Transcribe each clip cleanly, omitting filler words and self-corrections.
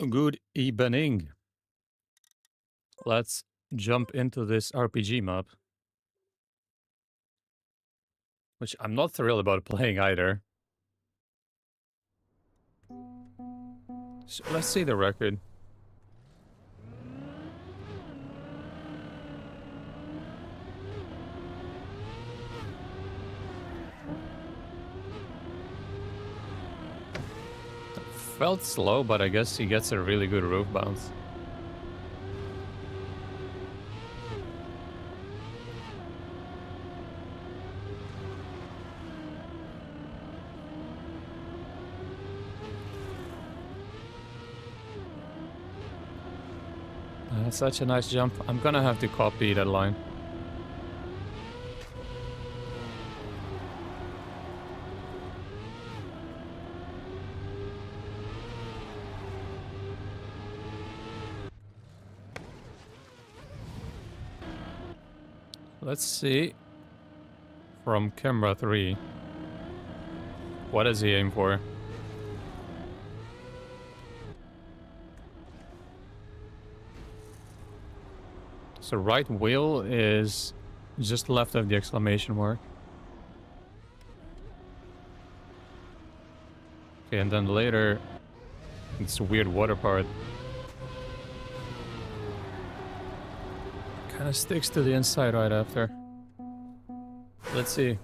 Good evening. Let's jump into this RPG map, which I'm not thrilled about playing either. So let's see the record. Felt slow, but I guess he gets a really good roof bounce. That's such a nice jump. I'm gonna have to copy that line. Let's see. From camera 3. What does he aim for? So right wheel is just left of the exclamation mark. Okay, and then later, it's a weird water part. Kind of sticks to the inside right after. Let's see.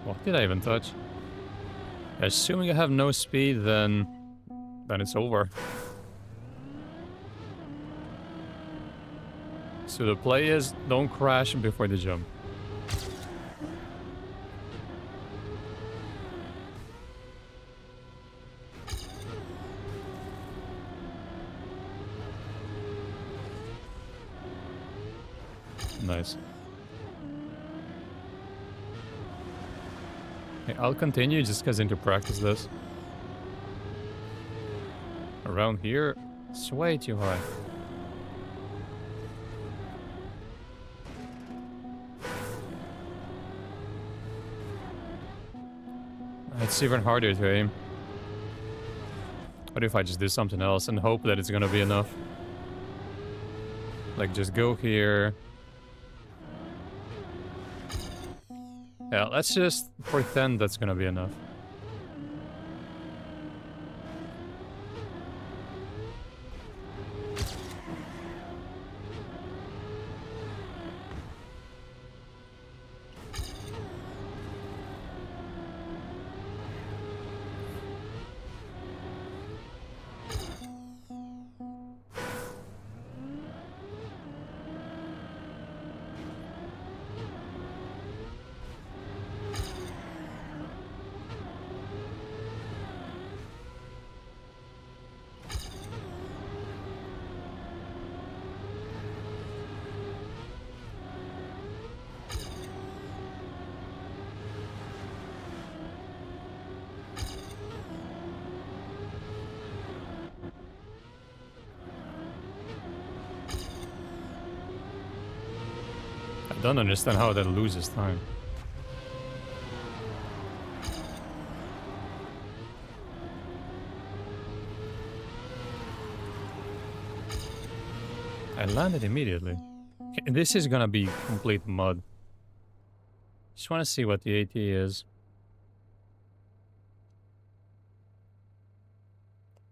What did I even touch? Assuming I have no speed, then it's over. So the play is don't crash before the jump. Nice. Okay, I'll continue just because I need to practice this. Around here, it's way too high. It's even harder to aim. What if I just do something else and hope that it's gonna be enough? Like, just go here. Yeah, let's just pretend that's gonna be enough. I don't understand how that loses time. I landed immediately. Okay, this is gonna be complete mud. Just wanna see what the AT is.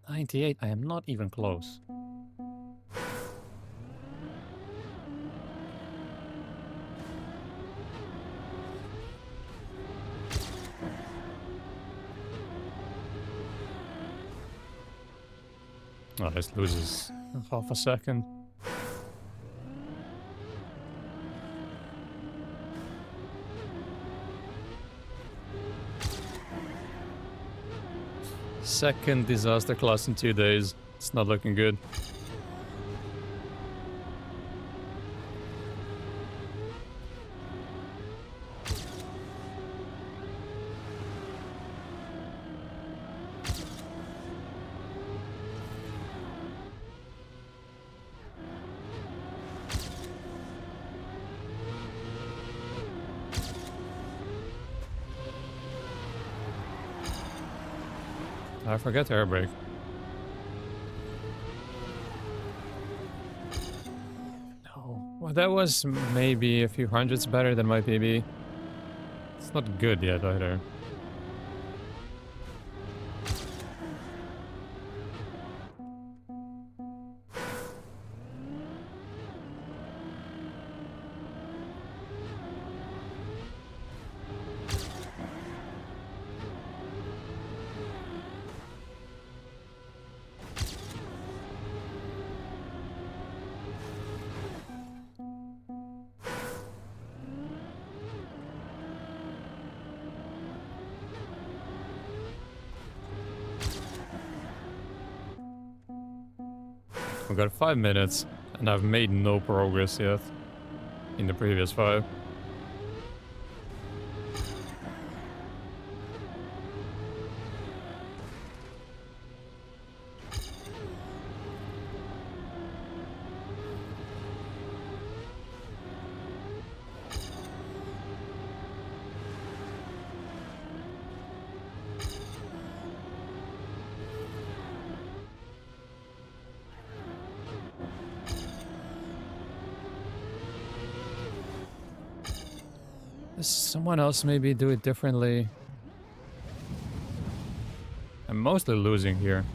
98, I am not even close. Oh, this loses half a second. Second disaster class in 2 days. It's not looking good. I forgot to air brake. No. Well, that was maybe a few hundreds better than my PB. It's not good yet either. We've got 5 minutes, and I've made no progress yet in the previous 5. Does someone else maybe do it differently? I'm mostly losing here.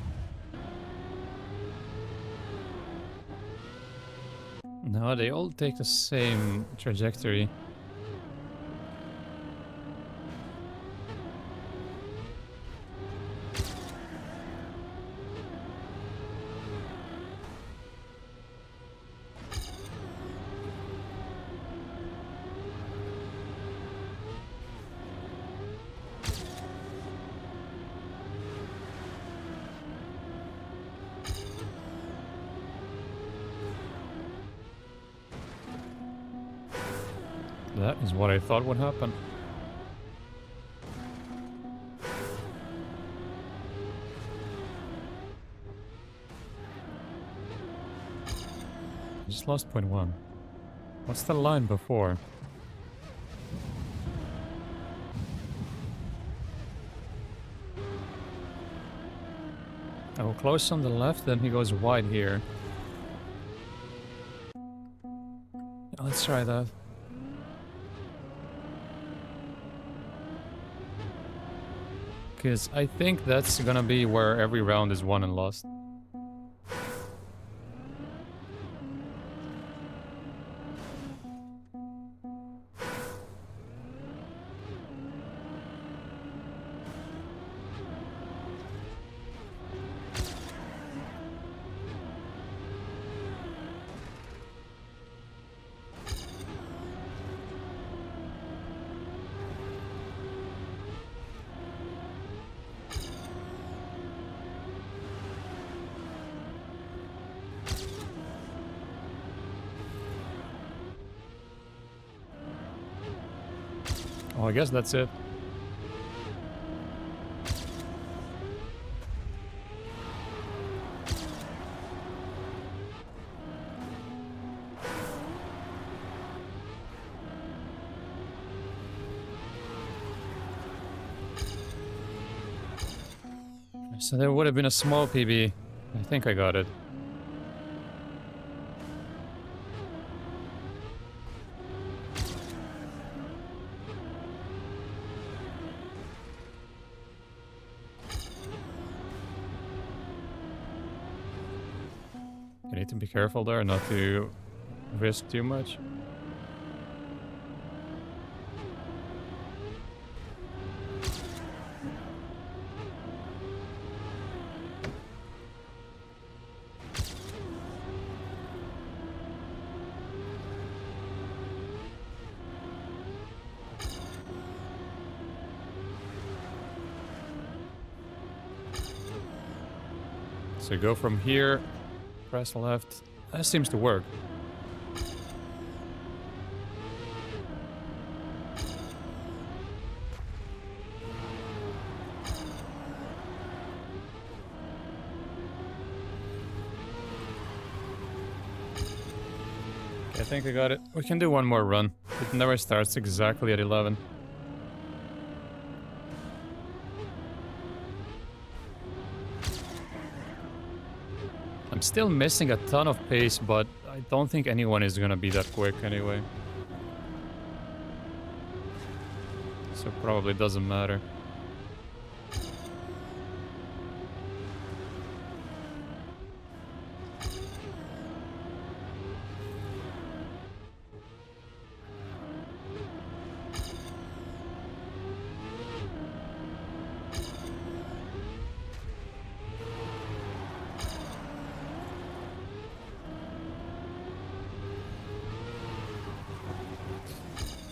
No, they all take the same trajectory. That is what I thought would happen. I just lost 0.1. What's the line before? Oh, close on the left, then he goes wide here. Let's try that. Because I think that's gonna be where every round is won and lost. Oh, I guess that's it. So there would have been a small PB. I think I got it. You need to be careful there, not to risk too much. So go from here, press left. That seems to work. Okay, I think I got it. We can do one more run. It never starts exactly at 11. I'm still missing a ton of pace, but I don't think anyone is gonna be that quick anyway. So probably doesn't matter.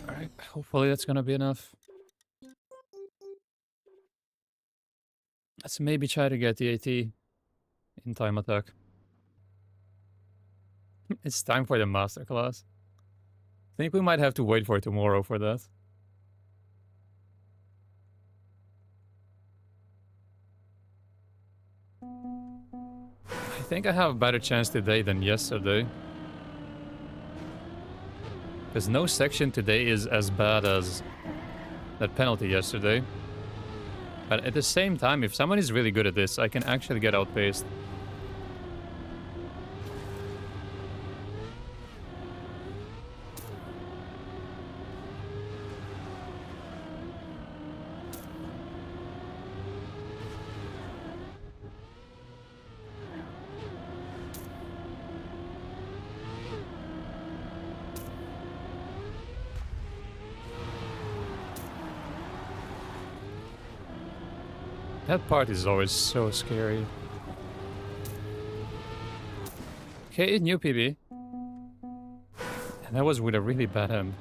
Alright, hopefully that's gonna be enough. Let's maybe try to get the AT in time attack. It's time for the masterclass. I think we might have to wait for tomorrow for that. I think I have a better chance today than yesterday. Because no section today is as bad as that penalty yesterday. But at the same time, if someone is really good at this, I can actually get outpaced. That part is always so scary. Okay, new PB. And that was with a really bad hand.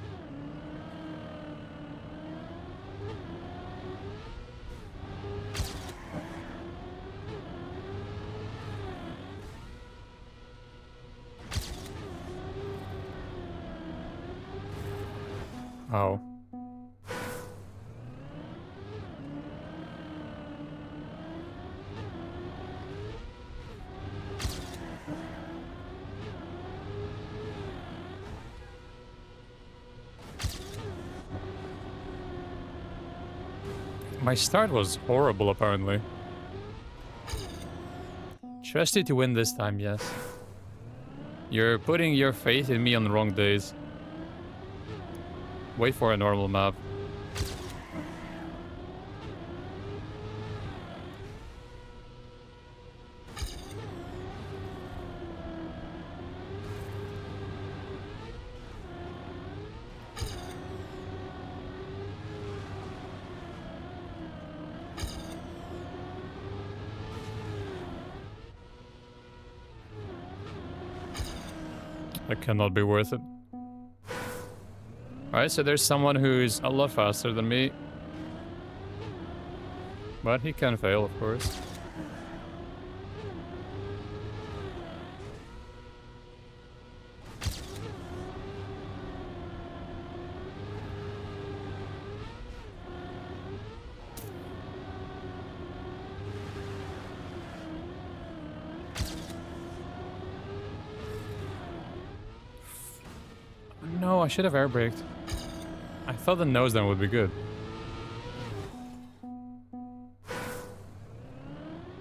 Oh. My start was horrible, apparently. Trust you to win this time, yes. You're putting your faith in me on the wrong days. Wait for a normal map. That cannot be worth it. Alright, so there's someone who's a lot faster than me. But he can fail, of course. No, I should have air braked. I thought the nose down would be good.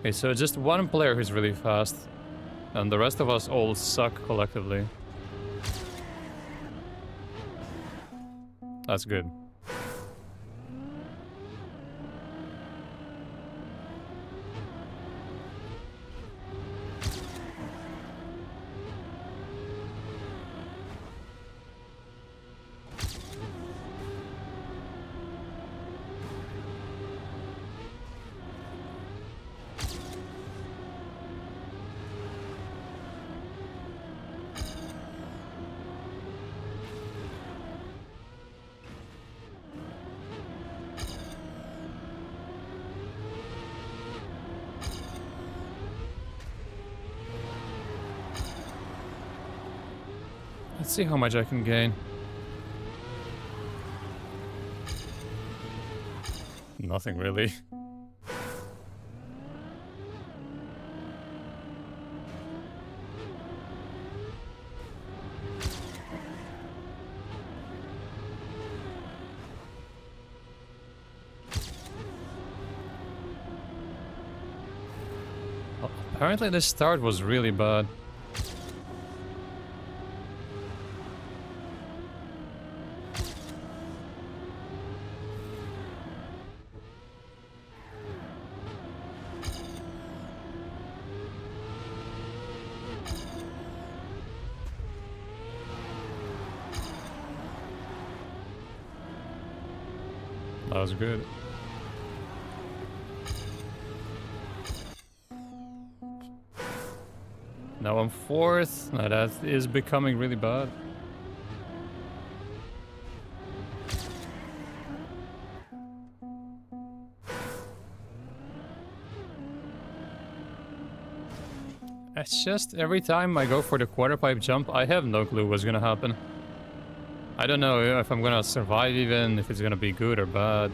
Okay, so just one player who's really fast, and the rest of us all suck collectively. That's good. Let's see how much I can gain. Nothing really. Apparently this start was really bad. That was good. Now I'm fourth. Now that is becoming really bad. It's just every time I go for the quarter pipe jump, I have no clue what's gonna happen. I don't know if I'm gonna survive even, if it's gonna be good or bad.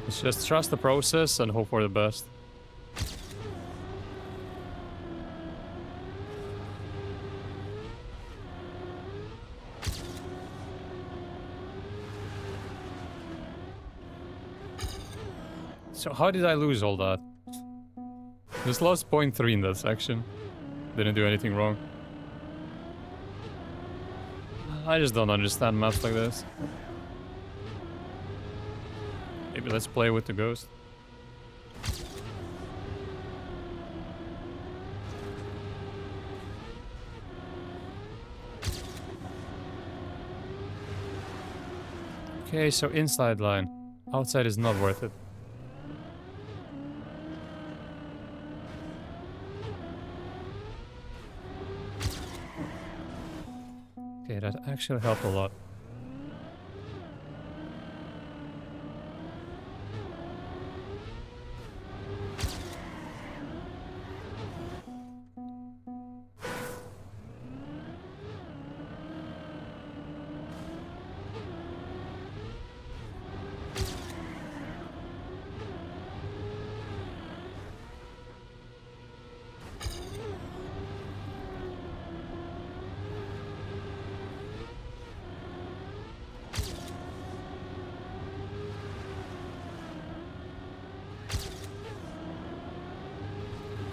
It's just trust the process and hope for the best. So how did I lose all that? Just lost 0.3 in that section. Didn't do anything wrong. I just don't understand maps like this. Maybe let's play with the ghost. Okay, so inside line. Outside is not worth it. Okay, that actually helped a lot.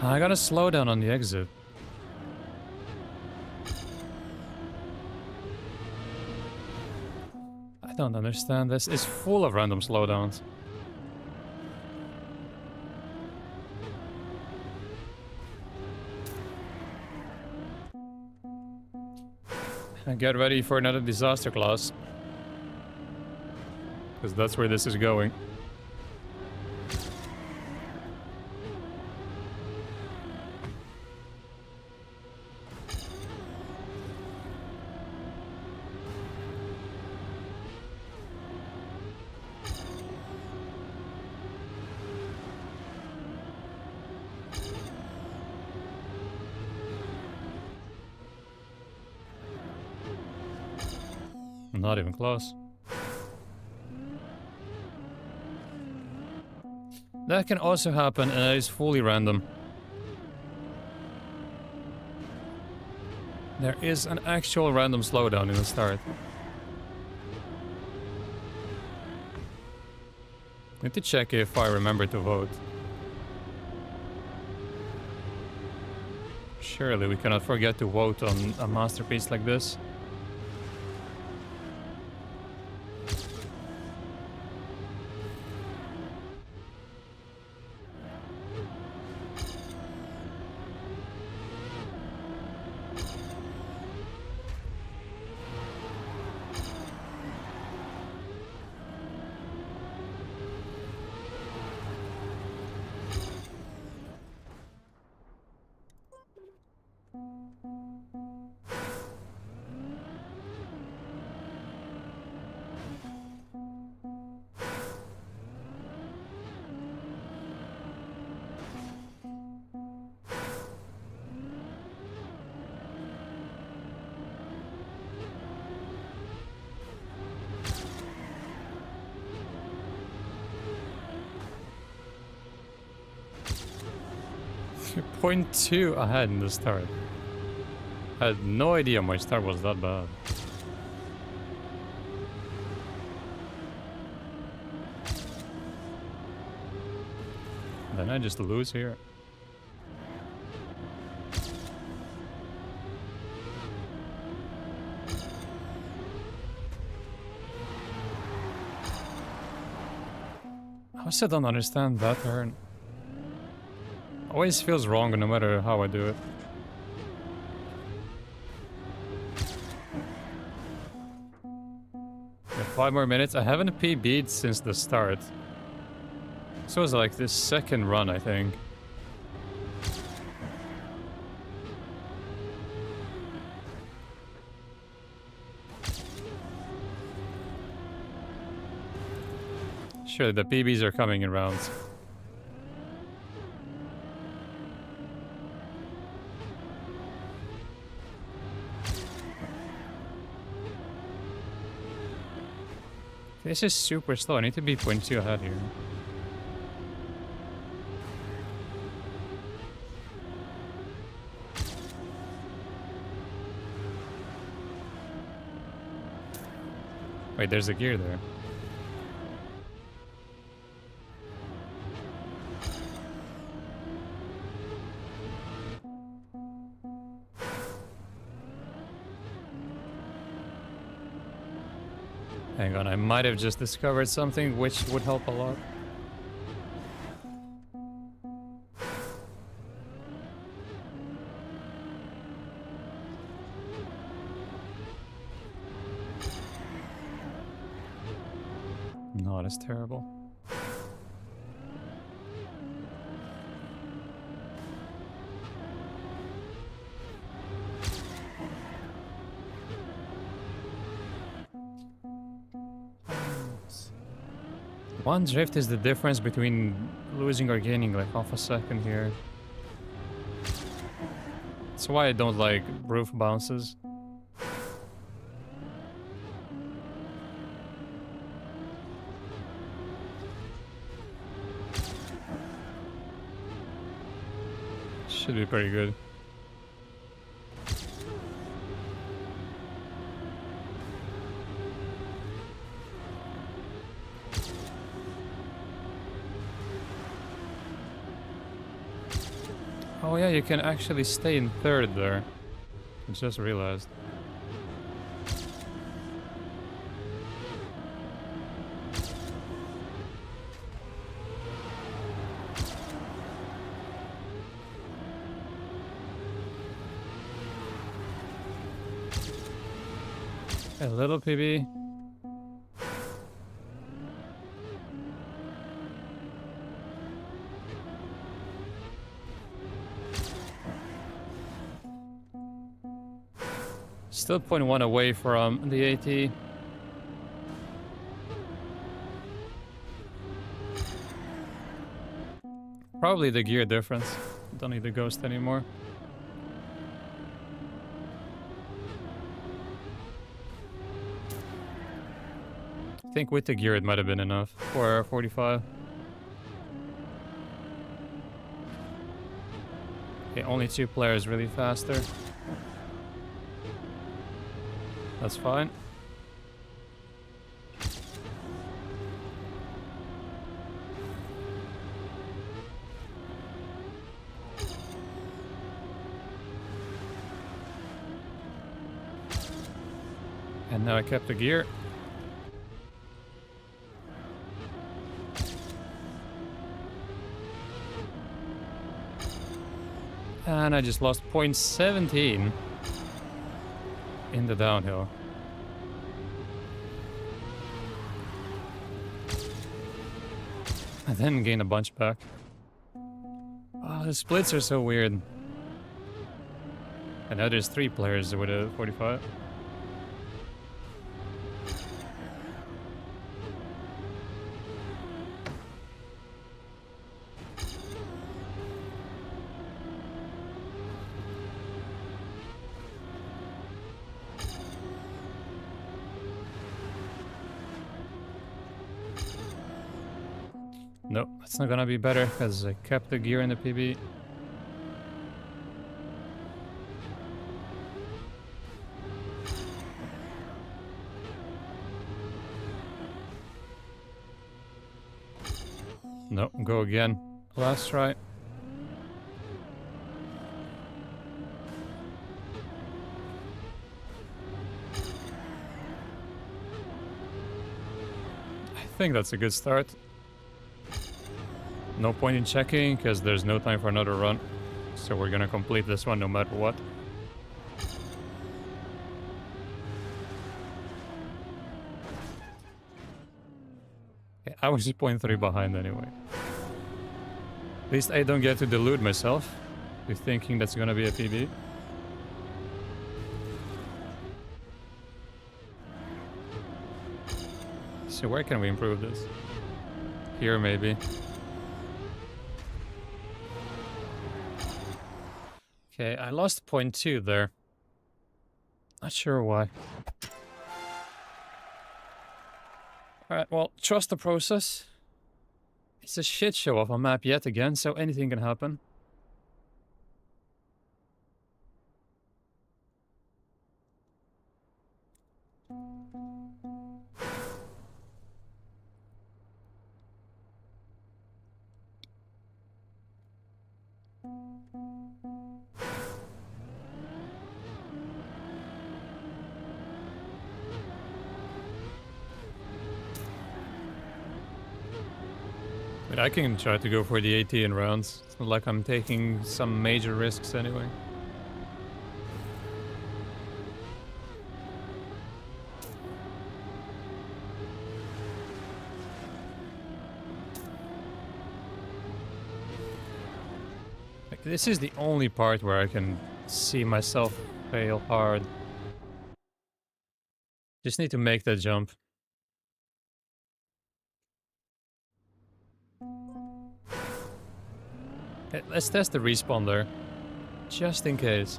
I gotta slow down on the exit. I don't understand this. It's full of random slowdowns. And get ready for another disaster class. Because that's where this is going. Not even close. That can also happen, and it is fully random. There is an actual random slowdown in the start. Need to check if I remember to vote. Surely we cannot forget to vote on a masterpiece like this. .2 ahead in the start. I had no idea my start was that bad. Then I just lose here. I still don't understand that turn. Always feels wrong no matter how I do it. Yeah, 5 more minutes. I haven't PB'd since the start. So it's like this second run, I think. Sure, the PBs are coming in rounds. This is super slow. I need to be 0.2 ahead here. Wait, there's a gear there. Hang on, I might have just discovered something which would help a lot. No, that's terrible. One drift is the difference between losing or gaining like half a second here. That's why I don't like roof bounces. Should be pretty good. Oh yeah, you can actually stay in third there. I just realized. A little PB. Still 0.1 away from the AT. Probably the gear difference. Don't need the ghost anymore. I think with the gear it might have been enough for 45. Okay, only 2 players really faster. That's fine. And now I kept the gear. And I just lost 0.17 in the downhill. And then gain a bunch back. Oh, the splits are so weird. And now there's 3 players with a 45. Nope, that's not gonna be better because I kept the gear in the PB. Nope, go again. Last try. I think that's a good start. No point in checking, because there's no time for another run. So we're gonna complete this one no matter what. Okay, I was 0.3 behind anyway. At least I don't get to delude myself with thinking that's gonna be a PB. So where can we improve this? Here maybe. Okay, I lost 0.2 there. Not sure why. Alright, well, trust the process. It's a shit show of a map yet again, so anything can happen. But I can try to go for the 18 rounds. It's not like I'm taking some major risks anyway. Like, this is the only part where I can see myself fail hard. Just need to make that jump. Okay, let's test the respawn there. Just in case.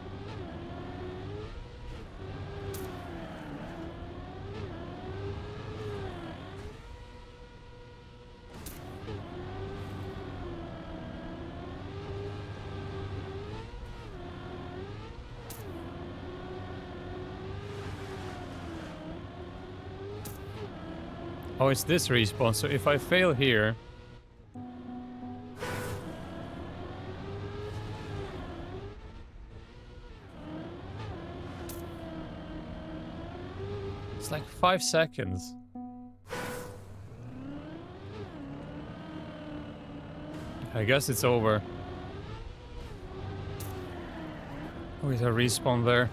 Oh, it's this respawn, so if I fail here... It's like 5 seconds. I guess it's over. Oh, is a respawn there?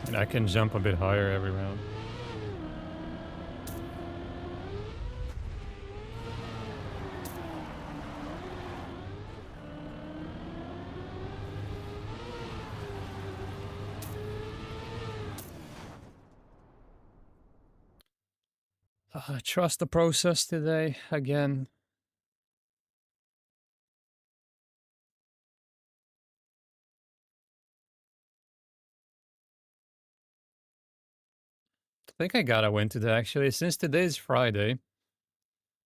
And I can jump a bit higher every round. Trust the process today, again. I think I gotta win today, actually, since today's Friday.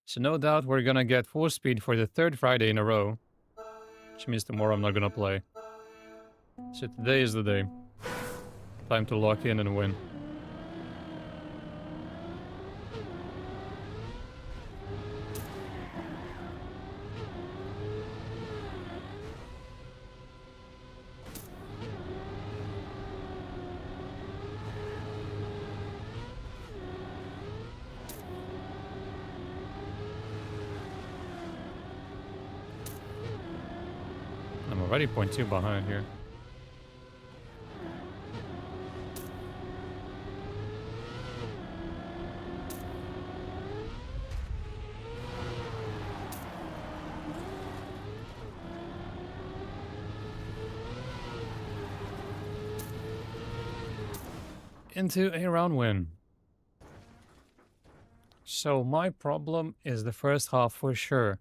So no doubt we're gonna get full speed for the 3rd Friday in a row. Which means tomorrow I'm not gonna play. So today is the day. Time to lock in and win. I'm already 0.2 behind here. Into a round win. So my problem is the first half for sure.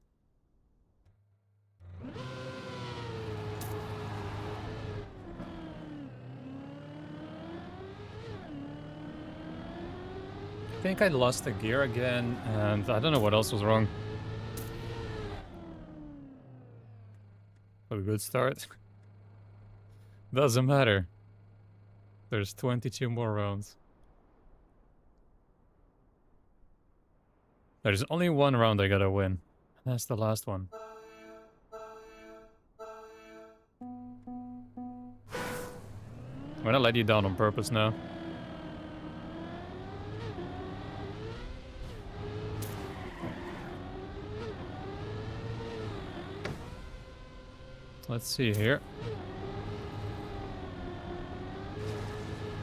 I think I lost the gear again, and I don't know what else was wrong. A good start. Doesn't matter. There's 22 more rounds. There's only one round I gotta win. That's the last one. I'm gonna let you down on purpose now. Let's see here.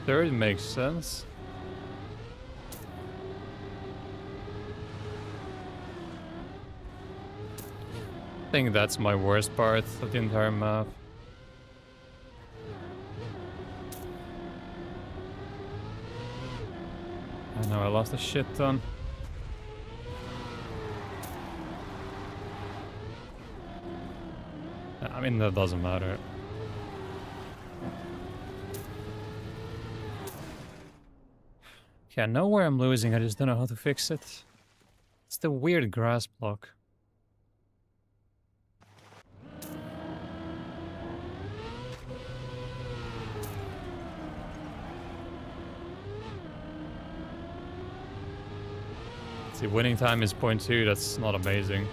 Third makes sense. I think that's my worst part of the entire map. I know I lost a shit ton. I mean, that doesn't matter. Okay, I know where I'm losing, I just don't know how to fix it. It's the weird grass block. See, winning time is 0.2, that's not amazing.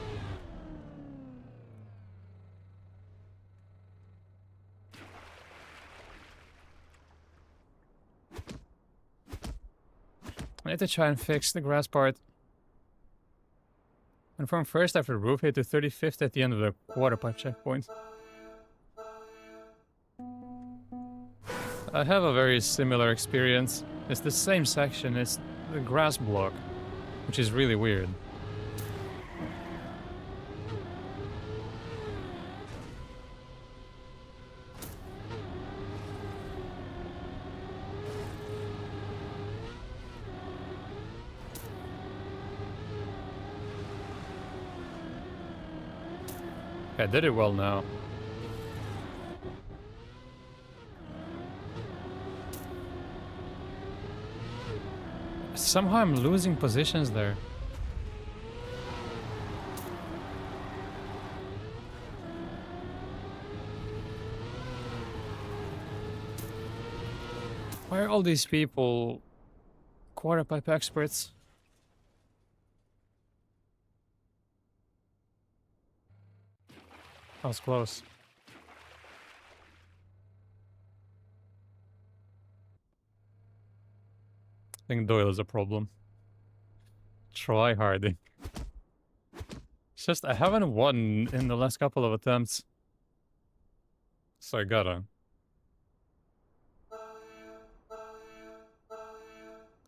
I need to try and fix the grass part. And from first after roof hit to 35th at the end of the quarter pipe checkpoint. I have a very similar experience. It's the same section, it's the grass block, which is really weird. I did it well now. Somehow I'm losing positions there. Why are all these people quarter pipe experts? That was close. I think Doyle is a problem. Try harding. It's just I haven't won in the last couple of attempts. So I gotta.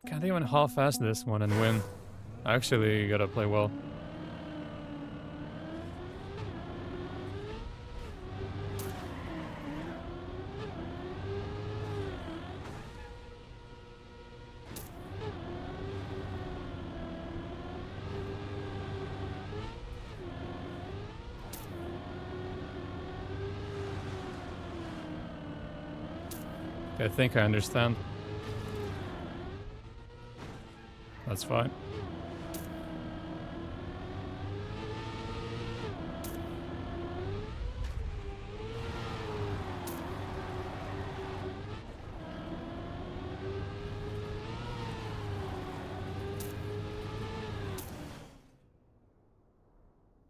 Can't even half-ass this one and win. I actually gotta play well. I think I understand. That's fine.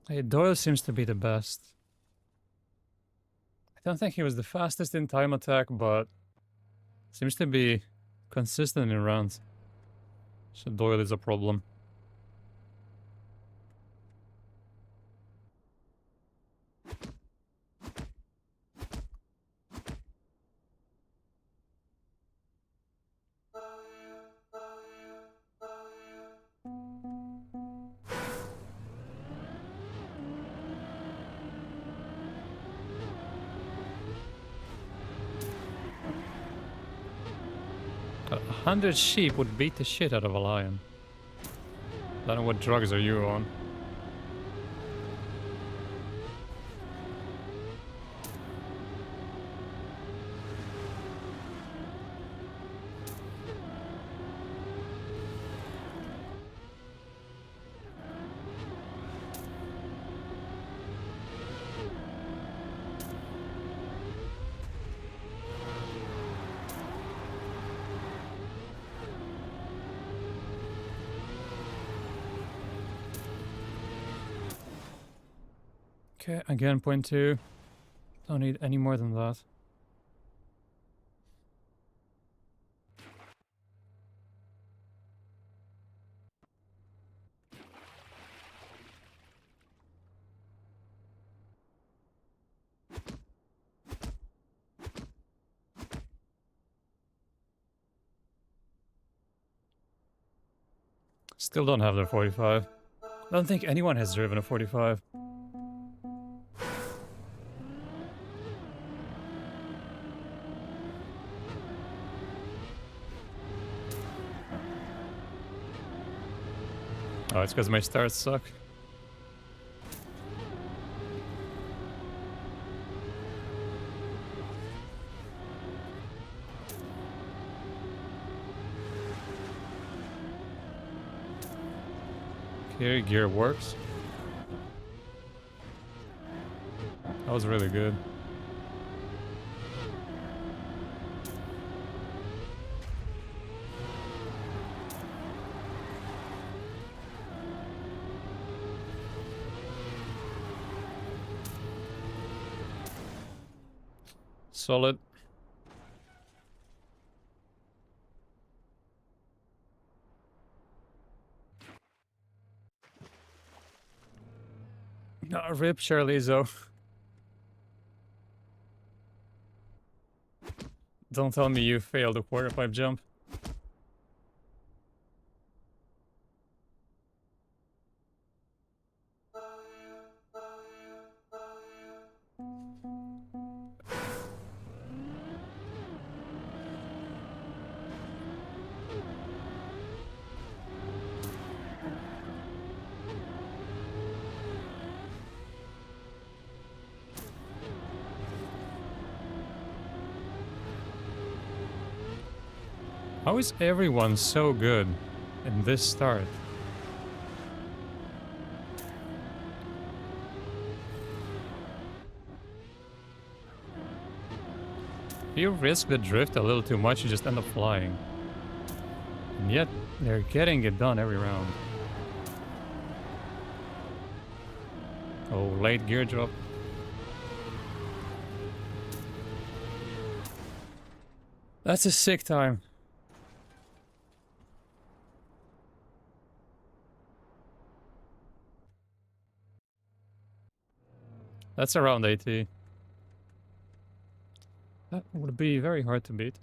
Hey, Doyle seems to be the best. I don't think he was the fastest in time attack, but seems to be consistent in rounds. So Doyle is a problem. A 100 sheep would beat the shit out of a lion. Don't know what drugs are you on. Okay, again, point 2. Don't need any more than that. Still don't have the 45. I don't think anyone has driven a 45. Oh, it's because my starts suck. Okay, gear works. That was really good. Solid. Rip Charlizo. Don't tell me you failed a quarter pipe jump. How is everyone so good in this start? If you risk the drift a little too much, you just end up flying. And yet, they're getting it done every round. Oh, late gear drop. That's a sick time. That's around 80. That would be very hard to beat.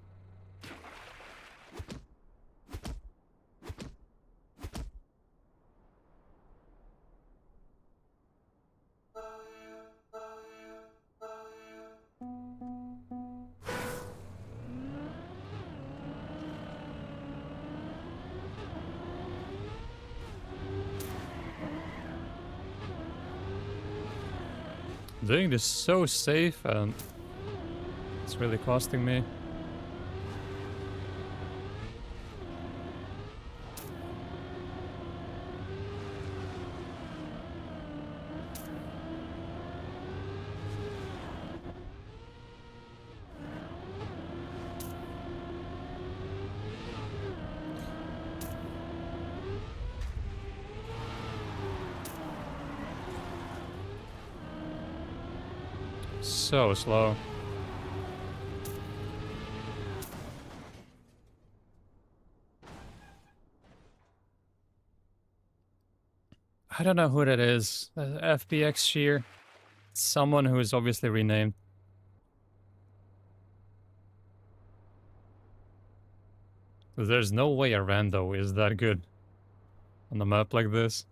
Doing this so safe and it's really costing me. So slow. I don't know who that is. FBX Shear. Someone who is obviously renamed. There's no way a rando is that good on a map like this.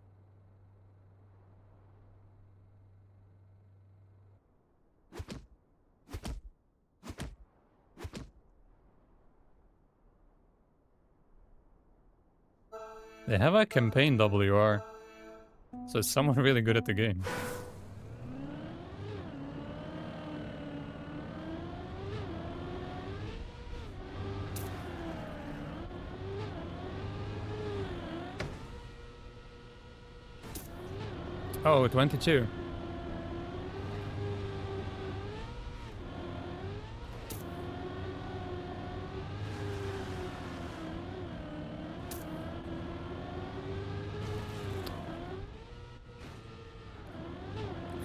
They have a campaign WR, so it's someone really good at the game. Oh, 22.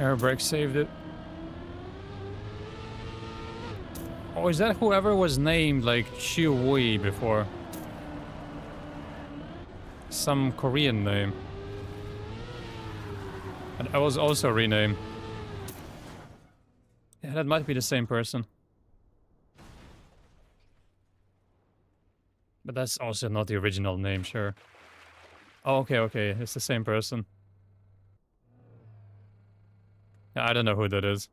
Air brake saved it. Oh, is that whoever was named like Chiu Wei before? Some Korean name. And I was also renamed. Yeah, that might be the same person. But that's also not the original name, sure. Oh, okay, okay, it's the same person. Yeah, I don't know who that is.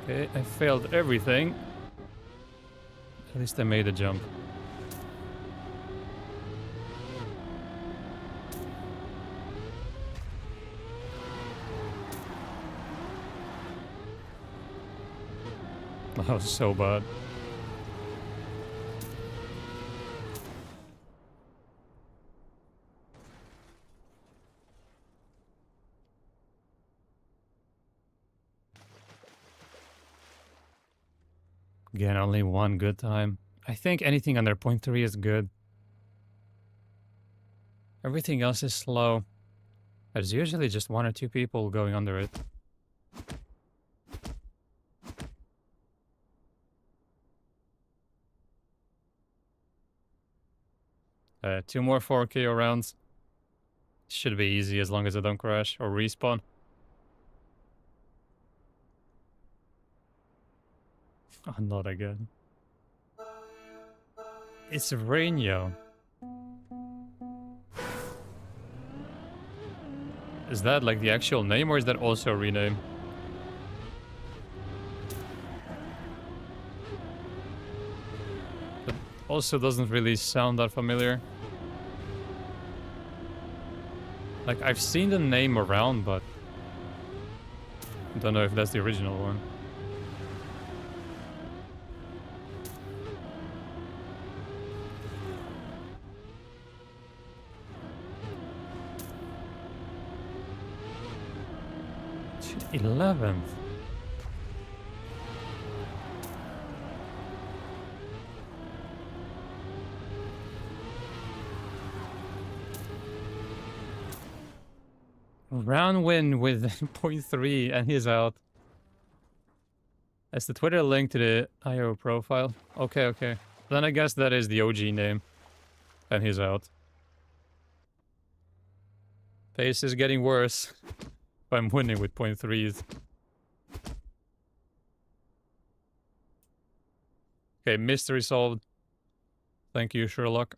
Okay, I failed everything. At least I made a jump. That was so bad. Again, only one good time. I think anything under 0.3 is good. Everything else is slow. There's usually just one or two people going under it. Two more 4K rounds. Should be easy as long as I don't crash or respawn. Oh, not again. It's Rainio. Is that like the actual name or is that also a rename? That also doesn't really sound that familiar. Like, I've seen the name around, but I don't know if that's the original one. Shit, 11th. Round win with 0.3 and he's out. That's the Twitter link to the IO profile. Okay, okay. Then I guess that is the OG name. And he's out. Pace is getting worse. If I'm winning with 0.3s. Okay, mystery solved. Thank you, Sherlock.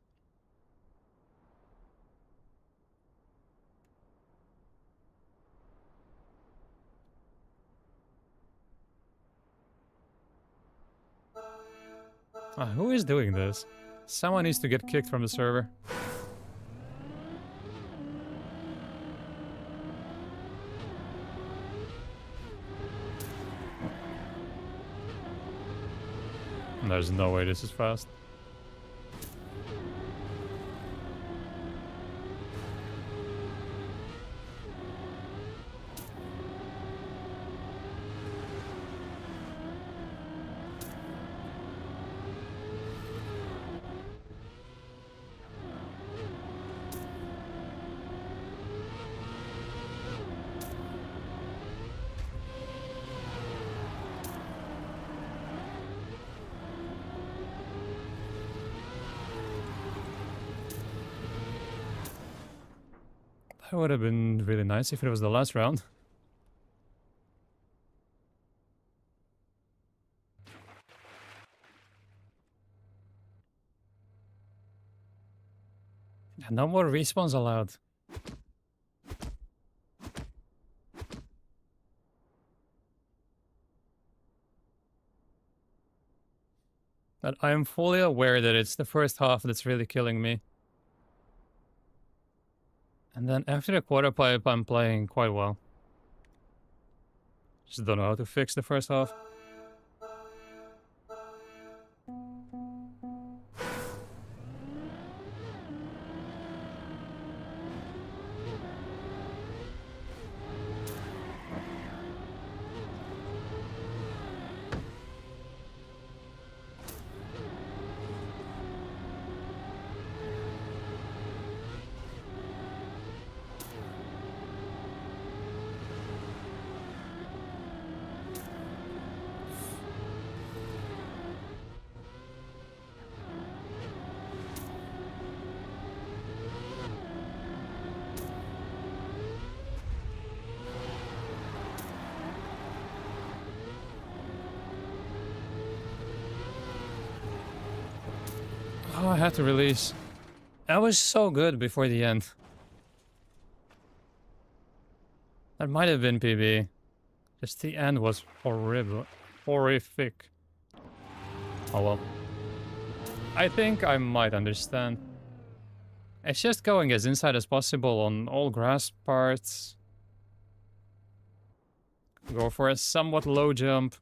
Who is doing this? Someone needs to get kicked from the server. There's no way this is fast. That would have been really nice if it was the last round. No more respawns allowed. But I am fully aware that it's the first half that's really killing me. And then after the quarter pipe, I'm playing quite well. Just don't know how to fix the first half. Oh, I had to release. That was so good before the end. That might have been PB. Just the end was horrible. Horrific. Oh well. I think I might understand. It's just going as inside as possible on all grass parts. Go for a somewhat low jump.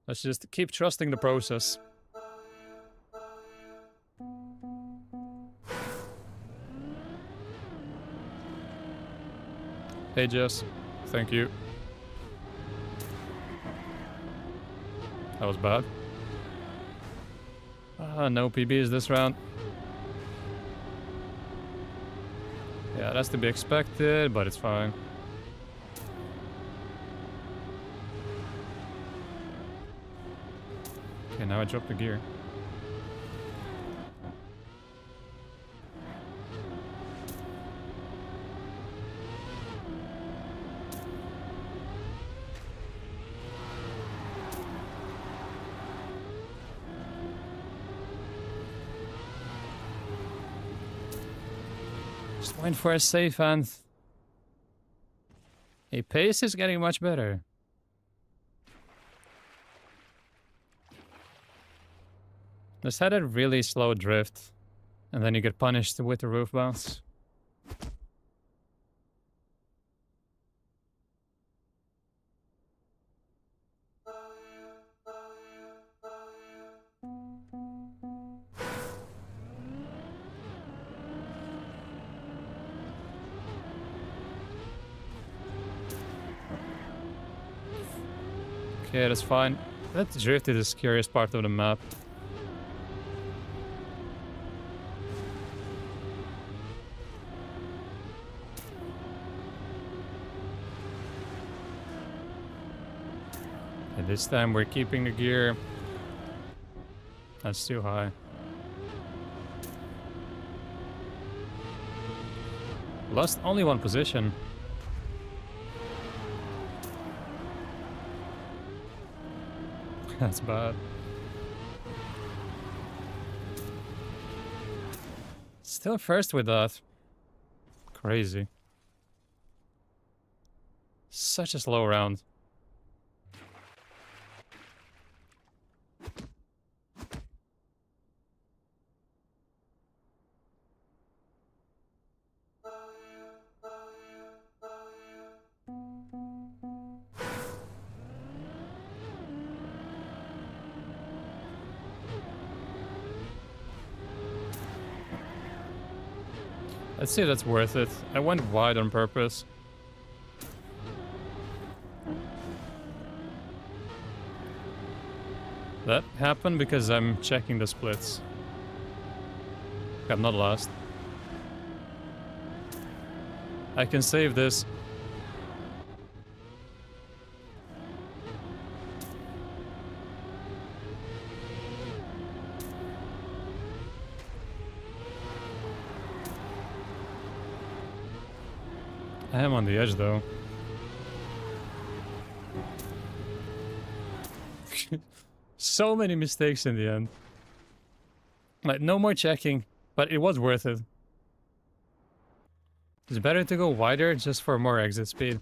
Let's just keep trusting the process. Hey Jess, thank you. That was bad. No PBs this round. Yeah, that's to be expected, but it's fine. Okay, now I dropped the gear. Just went for a safe and... Hey, pace is getting much better. Just had a really slow drift. And then you get punished with the roof bounce. Okay, that's fine. That drift is the scariest part of the map. And this time we're keeping the gear. That's too high. Lost only one position. That's bad. Still first with that. Crazy. Such a slow round. Let's see if that's worth it. I went wide on purpose. That happened because I'm checking the splits. I'm not lost. I can save this. I am on the edge though. So many mistakes in the end. Like, no more checking, but it was worth it. It's better to go wider just for more exit speed.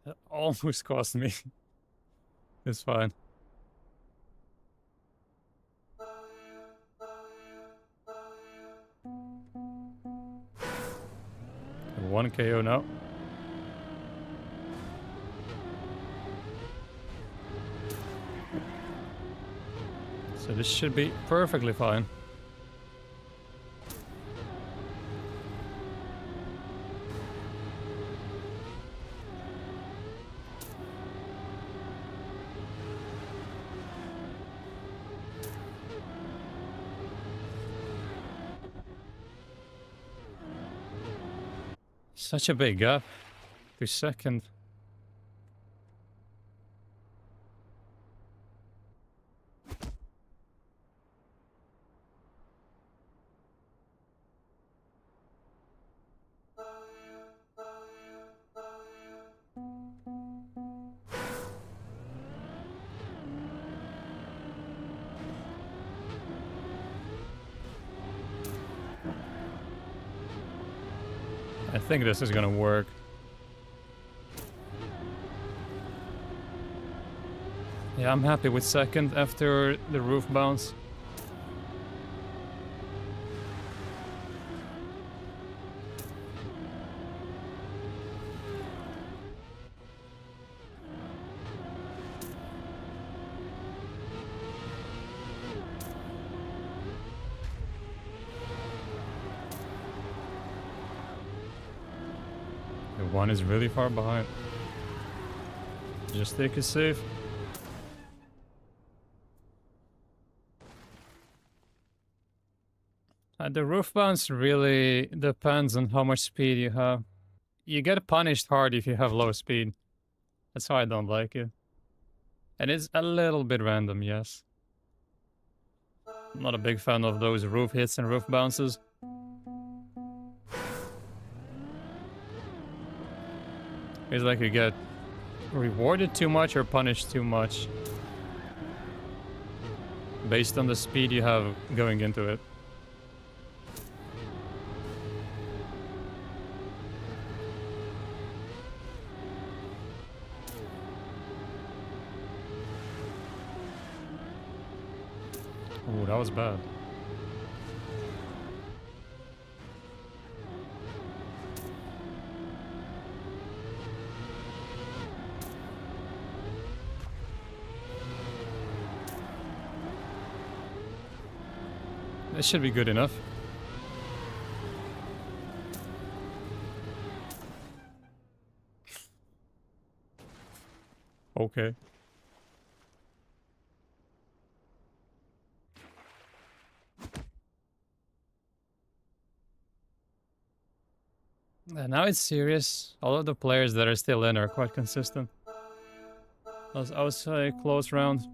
That almost cost me. It's fine. One KO now. So this should be perfectly fine. Such a big gap to second. I think this is gonna work. Yeah, I'm happy with second after the roof bounce. The one is really far behind. Just take it safe. The roof bounce really depends on how much speed you have. You get punished hard if you have low speed. That's why I don't like it. And it's a little bit random, yes. I'm not a big fan of those roof hits and roof bounces. It's like you get rewarded too much or punished too much based on the speed you have going into it. Oh, that was bad. This should be good enough. Okay. Now it's serious. All of the players that are still in are quite consistent. I would say close round.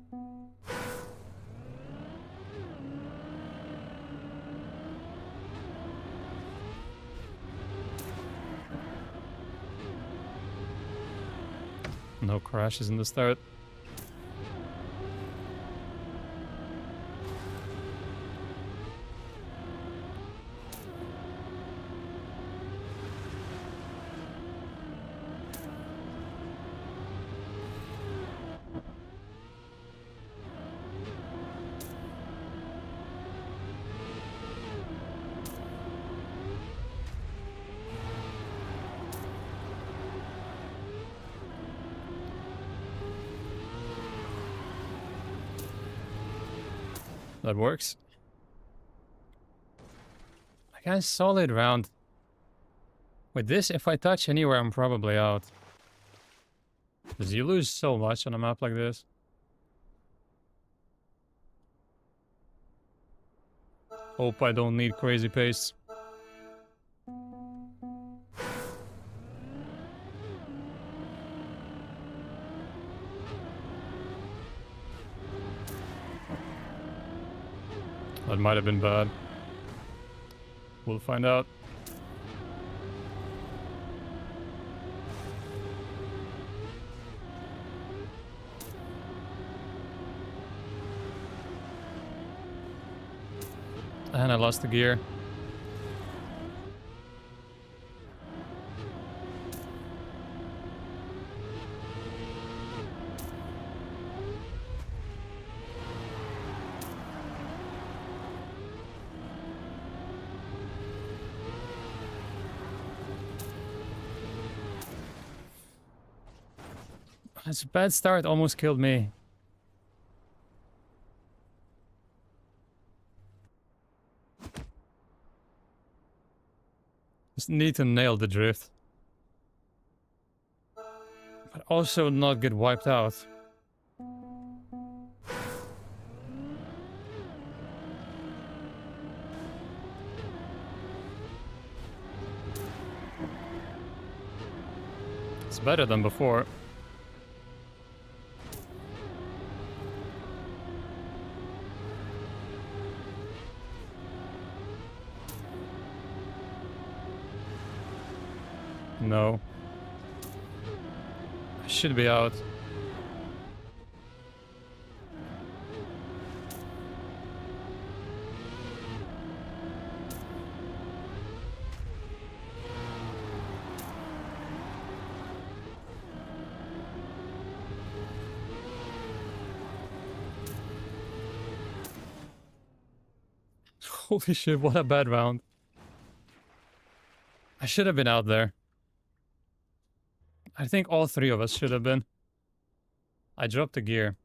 No crashes in the start. That works. I got a solid round. With this, if I touch anywhere, I'm probably out. Because you lose so much on a map like this. Hope I don't need crazy pace. That might have been bad. We'll find out. And I lost the gear. It's a bad start, almost killed me. Just need to nail the drift. But also not get wiped out. It's better than before. No. I should be out. Holy shit, what a bad round. I should have been out there. I think all three of us should have been. I dropped the gear.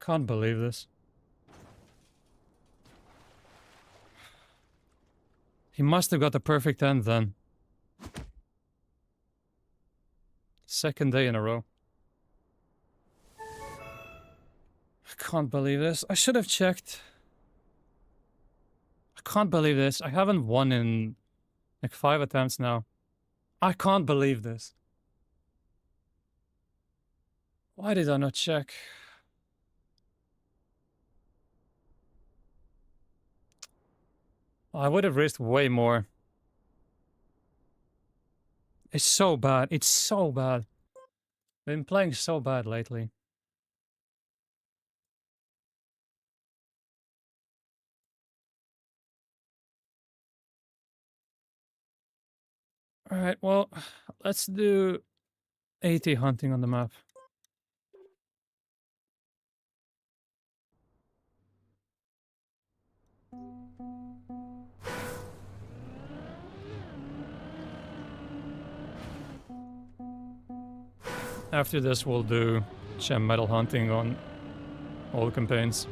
Can't believe this. He must have got the perfect end then. Second day in a row. I can't believe this. I should have checked. I can't believe this. I haven't won in like 5 attempts now. I can't believe this. Why did I not check? I would have risked way more. It's so bad. It's so bad. Been playing so bad lately. Alright, well, let's do AT hunting on the map. After this, we'll do gem metal hunting on all campaigns.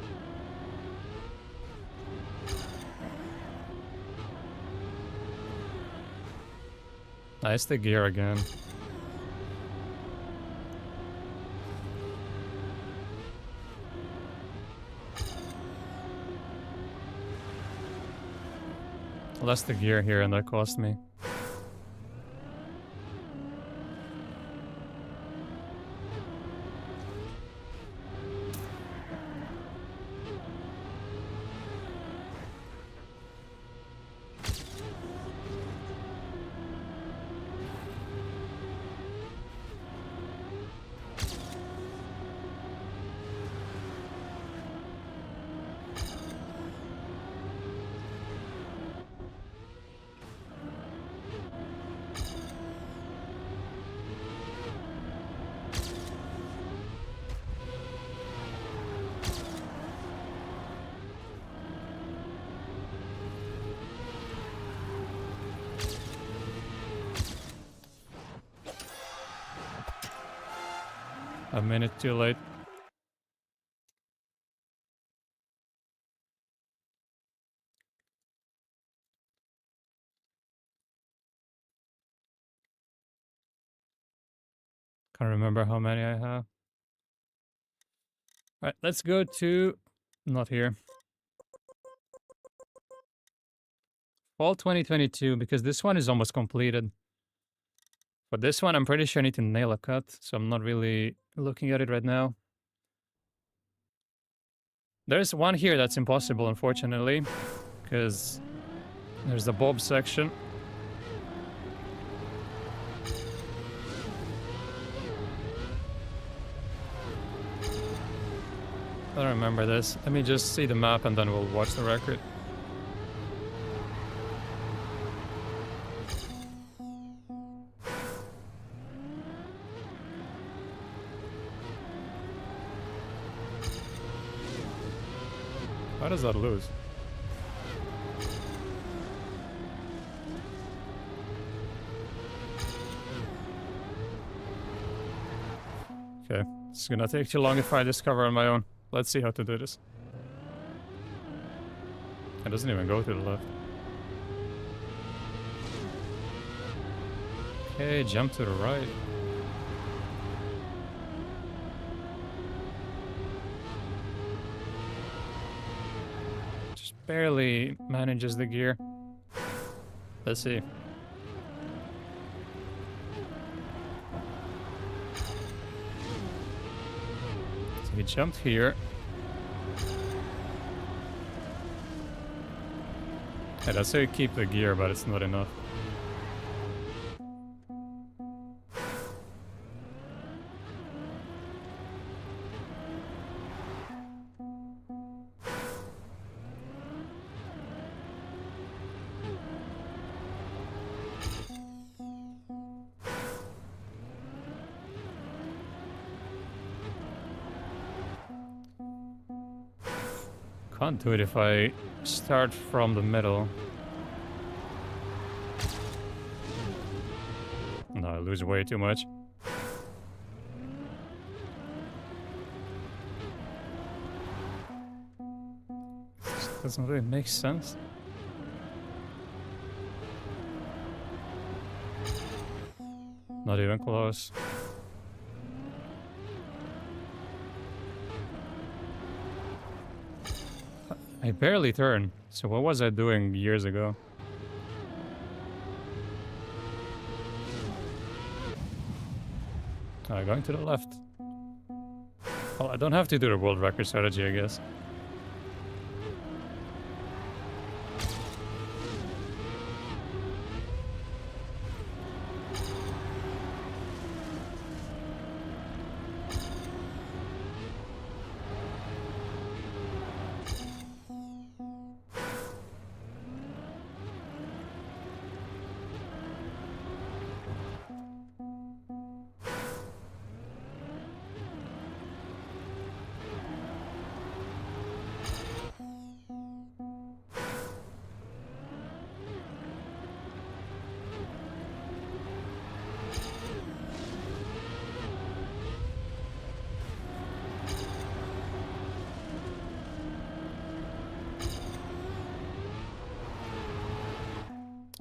Nice, the gear again. Less the gear here, and that cost me. A minute too late. Can't remember how many I have. Alright, let's go to Not here. Fall 2022, because this one is almost completed. But this one, I'm pretty sure I need to nail a cut, so I'm not really looking at it right now. There's one here that's impossible, unfortunately, because there's the bob section. I don't remember this. Let me just see the map and then we'll watch the record. How does that lose? Okay, it's gonna take too long if I discover on my own. Let's see how to do this. It doesn't even go to the left. Okay, jump to the right. Just barely manages the gear. Let's see. So he jumped here. Yeah, that's how you keep the gear, but it's not enough. Can't do it if I start from the middle. No, I lose way too much. This doesn't really make sense. Not even close. I barely turn. So what was I doing years ago? Going to the left. Well, I don't have to do the world record strategy, I guess.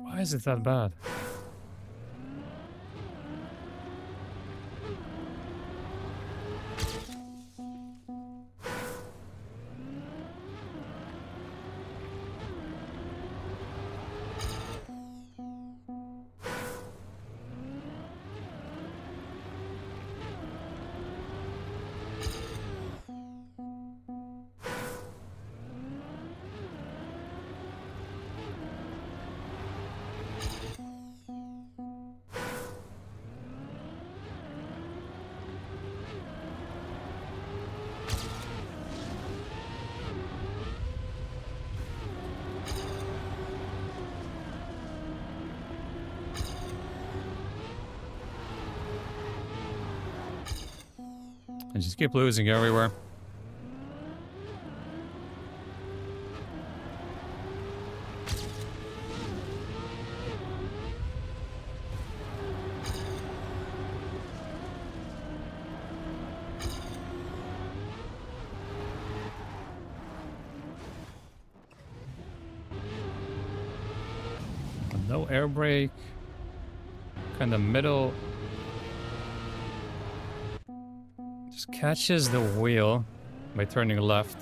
Why is it that bad? I just keep losing everywhere. No air brake. Kind of middle. Just catches the wheel by turning left.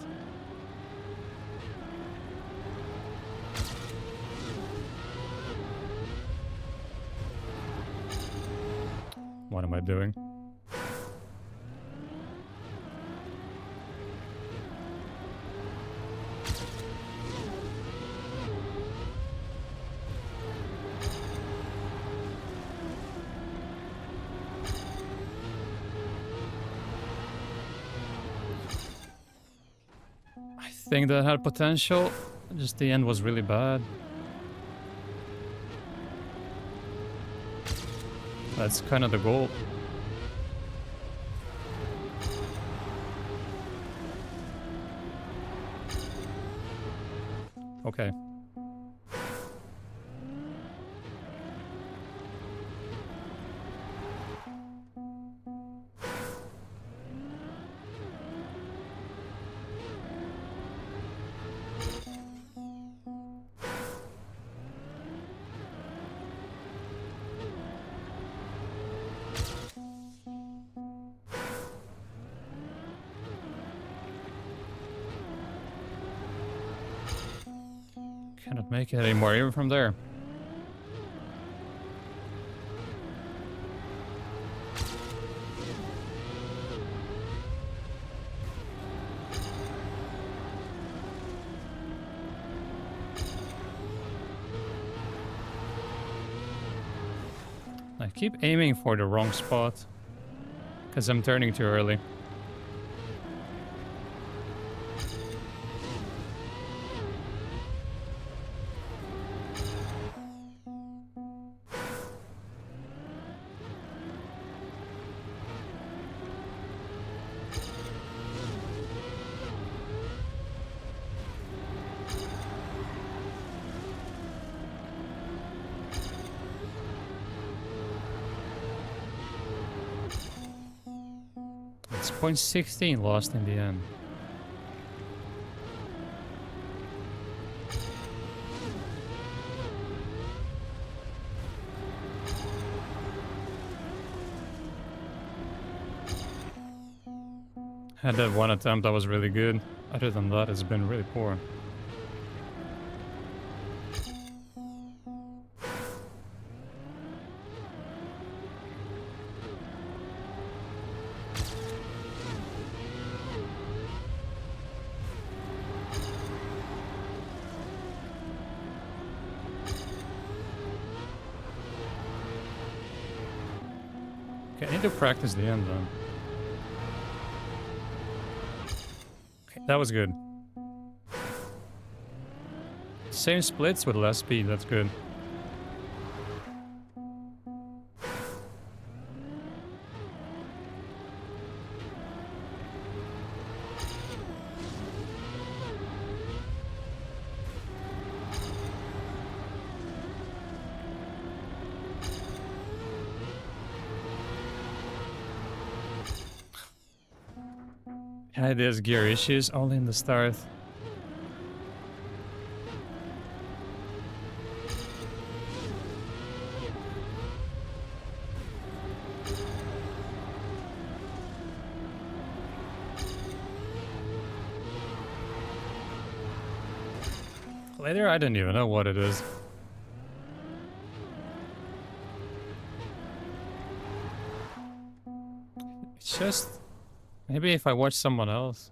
What am I doing? I think that had potential. Just the end was really bad. That's kind of the goal. Okay. Cannot make it anymore, even from there. I keep aiming for the wrong spot, because I'm turning too early. It's 0.16 lost in the end. Had that one attempt that was really good. Other than that, it's been really poor. Okay, I need to practice the end then. Okay, that was good. Same splits with less speed, that's good. Yeah, there's gear issues only in the start. Later, I don't even know what it is. It's just... maybe if I watch someone else.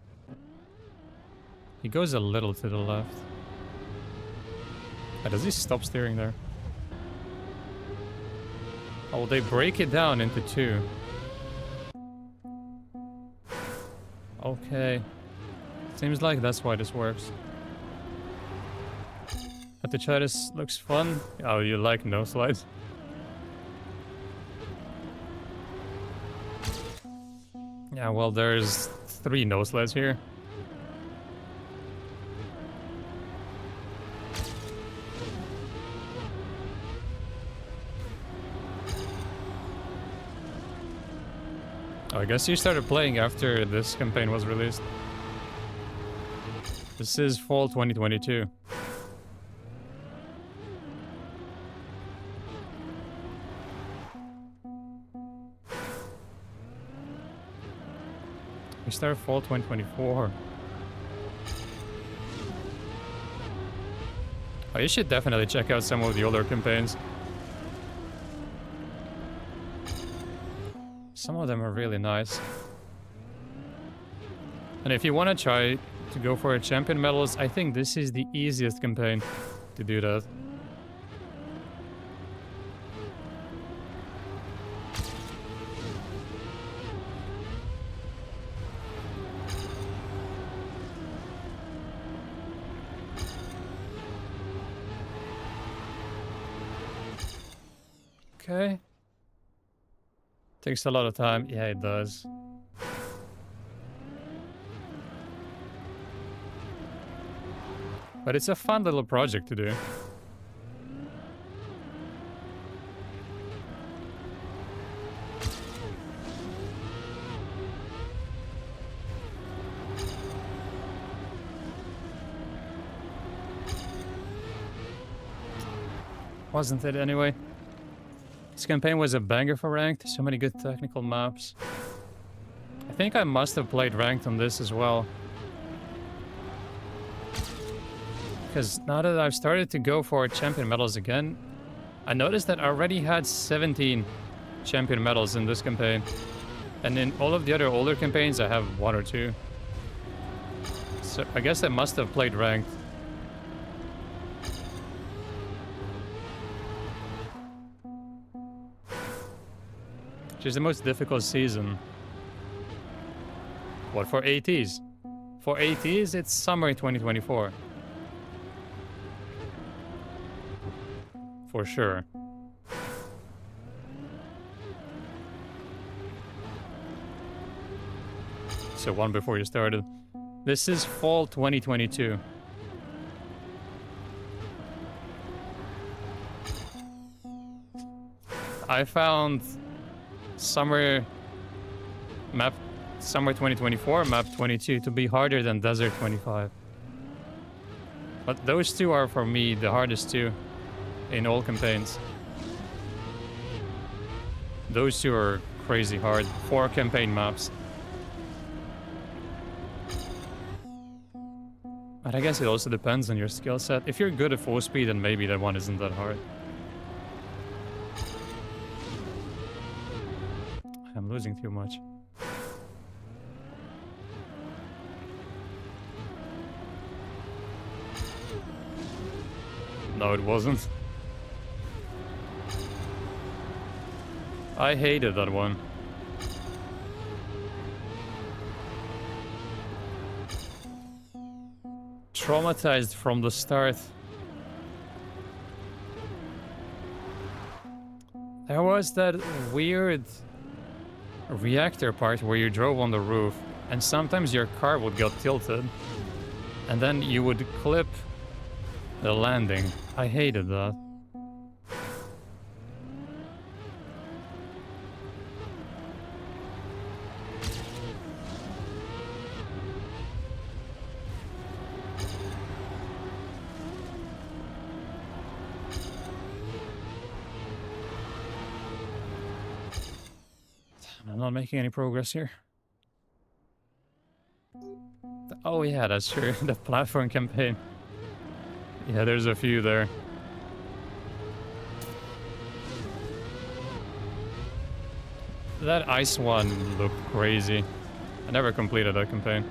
He goes a little to the left. Does he stop steering there? Oh, they break it down into two. Okay. Seems like that's why this works. But the try this looks fun. Oh, you like no slides? Yeah, well, there's 3 no slides here. Oh, I guess you started playing after this campaign was released. This is fall 2022. We started fall 2024. Oh, you should definitely check out some of the older campaigns. Some of them are really nice. And if you want to try to go for a champion medals, I think this is the easiest campaign to do that. Okay. Takes a lot of time. Yeah, it does. But it's a fun little project to do. Wasn't it anyway? This campaign was a banger for ranked. So many good technical maps. I think I must have played ranked on this as well. Because now that I've started to go for champion medals again, I noticed that I already had 17 champion medals in this campaign. And in all of the other older campaigns, I have 1 or 2. So I guess I must have played ranked. Which is the most difficult season. What, for ATs? For ATs, it's summer 2024. For sure. So one before you started. This is fall 2022. I found summer 2024 map 22 to be harder than desert 25. But those two are for me the hardest two in all campaigns. Those two are crazy hard. 4 campaign maps. But I guess it also depends on your skill set. If you're good at full speed, then maybe that one isn't that hard. I'm losing too much. No, it wasn't. I hated that one. Traumatized from the start. There was that weird reactor part where you drove on the roof and sometimes your car would get tilted and then you would clip the landing. I hated that. I'm not making any progress here. Oh yeah, that's true. The platform campaign. Yeah, there's a few there. That ice one looked crazy. I never completed that campaign.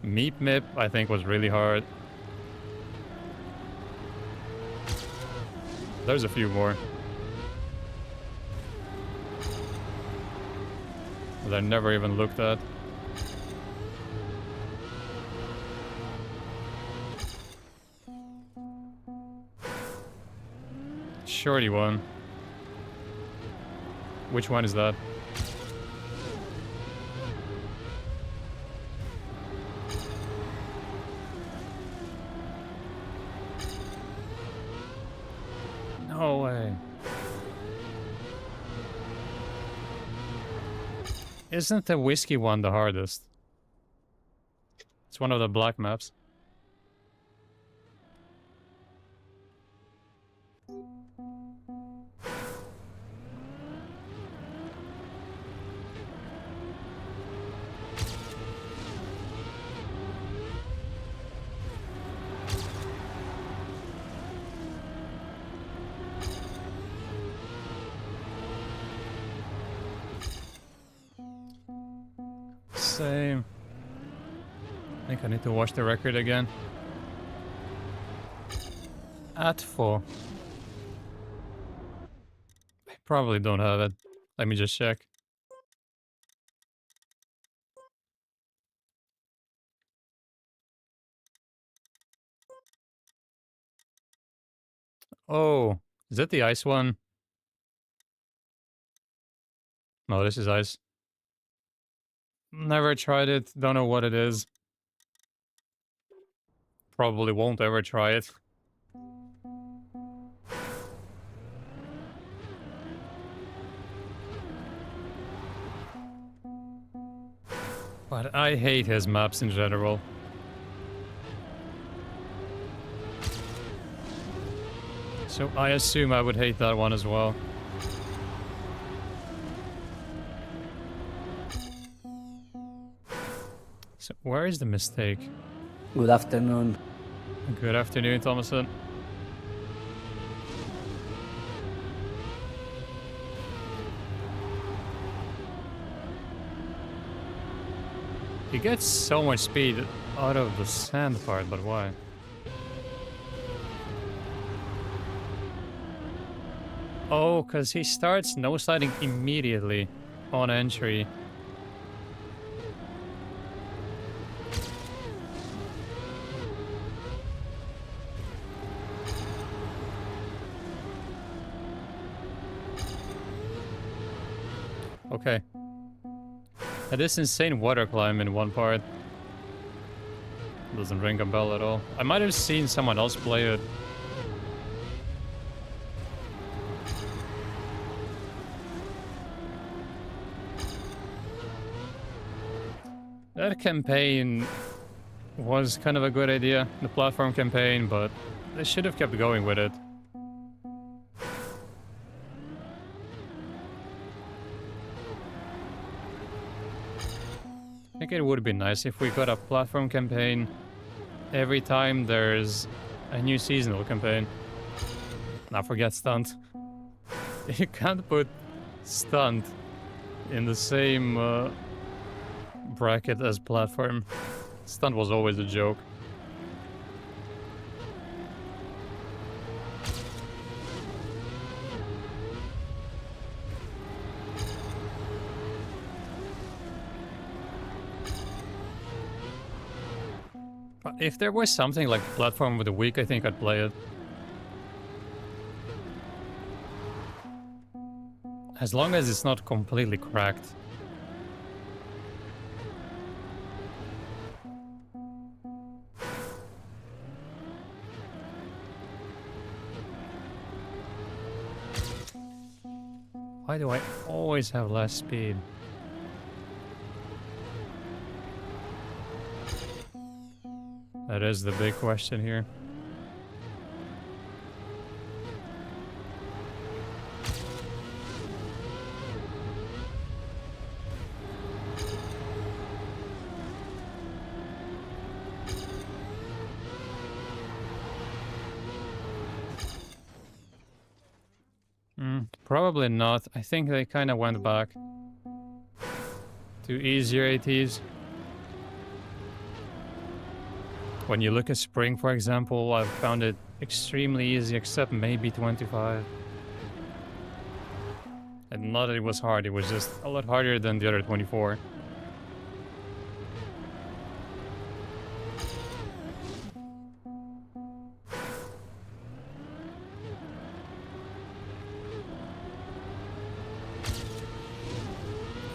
Meep Mip, I think, was really hard. There's a few more. That I never even looked at. Shorty one. Which one is that? No way. Isn't the whiskey one the hardest? It's one of the black maps. same. I think I need to watch the record again. At 4. I probably don't have it. Let me just check. Oh, is that the ice one? No, this is ice. Never tried it. Don't know what it is. Probably won't ever try it. But I hate his maps in general. So I assume I would hate that one as well. So where is the mistake? Good afternoon. Good afternoon, Thomason. He gets so much speed out of the sand part, but why? Oh, because he starts no-sliding immediately on entry. Okay. Had this insane water climb in one part. Doesn't ring a bell at all. I might have seen someone else play it. That campaign was kind of a good idea, the platform campaign, but they should have kept going with it. I think it would be nice if we got a platform campaign every time there's a new seasonal campaign. Now forget stunt. You can't put stunt in the same bracket as platform. Stunt was always a joke. If there was something like Platform of the Week, I think I'd play it. As long as it's not completely cracked. Why do I always have less speed? That is the big question here. Probably not. I think they kind of went back to easier ATs. When you look at Spring, for example, I've found it extremely easy, except maybe 25. And not that it was hard, it was just a lot harder than the other 24.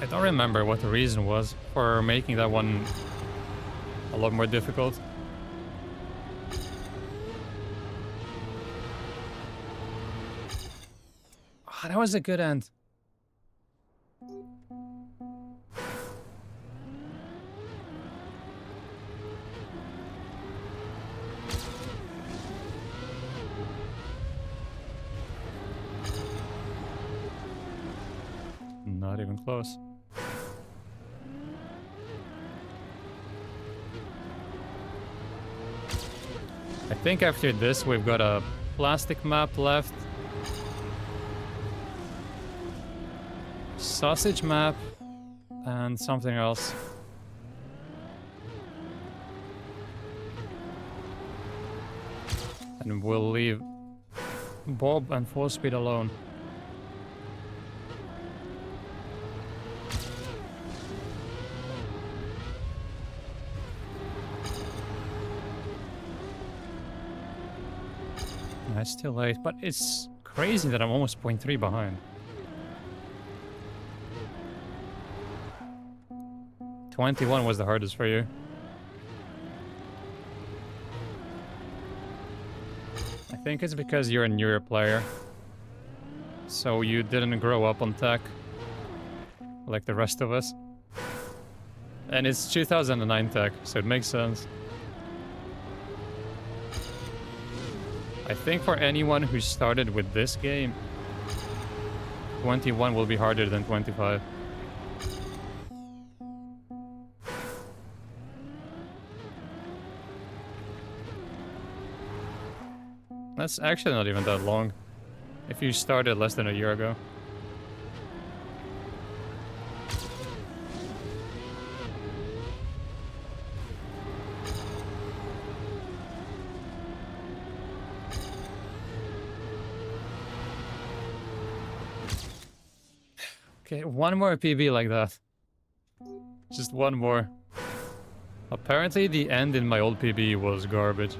I don't remember what the reason was for making that one a lot more difficult. Ah, that was a good end. Not even close. I think after this we've got a plastic map left. Sausage map and something else. And we'll leave Bob and full speed alone. It's too late, but it's crazy that I'm almost 0.3 behind. 21 was the hardest for you. I think it's because you're a newer player. So you didn't grow up on tech like the rest of us. And it's 2009 tech, so it makes sense. I think for anyone who started with this game, 21 will be harder than 25. That's actually not even that long, if you started less than a year ago. Okay, one more PB like that. Just one more. Apparently the end in my old PB was garbage.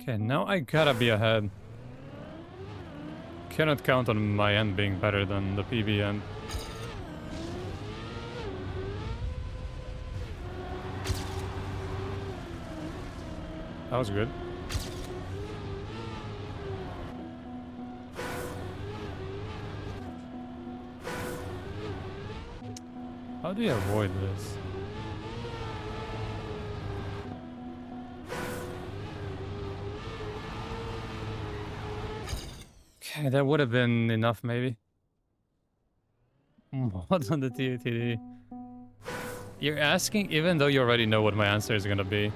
Okay, now I gotta be ahead. Cannot count on my end being better than the PB end. That was good. How do you avoid this? Okay, that would have been enough, maybe. What's on the TOTD? You're asking even though you already know what my answer is gonna be.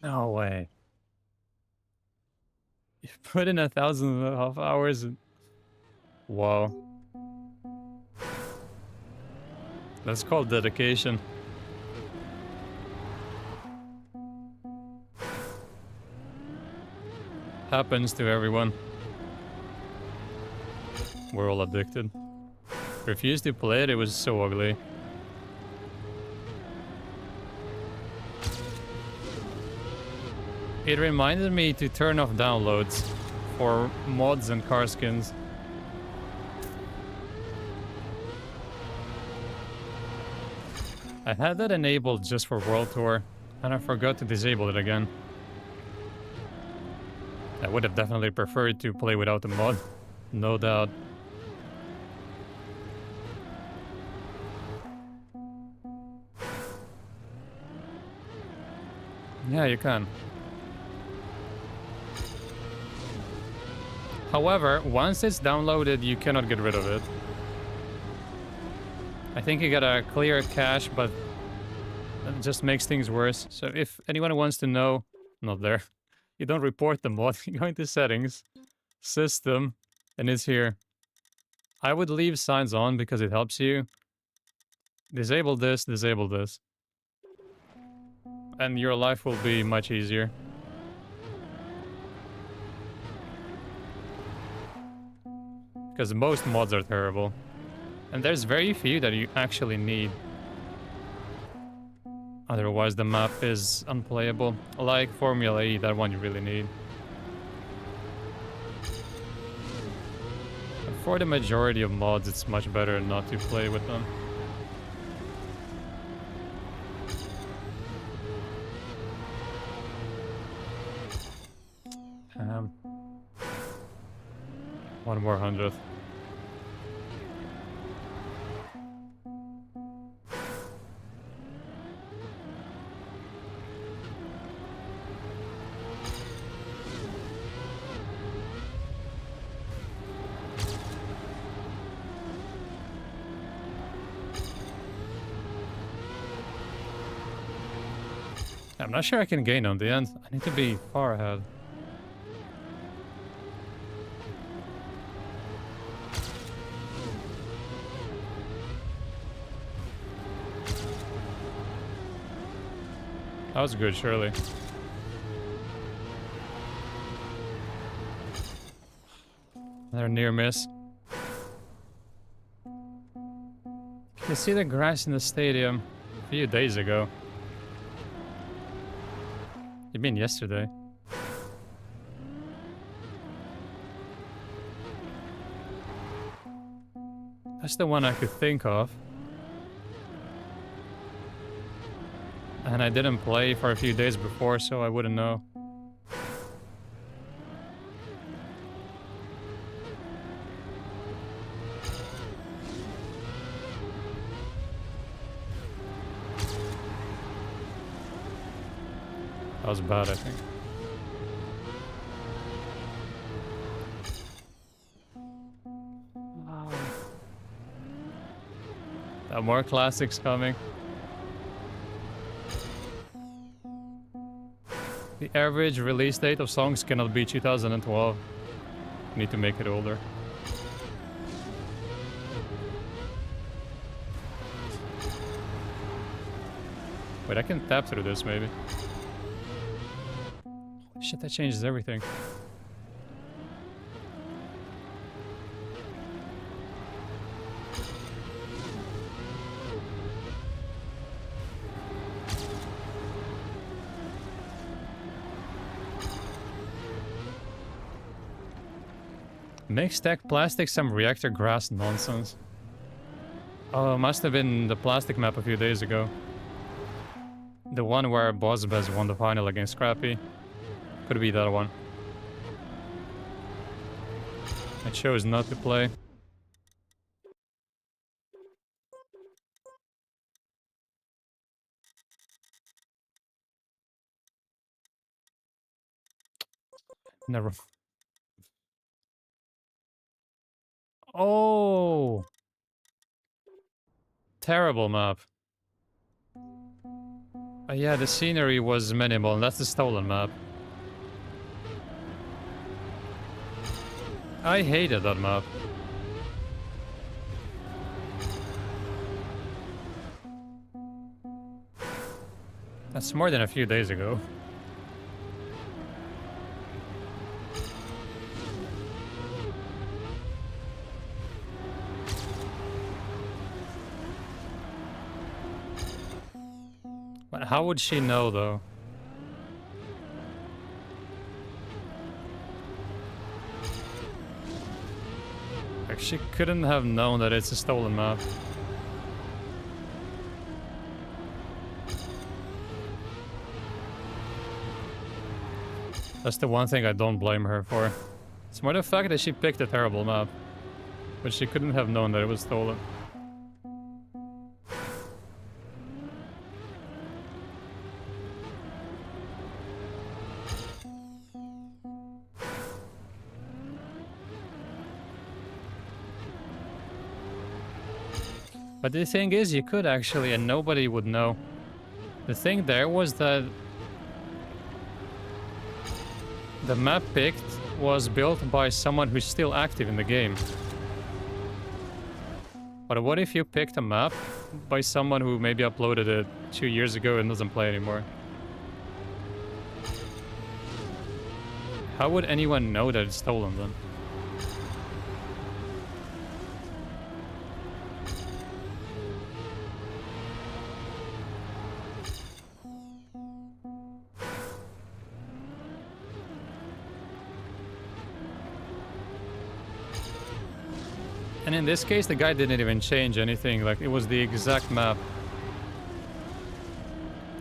No way. You put in 1,500 hours and... Wow. That's called dedication. Happens to everyone. We're all addicted. Refused to play it, it was so ugly. It reminded me to turn off downloads for mods and car skins. I had that enabled just for World Tour, and I forgot to disable it again. I would have definitely preferred to play without the mod, no doubt. Yeah, you can. However, once it's downloaded, you cannot get rid of it. I think you gotta clear cache, but that just makes things worse. So if anyone wants to know, not there. You don't report the mod, you go into settings, system, and it's here. I would leave signs on because it helps you. Disable this, and your life will be much easier. Because most mods are terrible. And there's very few that you actually need. Otherwise the map is unplayable. Like Formula E, that one you really need. But for the majority of mods, it's much better not to play with them. One more 100th. I'm not sure I can gain on the end. I need to be far ahead. That was good, surely. Another near miss. You see the grass in the stadium a few days ago. You mean yesterday? That's the one I could think of. And I didn't play for a few days before, so I wouldn't know. That was bad, I think. Wow. There are more classics coming. The average release date of songs cannot be 2012. Need to make it older. Wait, I can tap through this maybe. Shit, that changes everything. Make stack plastic some reactor grass nonsense. Oh, must have been the plastic map a few days ago. The one where Bossbez won the final against Scrappy. Could be that one. I chose not to play. Never. Oh! Terrible map. Yeah, the scenery was minimal, and that's the stolen map. I hated that map. That's more than a few days ago. But how would she know, though? Like, she couldn't have known that it's a stolen map. That's the one thing I don't blame her for. It's more the fact that she picked a terrible map. But she couldn't have known that it was stolen. But the thing is, you could actually, and nobody would know. The thing there was that the map picked was built by someone who's still active in the game. But what if you picked a map by someone who maybe uploaded it 2 years ago and doesn't play anymore? How would anyone know that it's stolen then? And in this case, the guy didn't even change anything. Like, it was the exact map.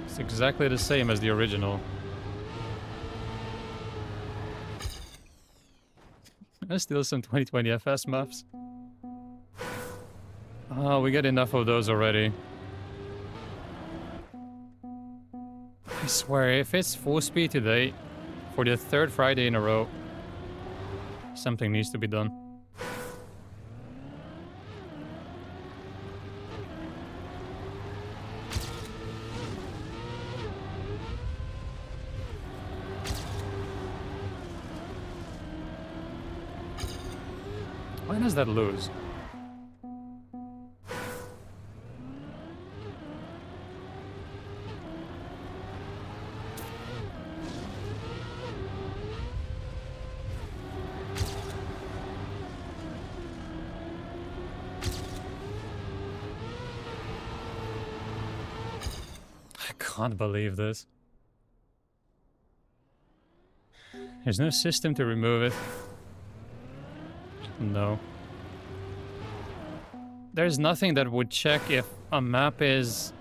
It's exactly the same as the original. There's still some 2020 FS maps. Oh, we get enough of those already. I swear, if it's full speed today, for the third Friday in a row, something needs to be done. does that lose? I can't believe this. There's no system to remove it. No. There's nothing that would check if a map is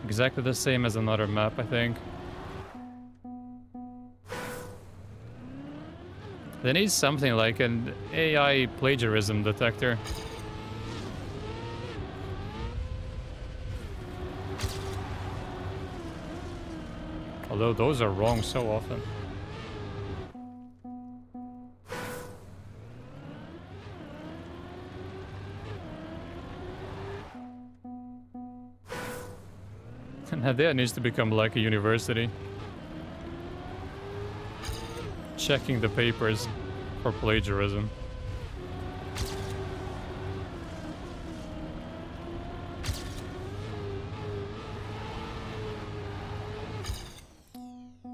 exactly the same as another map, I think. There needs something like an AI plagiarism detector. Although those are wrong so often. And that needs to become like a university. Checking the papers for plagiarism.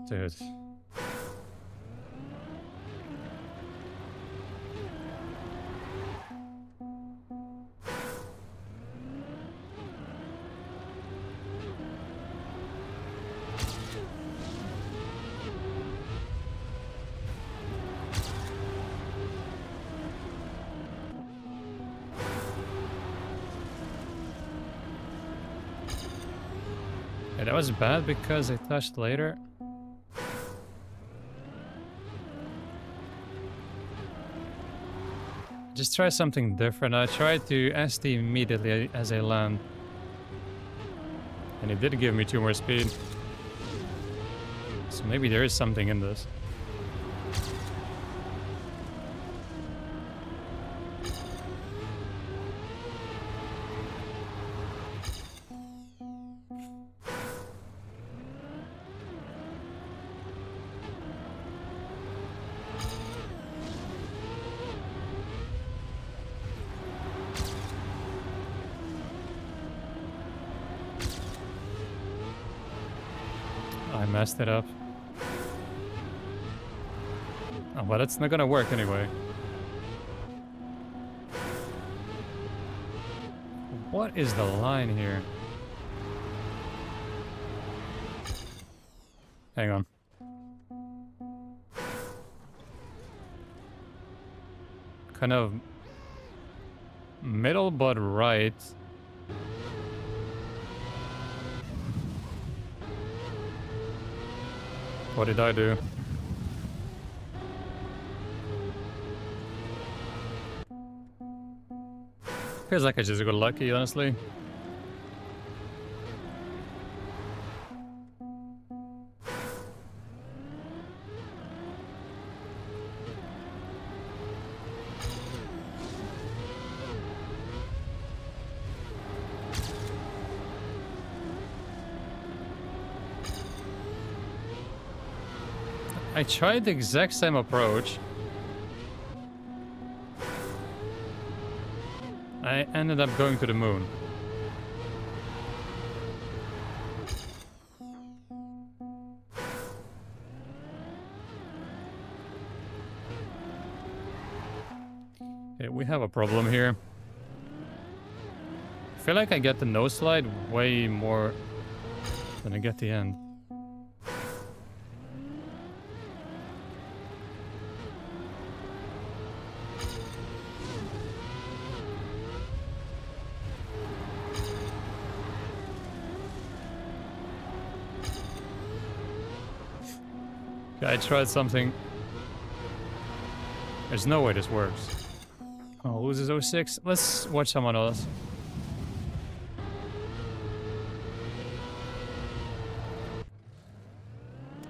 Dude. Yeah, that was bad because I touched later. Just try something different. I tried to SD immediately as I land. And it did give me 2 more speed. So maybe there is something in this. I messed it up. Oh, but it's not gonna work anyway. What is the line here? Hang on. Kind of middle but right. What did I do? Feels like I just got lucky, honestly. I tried the exact same approach. I ended up going to the moon. Okay, we have a problem here. I feel like I get the nose slide way more than I get the end. I tried something. There's no way this works. Oh, loses 06. Let's watch someone else.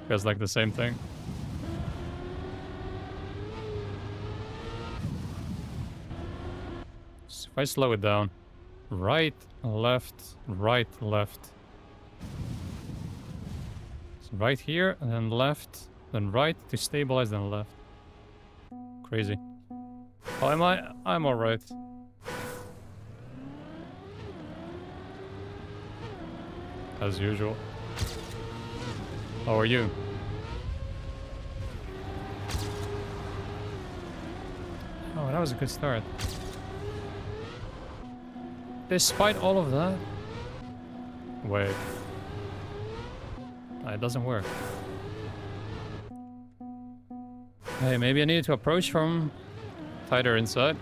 Feels like the same thing. So if I slow it down. Right, left, right, left. So right here, and then left. Then right to stabilize, then left. Crazy. Oh, am I? I'm alright. As usual. How are you? Oh, that was a good start. Despite all of that? Wait. It doesn't work. Hey, maybe I needed to approach from tighter inside.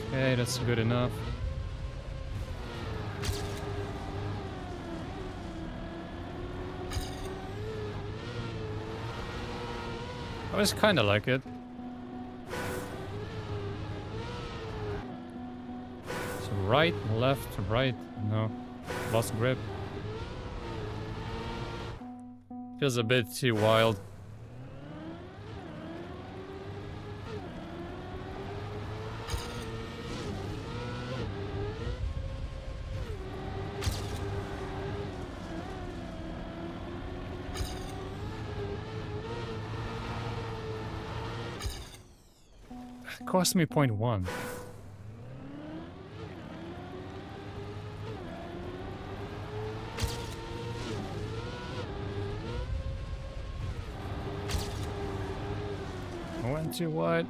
Okay, that's good enough. I was kind of like it. So right, left, right. No. Lost grip. Feels a bit too wild. It cost me 0.1. I went too wide.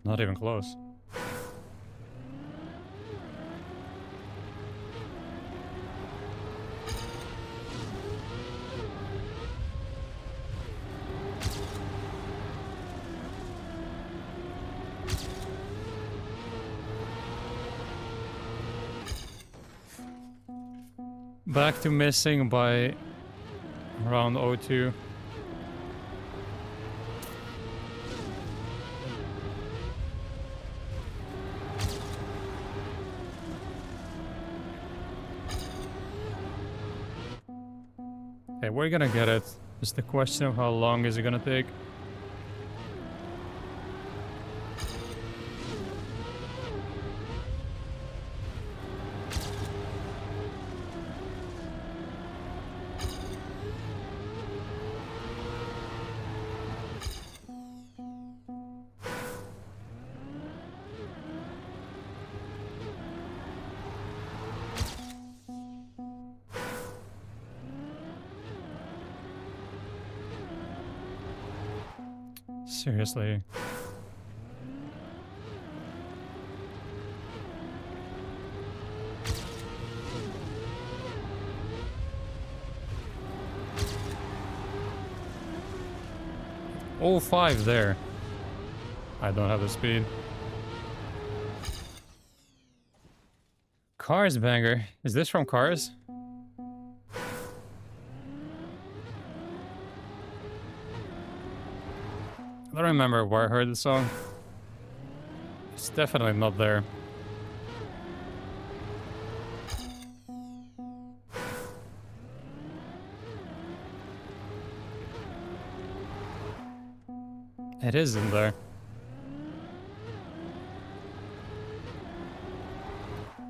Not even close. Back to missing by around 02. Okay, we're gonna get it. Just the question of how long is it gonna take. Seriously. Oh, 5 there. I don't have the speed. Cars banger. Is this from Cars? I don't remember where I heard the song. It's definitely not there. It isn't there.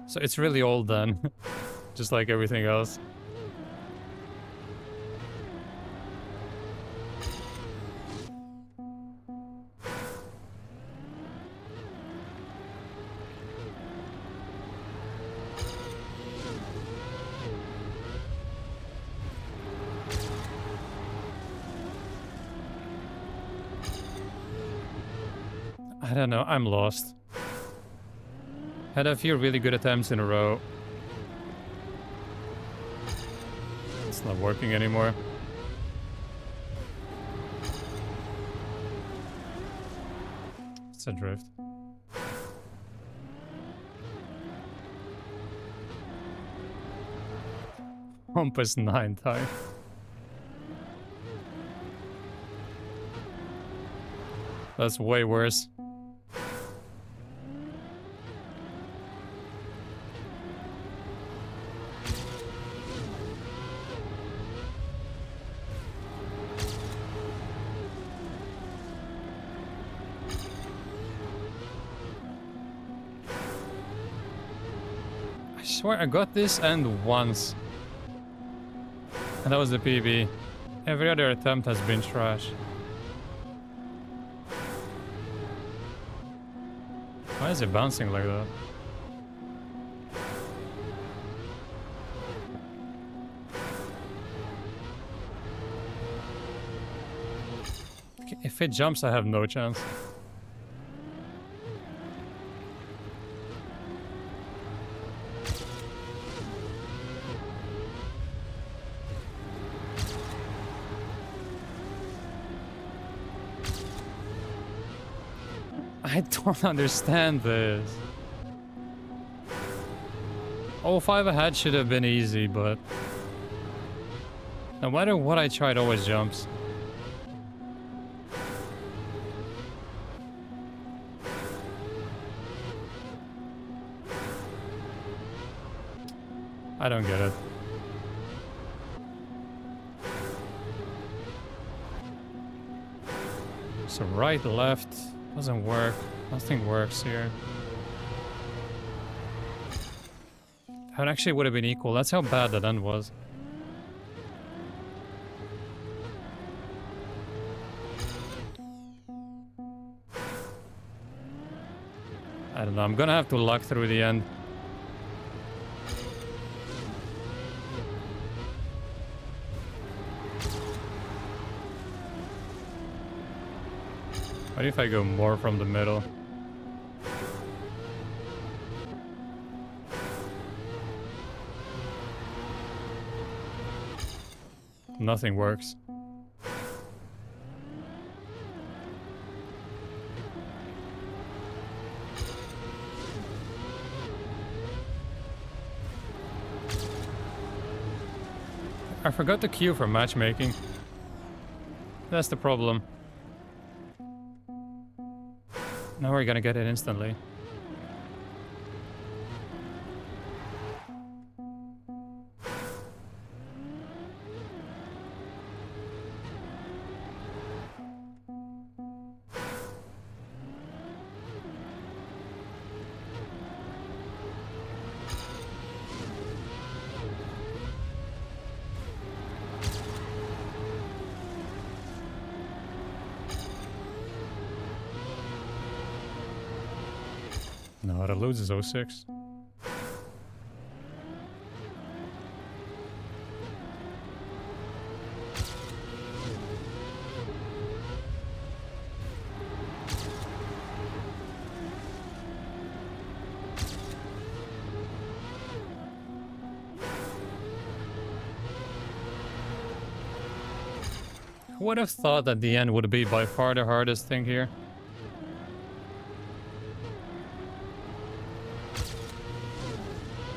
So it's really old then. Just like everything else. I don't know, I'm lost. Had a few really good attempts in a row. It's not working anymore. It's a drift. Compass 9 time. That's way worse. I swear I got this end once. And that was the PB. Every other attempt has been trash. Why is it bouncing like that? Okay, if it jumps, I have no chance. I don't understand this. 05 ahead should have been easy, but no matter what I try, it always jumps. I don't get it. So right, left, doesn't work. Nothing works here. That actually would have been equal. That's how bad that end was. I don't know. I'm gonna have to luck through the end. What if I go more from the middle? Nothing works. I forgot the queue for matchmaking. That's the problem. Now we're gonna get it instantly. No, that loses 06. Who would have thought that the end would be by far the hardest thing here?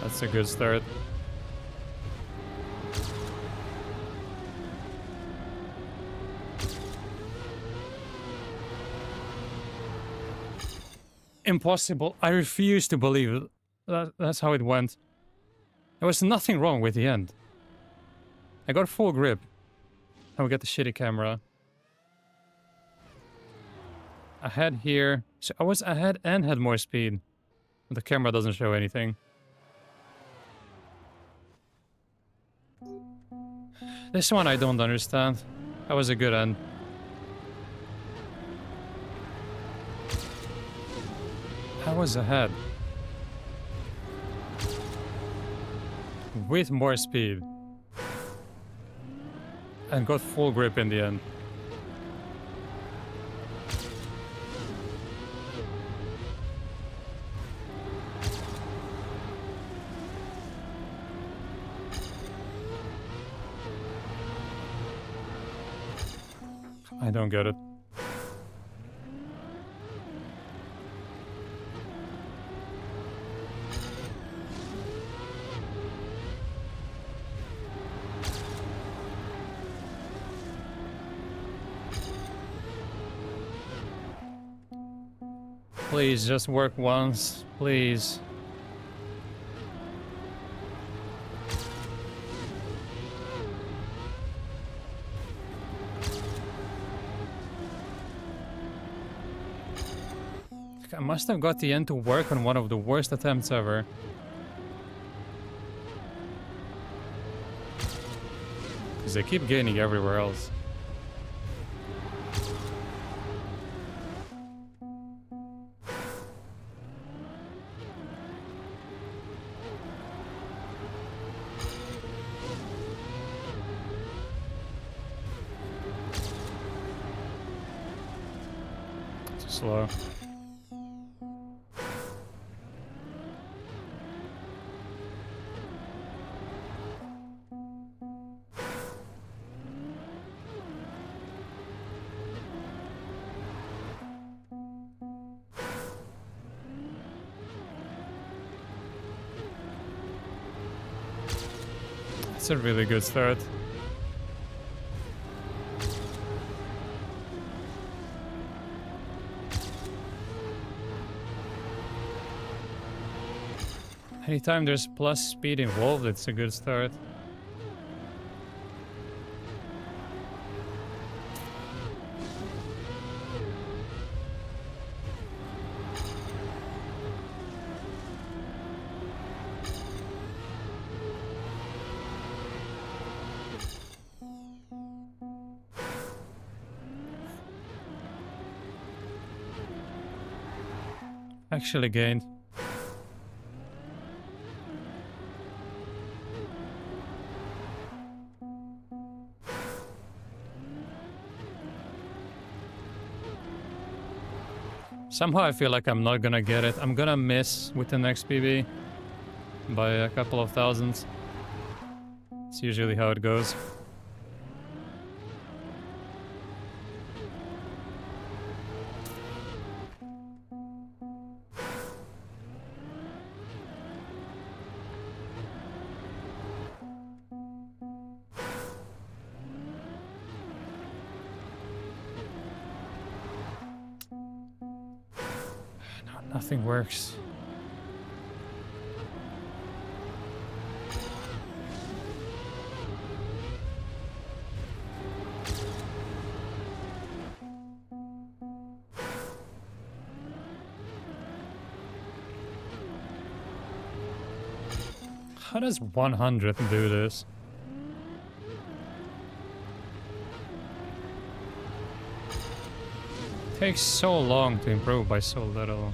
That's a good start. Impossible. I refuse to believe it. That's how it went. There was nothing wrong with the end. I got full grip. And we got the shitty camera. Ahead here. So I was ahead and had more speed. But the camera doesn't show anything. This one I don't understand. That was a good end. I was ahead. With more speed. And got full grip in the end. I don't get it. Please, just work once, please. I must have got the end to work on one of the worst attempts ever. Because they keep gaining everywhere else. Too slow. It's a really good start. Anytime there's plus speed involved, it's a good start. Actually gained. Somehow I feel like I'm not gonna get it. I'm gonna miss with the next PB by a couple of thousands. It's usually how it goes. Nothing works. How does 100 do this? Takes so long to improve by so little.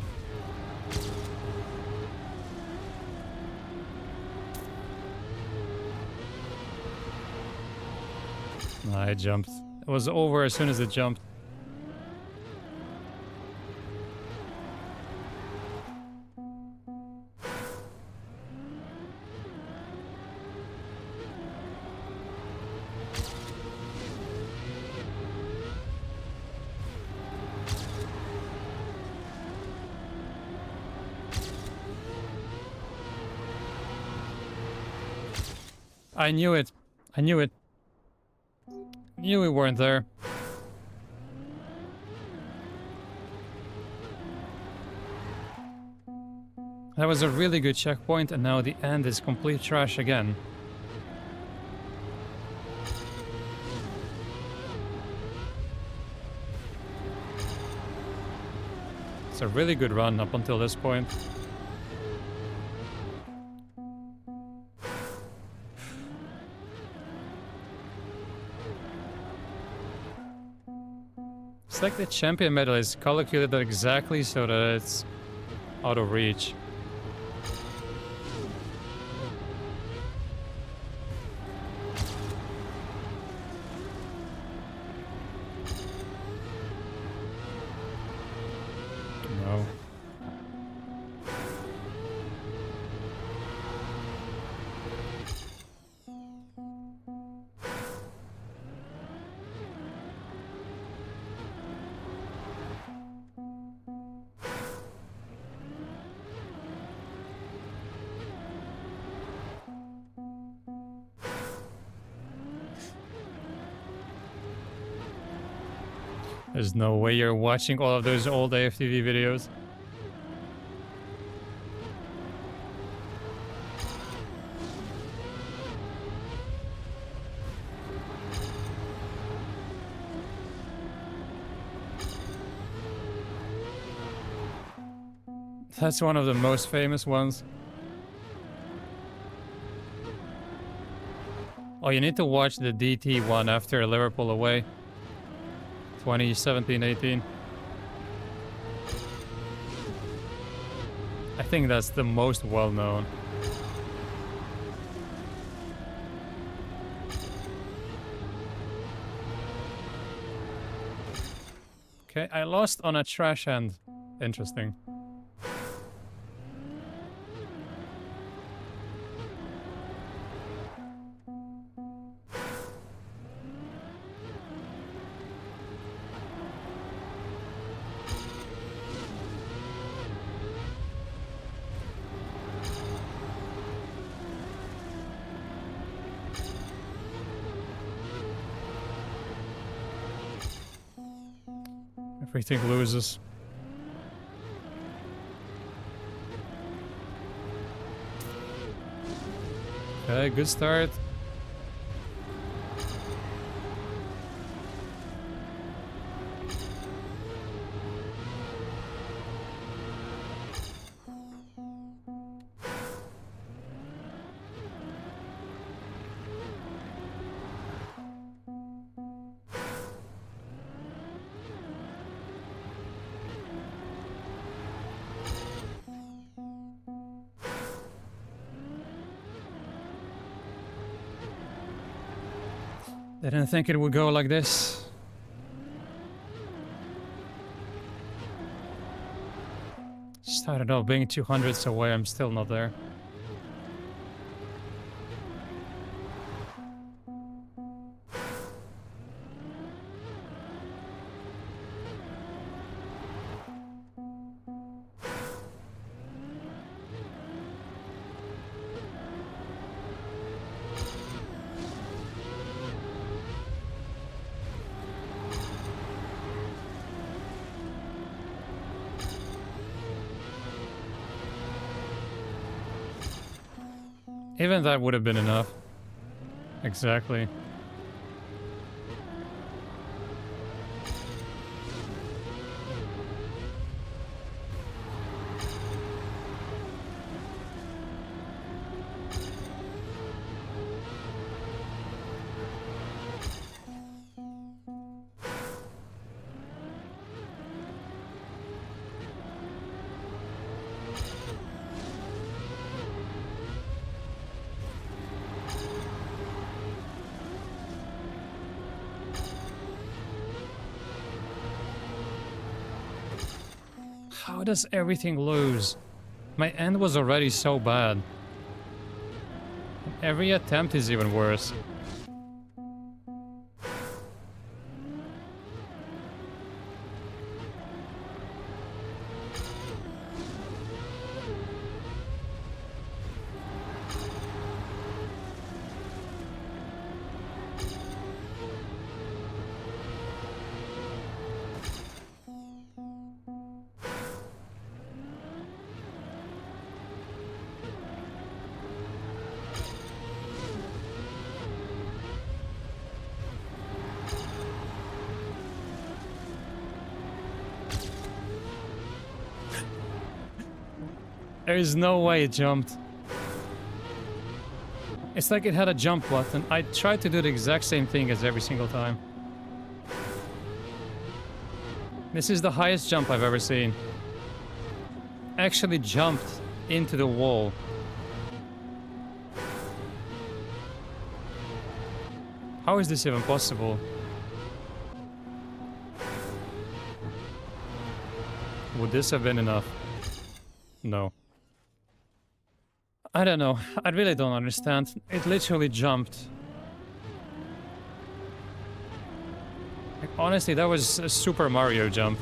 I jumped. It was over as soon as it jumped. I knew it. I knew it. Knew we weren't there. That was a really good checkpoint, and now the end is complete trash again. It's a really good run up until this point. It's like the champion medal is calculated exactly so that it's out of reach. No. There's no way you're watching all of those old AFTV videos. That's one of the most famous ones. Oh, you need to watch the DT one after Liverpool away. 2017-18. I think that's the most well-known. Okay, I lost on a trash end. Interesting. Everything loses. Okay, good start. Didn't think it would go like this. Started off being 200s away, I'm still not there. Even that would have been enough. Exactly. How does everything lose? My end was already so bad. Every attempt is even worse. There is no way it jumped. It's like it had a jump button. I tried to do the exact same thing as every single time. This is the highest jump I've ever seen. Actually jumped into the wall. How is this even possible? Would this have been enough? No. I don't know. I really don't understand. It literally jumped. Like, honestly, that was a Super Mario jump.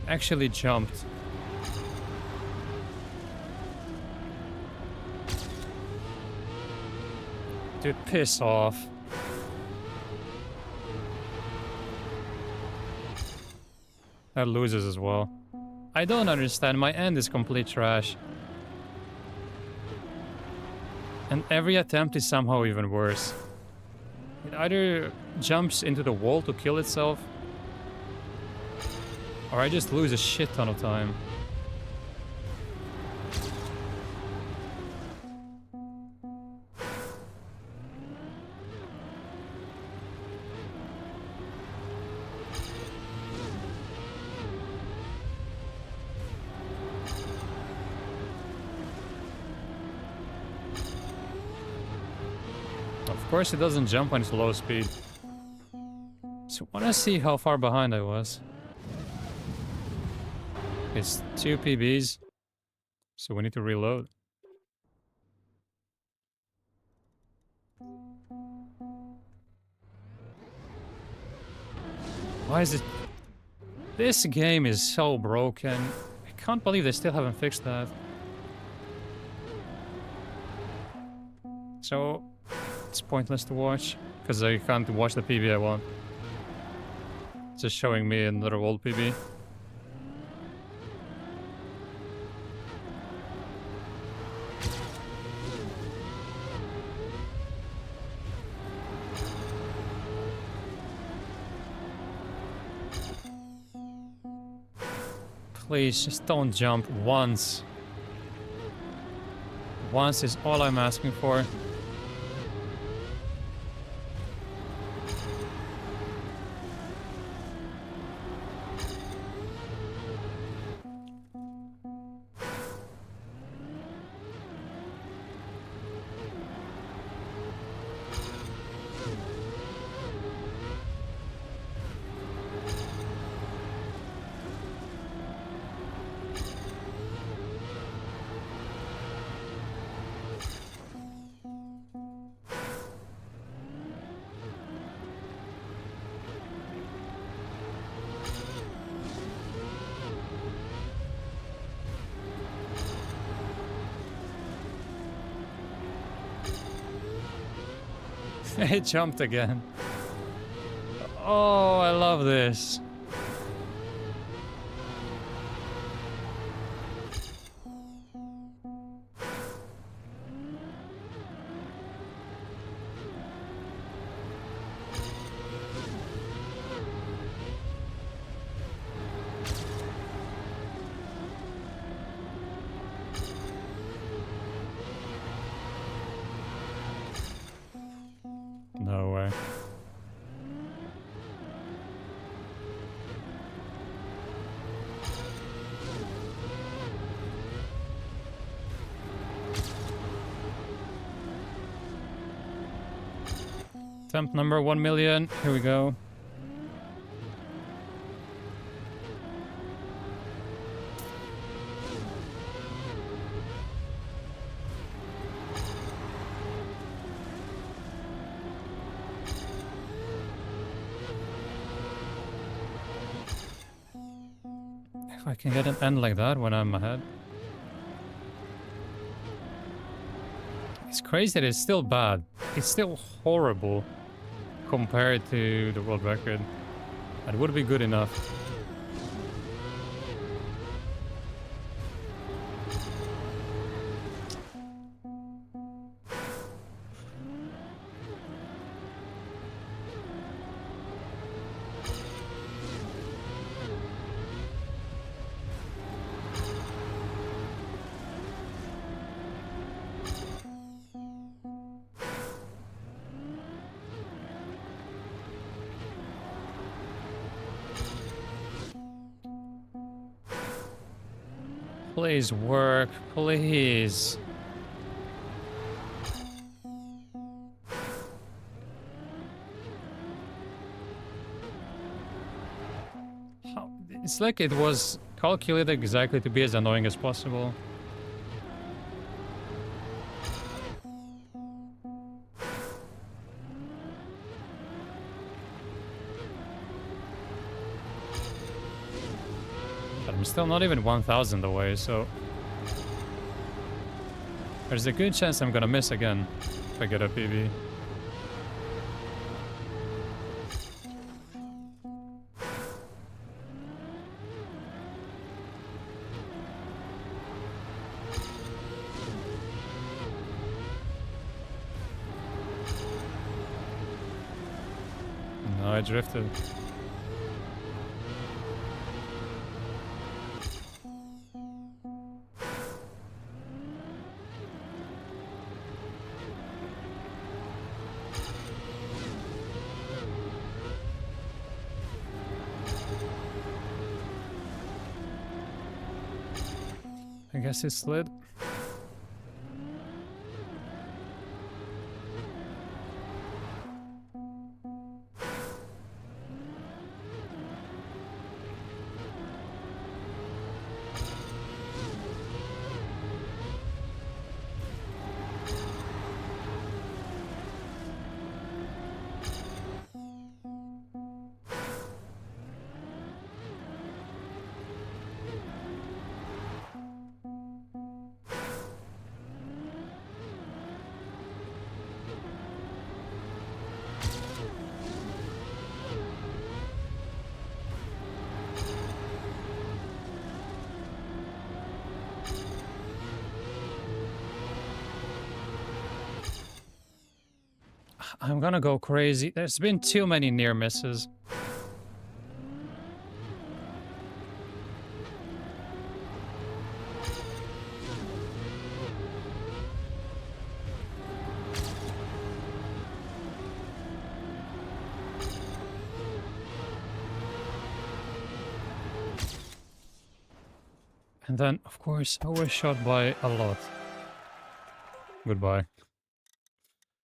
Actually jumped. Dude, piss off. That loses as well. I don't understand. My end is complete trash. And every attempt is somehow even worse. It either jumps into the wall to kill itself, or I just lose a shit ton of time. Of course it doesn't jump when it's low speed. So I want to see how far behind I was. It's 2 PBs. So we need to reload. Why is it... This game is so broken. I can't believe they still haven't fixed that. So, it's pointless to watch, because I can't watch the PB I want. It's just showing me another old PB. Please, just don't jump once. Once is all I'm asking for. It jumped again. Oh, I love this. No way. Attempt number 1 million. Here we go. If I can get an end like that when I'm ahead. It's crazy that it's still bad. It's still horrible compared to the world record. That would be good enough. Please work, please. It's like it was calculated exactly to be as annoying as possible. But I'm still not even 1,000 away, so... There's a good chance I'm gonna miss again if I get a PB. No, I drifted. I guess it slid. I'm gonna go crazy. There's been too many near misses. And then, of course, I was shot by a lot. Goodbye.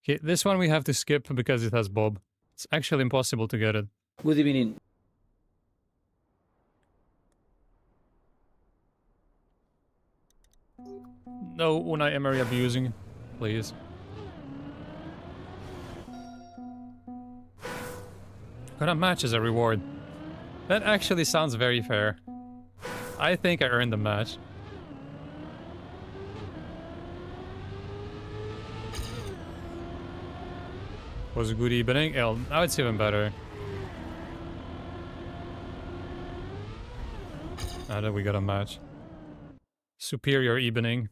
Okay, this one we have to skip because it has Bob. It's actually impossible to get it. Good evening. No Unai Emery abusing, please. Got a match as a reward. That actually sounds very fair. I think I earned the match. Was a good evening. Now it's even better. Now that we got a match. Superior evening.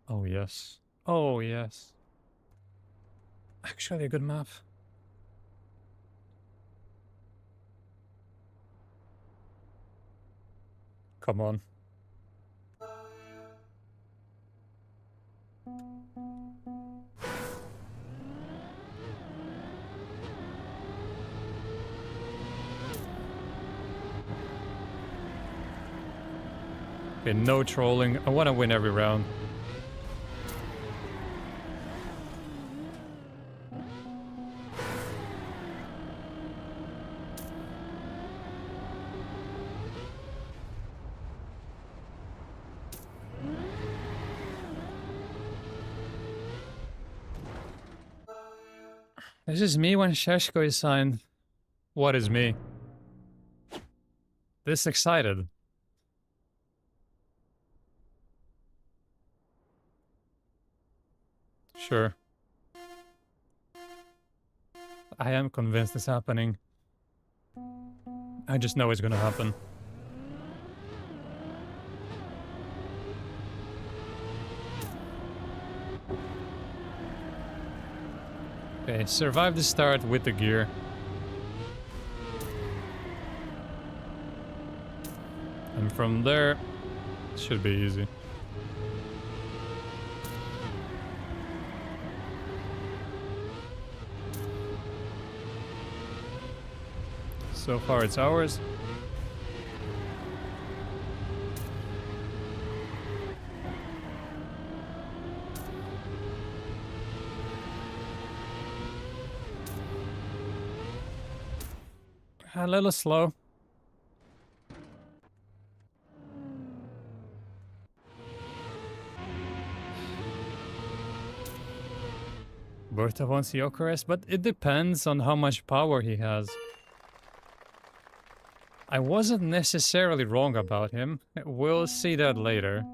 Oh yes. Oh yes. Actually a good map. Come on. Okay, no trolling. I want to win every round. This is me when Sheshko is signed. What is me? This excited. Sure. I am convinced it's happening. I just know it's gonna happen. Okay, survive the start with the gear. And from there, it should be easy. So far it's ours. A little slow. Berta wants Jokeres, but it depends on how much power he has. I wasn't necessarily wrong about him. We'll see that later.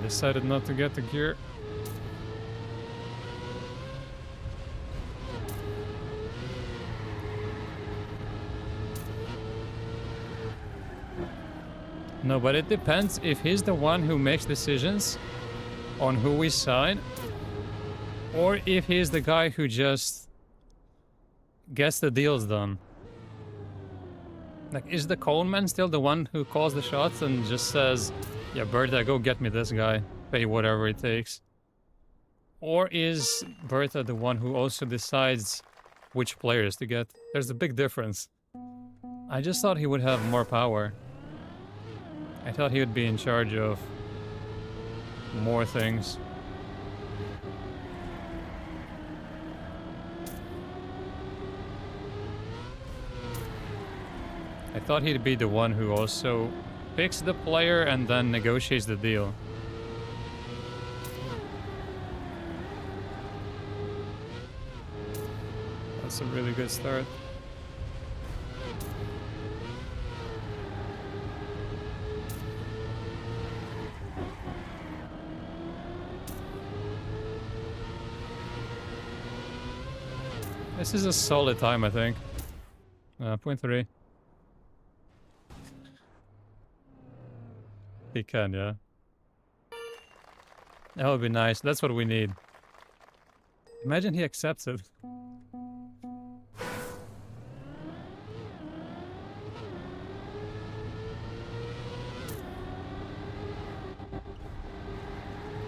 Decided not to get the gear. No, but it depends if he's the one who makes decisions on who we sign, or if he's the guy who just gets the deals done. Like, is the Coleman still the one who calls the shots and just says, yeah, Bertha, go get me this guy, pay whatever it takes? Or is Bertha the one who also decides which players to get? There's a big difference. I just thought he would have more power. I thought he would be in charge of more things. I thought he'd be the one who also picks the player and then negotiates the deal. That's a really good start. This is a solid time, I think. 0.3. He can, yeah. That would be nice. That's what we need. Imagine he accepts it.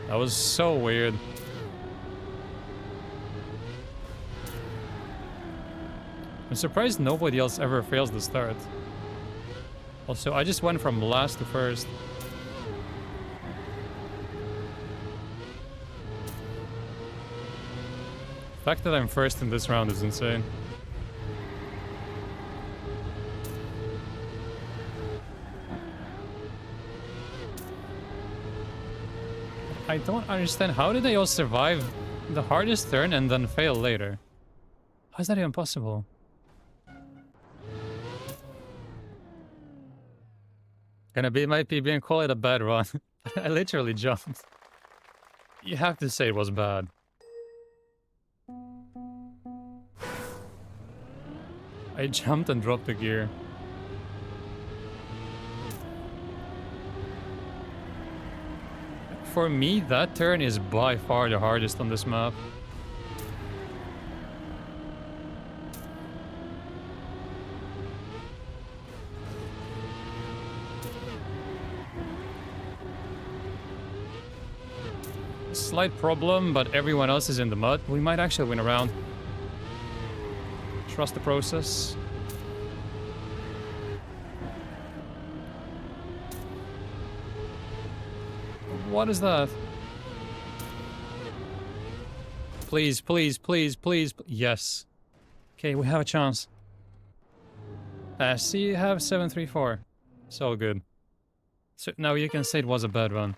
That was so weird. I'm surprised nobody else ever fails the start. Also, I just went from last to first. The fact that I'm first in this round is insane. I don't understand. How did they all survive the hardest turn and then fail later? How is that even possible? Might be being called a bad run. I literally jumped. You have to say it was bad. I jumped and dropped the gear. For me, that turn is by far the hardest on this map. Slight problem, but everyone else is in the mud. We might actually win a round. Trust the process. What is that? Please, please, please, please. Yes. Okay, we have a chance. See, you have 734. So good. So now you can say it was a bad run.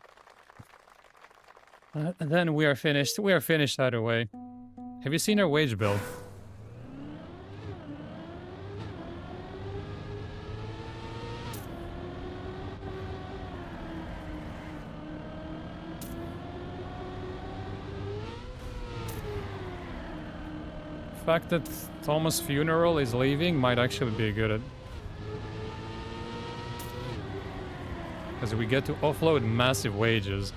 And then we are finished. We are finished either way. Have you seen our wage bill? The fact that Thomas' funeral is leaving might actually be good. Because we get to offload massive wages.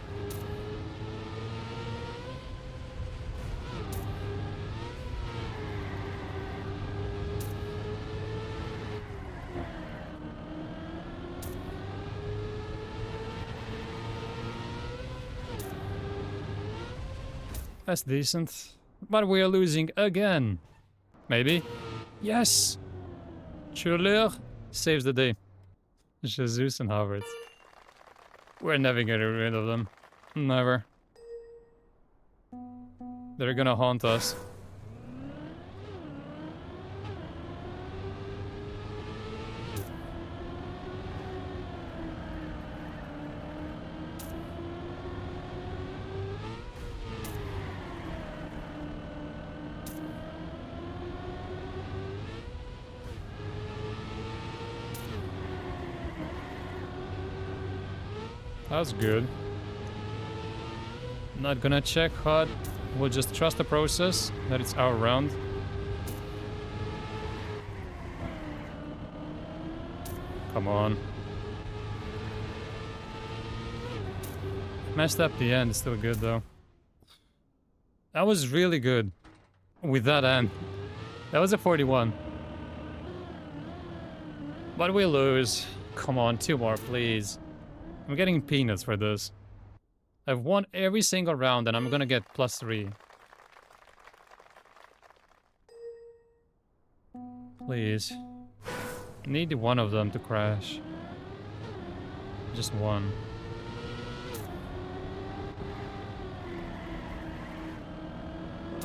That's decent. But we are losing again. Maybe. Yes! Schuller saves the day. Jesus and Havertz. We're never getting rid of them. Never. They're gonna haunt us. That's good. Not gonna check HUD. We'll just trust the process that it's our round. Come on. Messed up the end, still good though. That was really good. With that end. That was a 41. But we lose. Come on, 2 more, please. I'm getting peanuts for this. I've won every single round and I'm gonna get +3. Please. Need one of them to crash. Just one.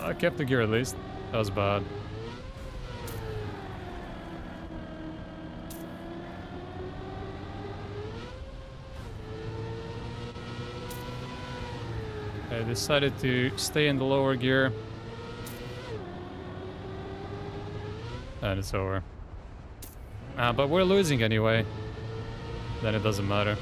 I kept the gear at least. That was bad. I decided to stay in the lower gear. And it's over. But we're losing anyway. Then it doesn't matter.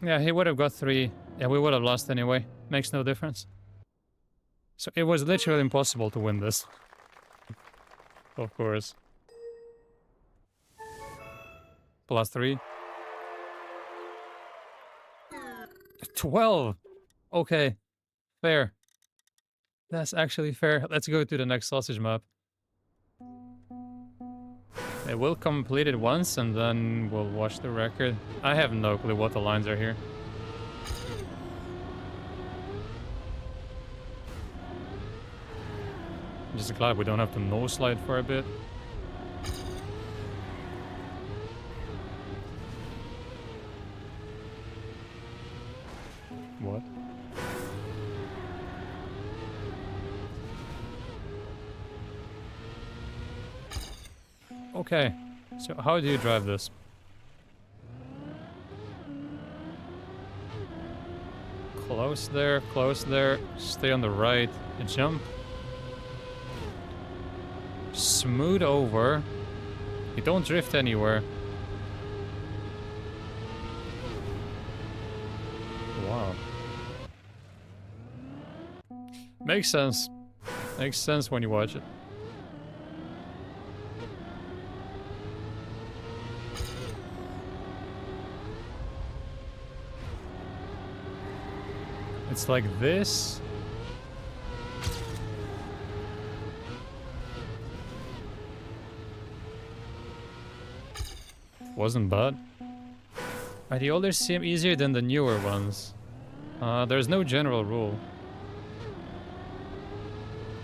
Yeah, he would have got 3. Yeah, we would have lost anyway. Makes no difference. So it was literally impossible to win this. Of course. +3. 12! Okay. Fair. That's actually fair. Let's go to the next sausage map. It will complete it once and then we'll watch the record. I have no clue what the lines are here. I'm just glad we don't have to no-slide for a bit. What? Okay, so how do you drive this? Close there, stay on the right, jump. Smooth over. You don't drift anywhere. Wow. Makes sense. Makes sense when you watch it. It's like this. Wasn't bad. The older seem easier than the newer ones. There's no general rule.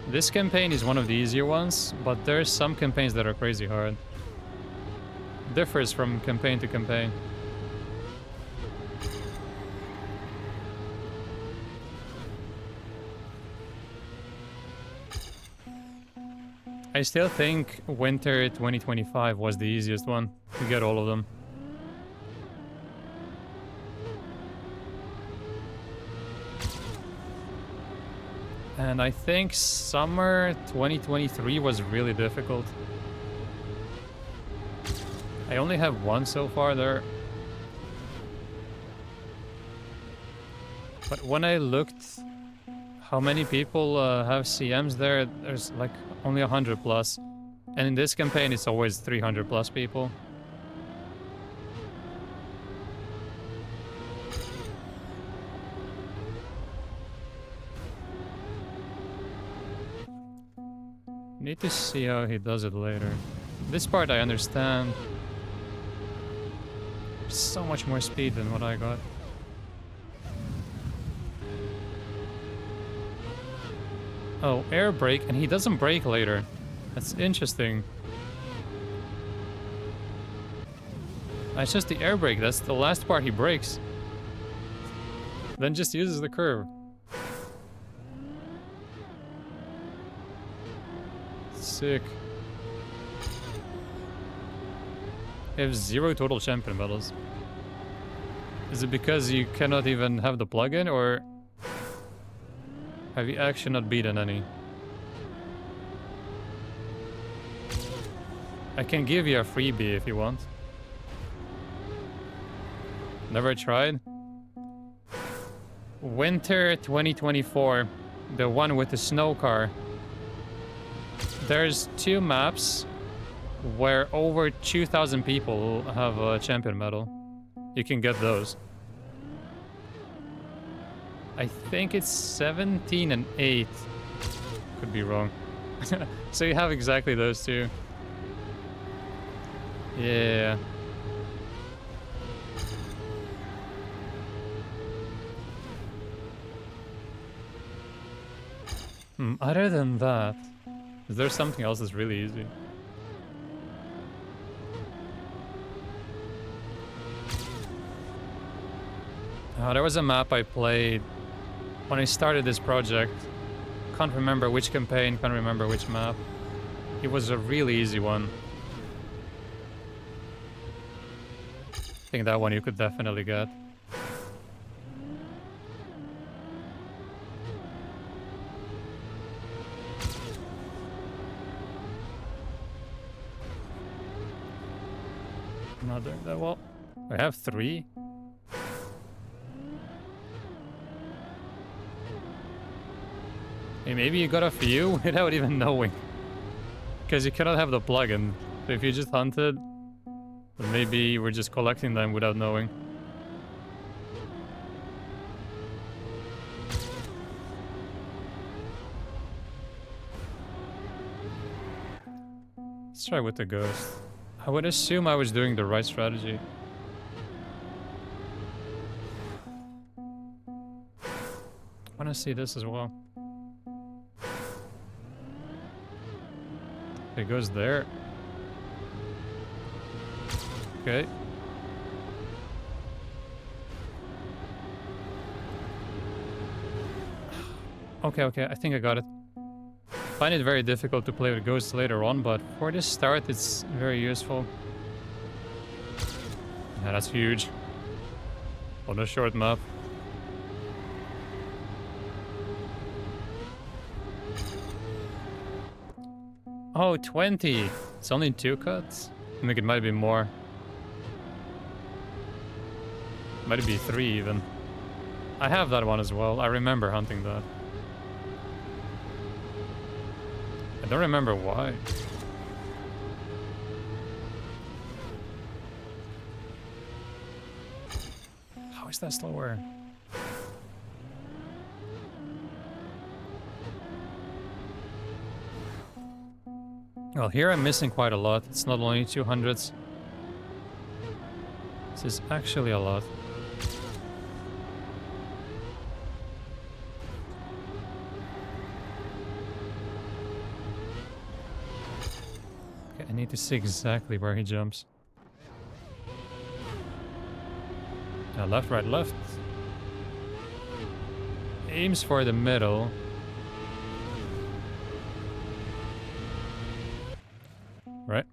This campaign is one of the easier ones, but there's some campaigns that are crazy hard. Differs from campaign to campaign. I still think Winter 2025 was the easiest one to get all of them. And I think Summer 2023 was really difficult. I only have one so far there. But when I looked how many people have CMs there, there's like only 100 plus. And in this campaign it's always 300 plus people. Need to see how he does it later. This part I understand. So much more speed than what I got. Oh, air brake, and he doesn't brake later. That's interesting. It's just the air brake, that's the last part he brakes. Then just uses the curve. Sick. You have 0 total champion medals. Is it because you cannot even have the plugin, or have you actually not beaten any? I can give you a freebie if you want. Never tried? Winter 2024, the one with the snow car. There's 2 maps where over 2,000 people have a champion medal. You can get those. I think it's 17 and 8. Could be wrong. So you have exactly those 2. Yeah. Other than that, is there something else that's really easy? There was a map I played when I started this project. Can't remember which campaign, can't remember which map. It was a really easy one. I think that one you could definitely get. Not doing that well. I have 3. Hey, maybe you got a few without even knowing. Because you cannot have the plugin. So if you just hunted, then maybe we're just collecting them without knowing. Let's try with the ghost. I would assume I was doing the right strategy. I want to see this as well. It goes there. Okay. Okay, I think I got it. I find it very difficult to play with ghosts later on, but for this start it's very useful. Yeah, that's huge. On a short map. Oh, 20! It's only 2 cuts? I think it might be more. Might be 3 even. I have that one as well. I remember hunting that. I don't remember why. How is that slower? Well, here I'm missing quite a lot. It's not only 200s. This is actually a lot. Okay, I need to see exactly where he jumps. Left, right, left. Aims for the middle. Right.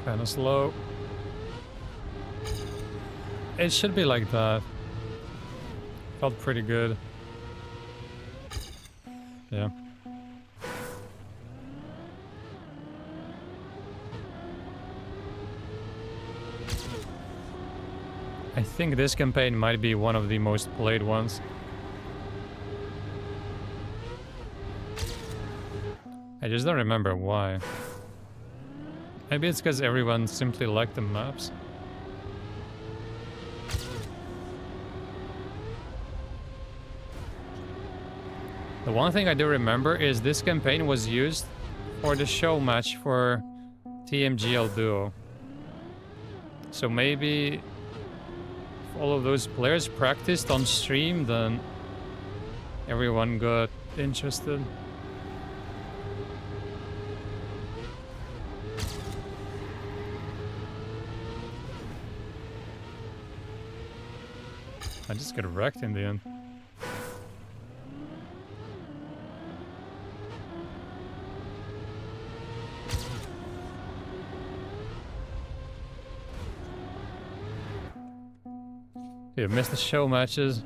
Kind of slow. It should be like that. Felt pretty good. Yeah. I think this campaign might be one of the most played ones. I just don't remember why. Maybe it's because everyone simply liked the maps. The one thing I do remember is this campaign was used for the show match for TMGL Duo. So maybe if all of those players practiced on stream, then everyone got interested. I just get wrecked in the end. You missed the show matches.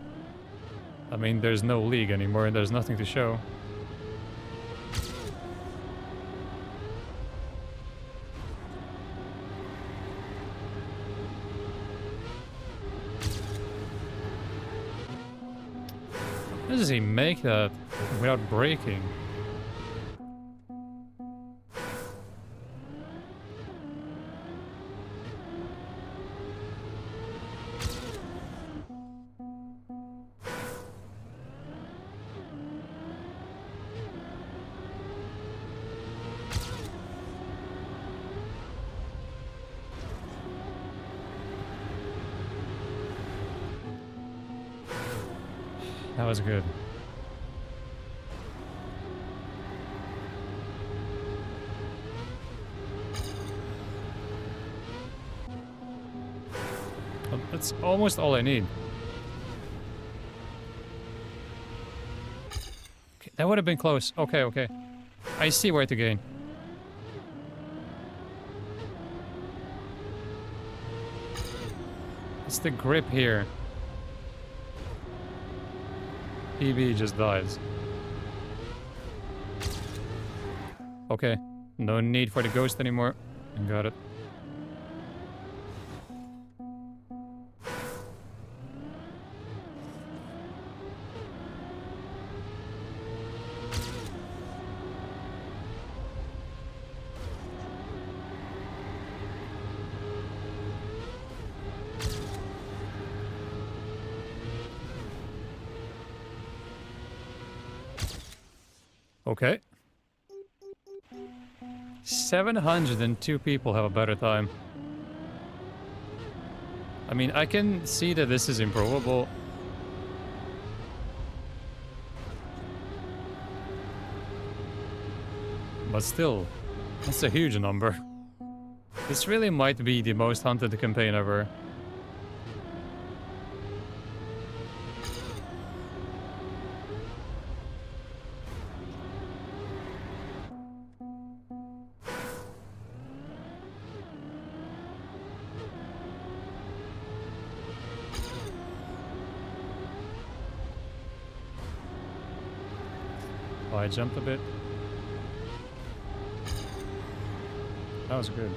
I mean, there's no league anymore and there's nothing to show. How does he make that without breaking? That was good. Well, that's almost all I need. Okay, that would have been close. Okay. I see where to gain. It's the grip here. PB just dies. Okay, No need for the ghost anymore. Got it. Okay. 702 people have a better time. I mean, I can see that this is improvable. But still, that's a huge number. This really might be the most hunted campaign ever. Oh, I jumped a bit. That was good.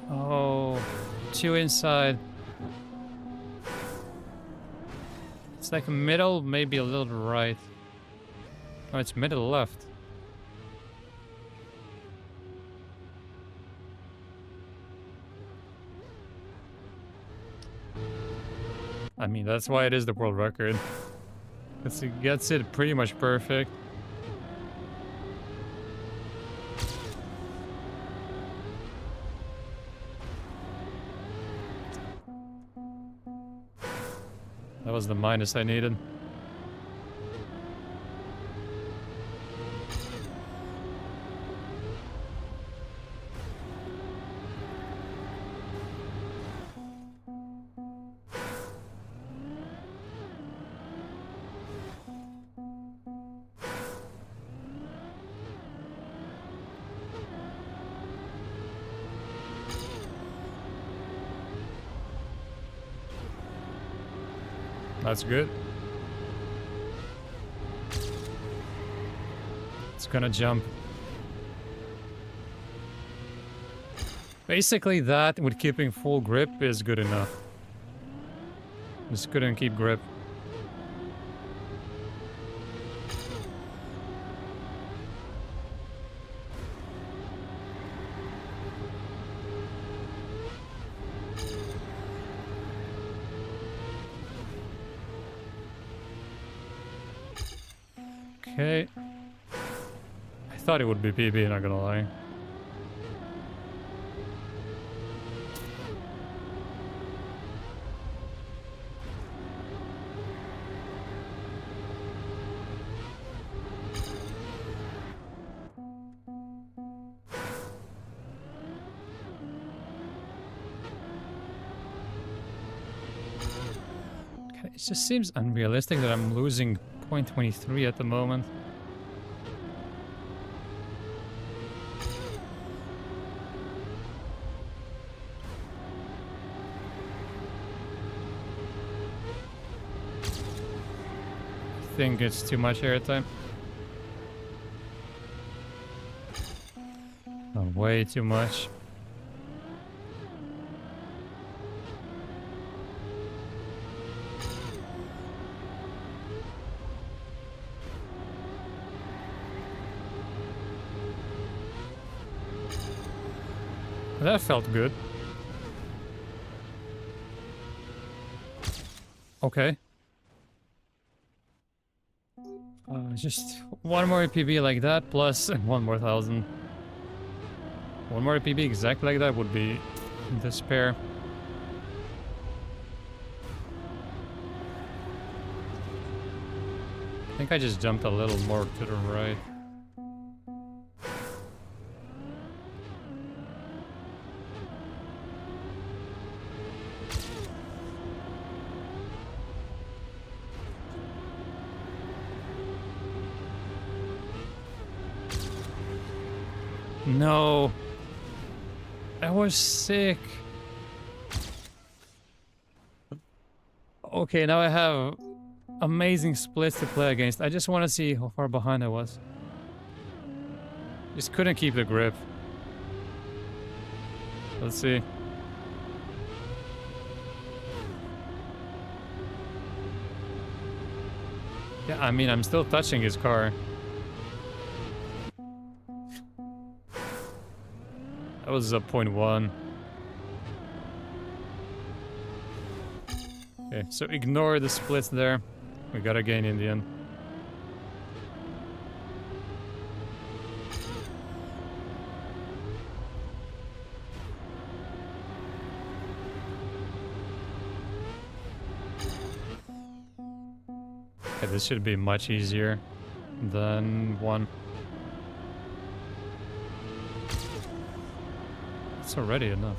Oh, 2 inside. It's like middle, maybe a little right. Oh, it's middle left. I mean, that's why it is the world record. It gets it pretty much perfect. That was the minus I needed. That's good. It's gonna jump. Basically that, with keeping full grip, is good enough. Just couldn't keep grip. Okay. I thought it would be PB, not gonna lie. It just seems unrealistic that I'm losing 0.23 at the moment. I think it's too much airtime. Oh, way too much. That felt good. Okay. Just one more PB like that, plus one more 1,000. One more PB exactly like that would be despair. I think I just jumped a little more to the right. No. I was sick. Okay, now I have amazing splits to play against. I just want to see how far behind I was. Just couldn't keep the grip. Let's see. Yeah, I mean, I'm still touching his car. That was a 0.1. Okay, so ignore the splits there. We gotta gain in the end. Okay, this should be much easier than 1. It's already enough.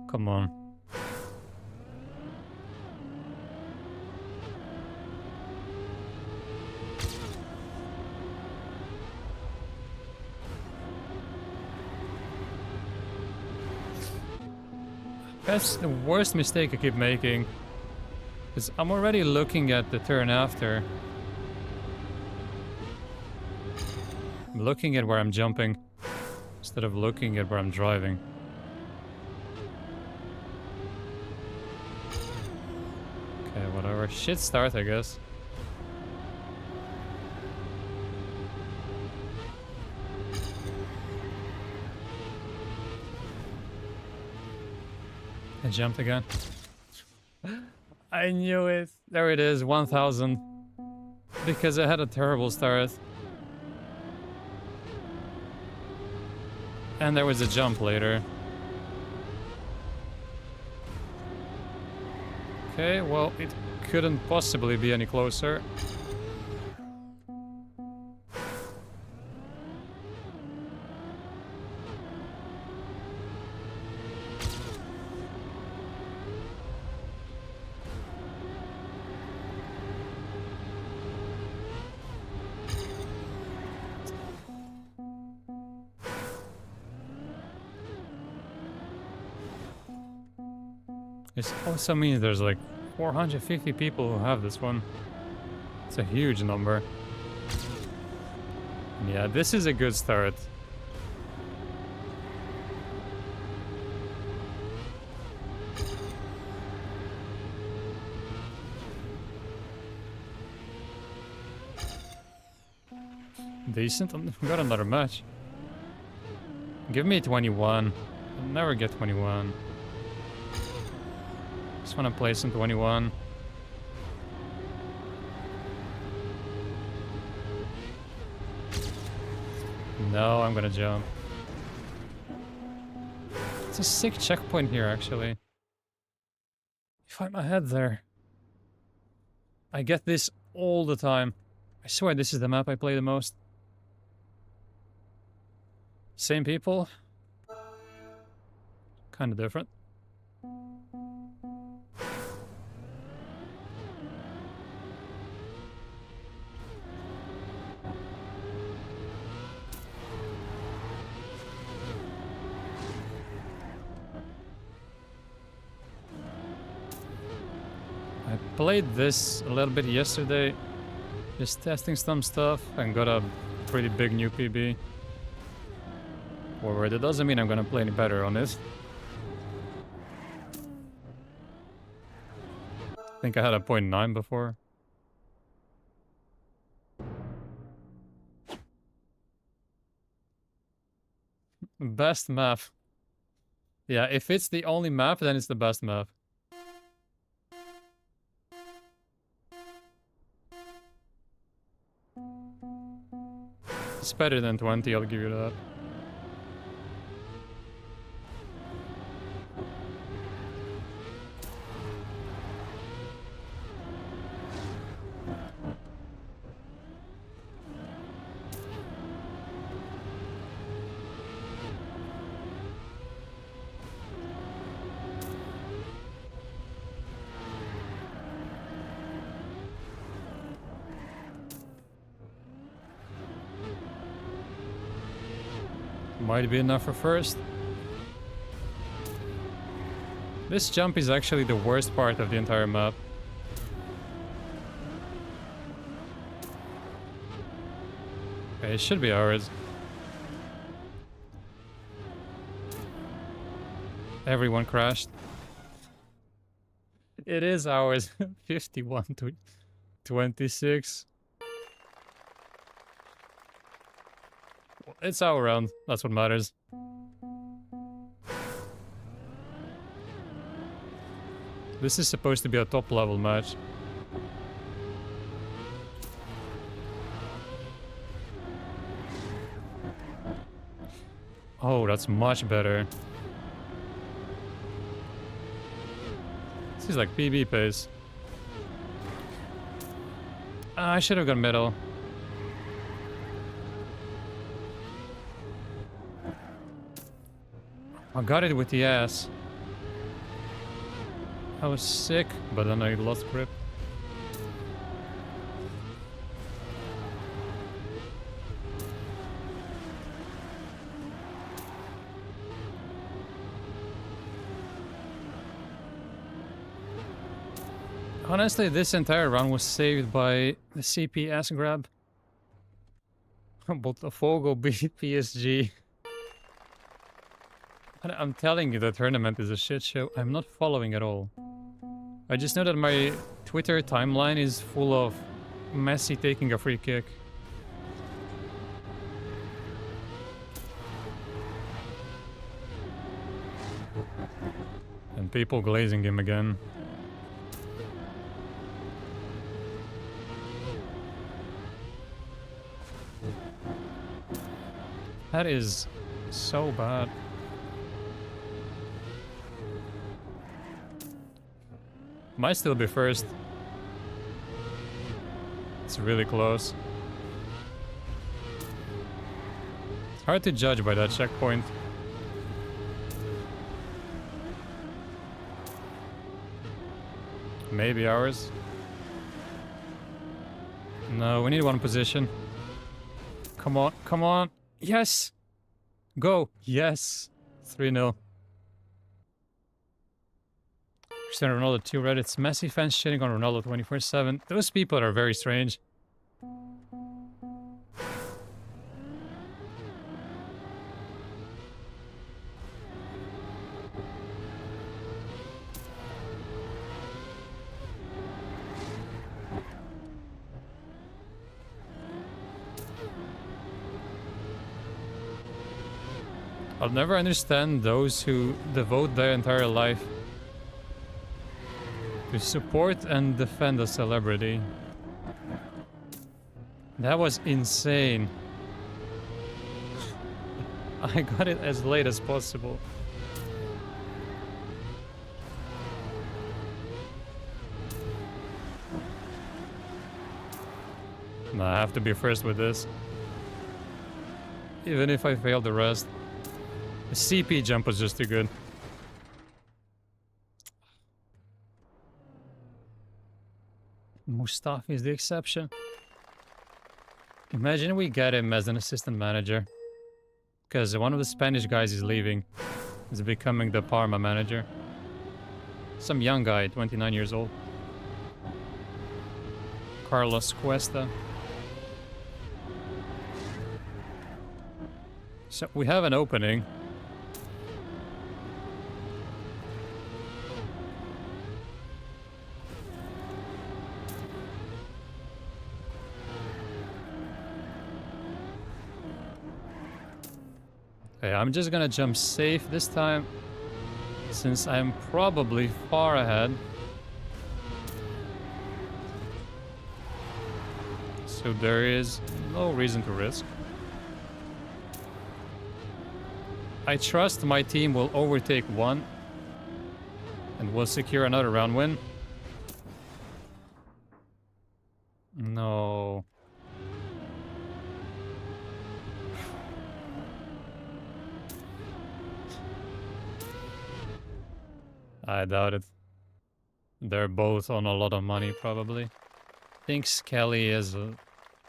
Come on. That's the worst mistake I keep making. Because I'm already looking at the turn after. I'm looking at where I'm jumping instead of looking at where I'm driving. Okay, whatever. Shit start, I guess. I jumped again. I knew it. There it is, 1000. Because I had a terrible start. And there was a jump later. Okay, well, it couldn't possibly be any closer. This also means there's like 450 people who have this one. It's a huge number. Yeah, this is a good start. Decent. We got another match. Give me 21. I'll never get 21. Just want to play some 21. No, I'm gonna jump. It's a sick checkpoint here, actually. Find my head there. I get this all the time. I swear this is the map I play the most. Same people. Kind of different. I played this a little bit yesterday, just testing some stuff, and got a pretty big new PB. Forward, it doesn't mean I'm gonna play any better on this. I think I had a 0.9 before. Best map. Yeah, if it's the only map, then it's the best map. It's better than 20, I'll give you that. Might be enough for first. This jump is actually the worst part of the entire map. Okay, it should be ours. Everyone crashed. It is ours. 51 to 26. It's our round. That's what matters. This is supposed to be a top level match. Oh, that's much better. This is like PB pace. I should have gone middle. I got it with the ass. I was sick, but then I lost grip. Honestly, this entire run was saved by the CPS grab. Botafogo beat PSG. And I'm telling you, the tournament is a shit show. I'm not following at all. I just know that my Twitter timeline is full of Messi taking a free kick. And people glazing him again. That is so bad. Might still be first. It's really close. It's hard to judge by that checkpoint. Maybe ours. No, we need one position. Come on, come on. Yes! Go! Yes! 3-0. Cristiano Ronaldo 2 Reddit's Messi fans shitting on Ronaldo 24/7. Those people are very strange. I'll never understand those who devote their entire life to support and defend a celebrity. That was insane. I got it as late as possible. Nah, I have to be first with this. Even if I fail the rest. The CP jump was just too good. Mustafi is the exception. Imagine we get him as an assistant manager. Because one of the Spanish guys is leaving. He's becoming the Parma manager. Some young guy, 29 years old. Carlos Cuesta. So we have an opening. Okay, I'm just gonna jump safe this time, since I'm probably far ahead. So there is no reason to risk. I trust my team will overtake one and will secure another round win. No. I doubt it. They're both on a lot of money, probably. I think Skelly is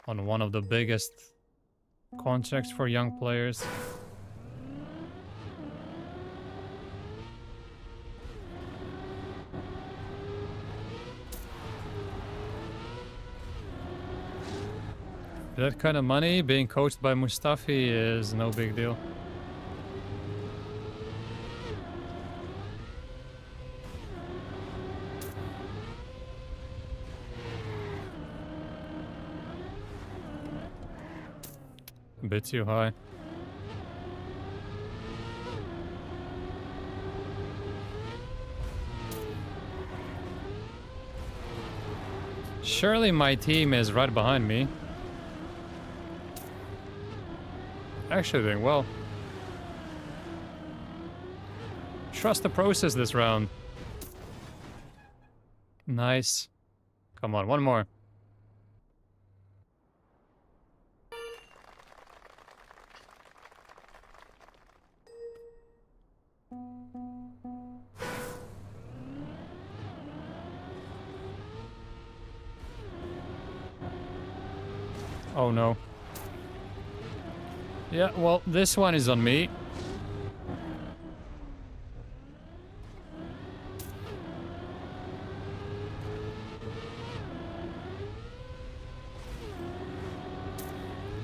on one of the biggest contracts for young players. That kind of money, being coached by Mustafi is no big deal. A bit too high. Surely my team is right behind me. Actually doing well. Trust the process this round. Nice. Come on, one more. Oh no. Yeah, well, this one is on me.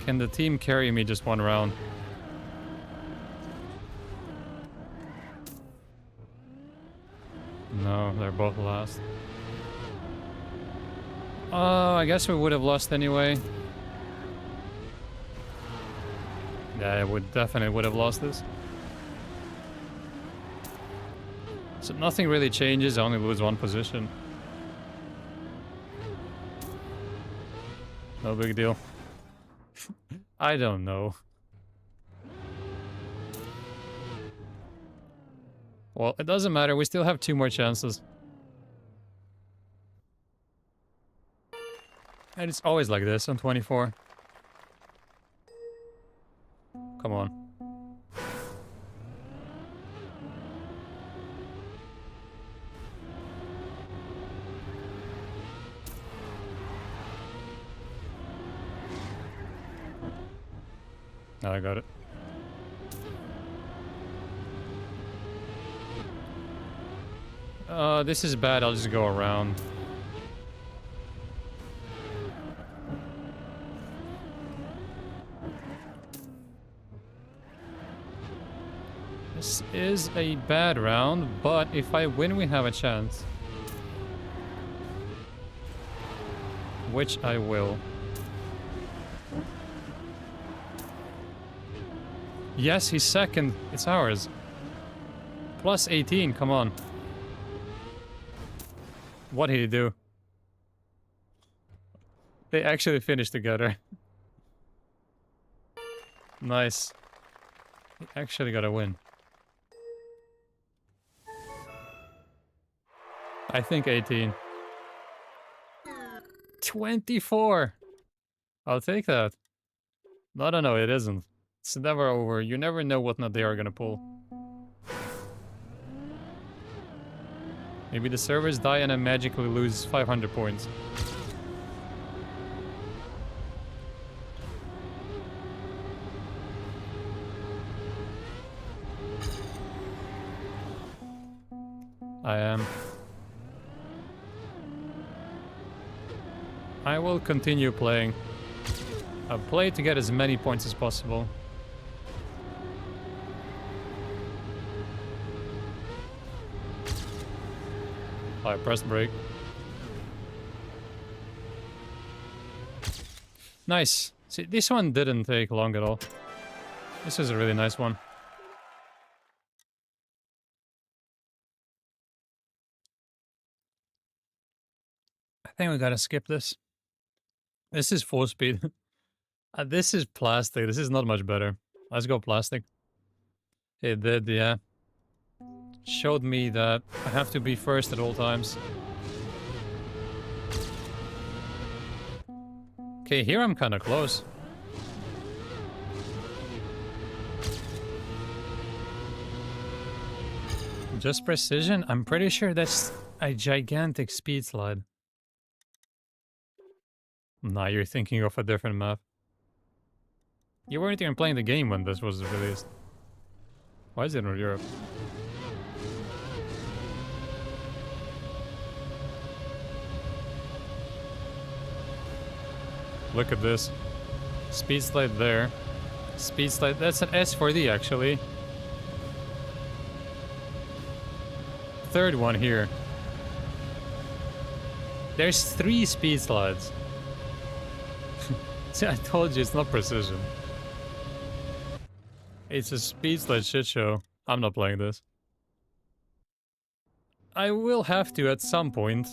Can the team carry me just one round? No, they're both last. Oh, I guess we would have lost anyway. Yeah, definitely would have lost this. So nothing really changes, I only lose one position. No big deal. I don't know. Well, it doesn't matter, we still have 2 more chances. And it's always like this on 24. Come on. I got it. This is bad, I'll just go around. This is a bad round, but if I win, we have a chance. Which I will. Yes, he's second. It's ours. Plus 18, come on. What did he do? They actually finished together. Nice. He actually got a win. I think 18. 24! I'll take that. No, it isn't. It's never over. You never know what nut they are gonna pull. Maybe the servers die and I magically lose 500 points. I am. I will continue playing. I'll play to get as many points as possible. I pressed brake. Nice. See, this one didn't take long at all. This is a really nice one. I think we gotta skip this. This is 4-speed. This is plastic. This is not much better. Let's go plastic. It did, yeah. Showed me that I have to be first at all times. Okay, here I'm kind of close. Just precision? I'm pretty sure that's a gigantic speed slide. Nah, you're thinking of a different map. You weren't even playing the game when this was released. Why is it in Europe? Look at this. Speed slide there. Speed slide. That's an S4D actually. Third one here. There's 3 speed slides. See, I told you it's not precision. It's a speed slide shit show. I'm not playing this. I will have to at some point.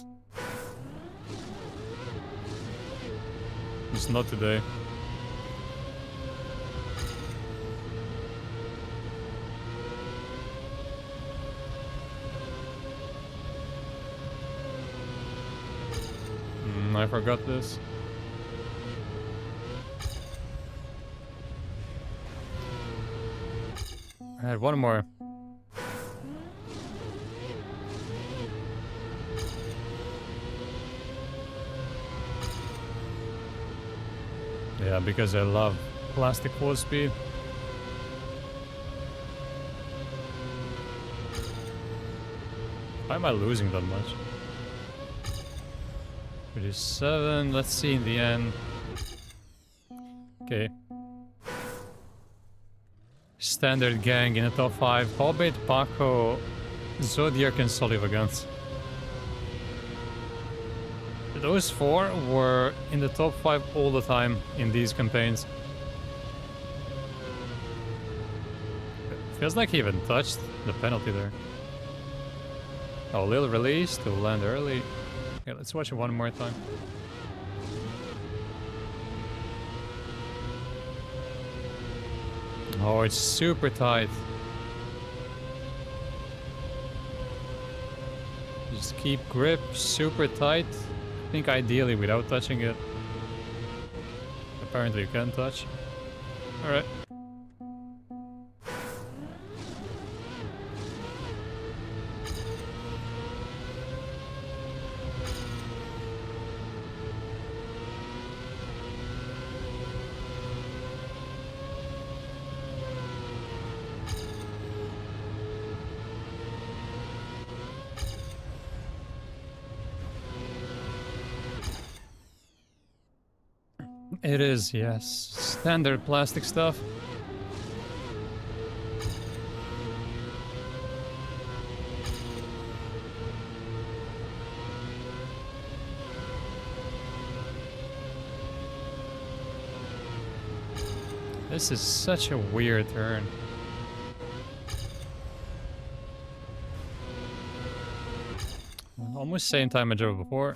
Just not today. I forgot this. Alright, one more. Yeah, because I love plastic full speed. Why am I losing that much? 37, let's see in the end. Okay. Standard gang in the top 5. Hobbit, Paco, Zodiac and Solivagans. Those 4 were in the top 5 all the time in these campaigns. Feels like he even touched the penalty there. Oh, Lil release to land early. Okay, let's watch it one more time. Oh, it's super tight. Just keep grip super tight. I think ideally without touching it. Apparently you can touch. Alright. It is, yes. Standard plastic stuff. This is such a weird turn. Almost same time I drove before.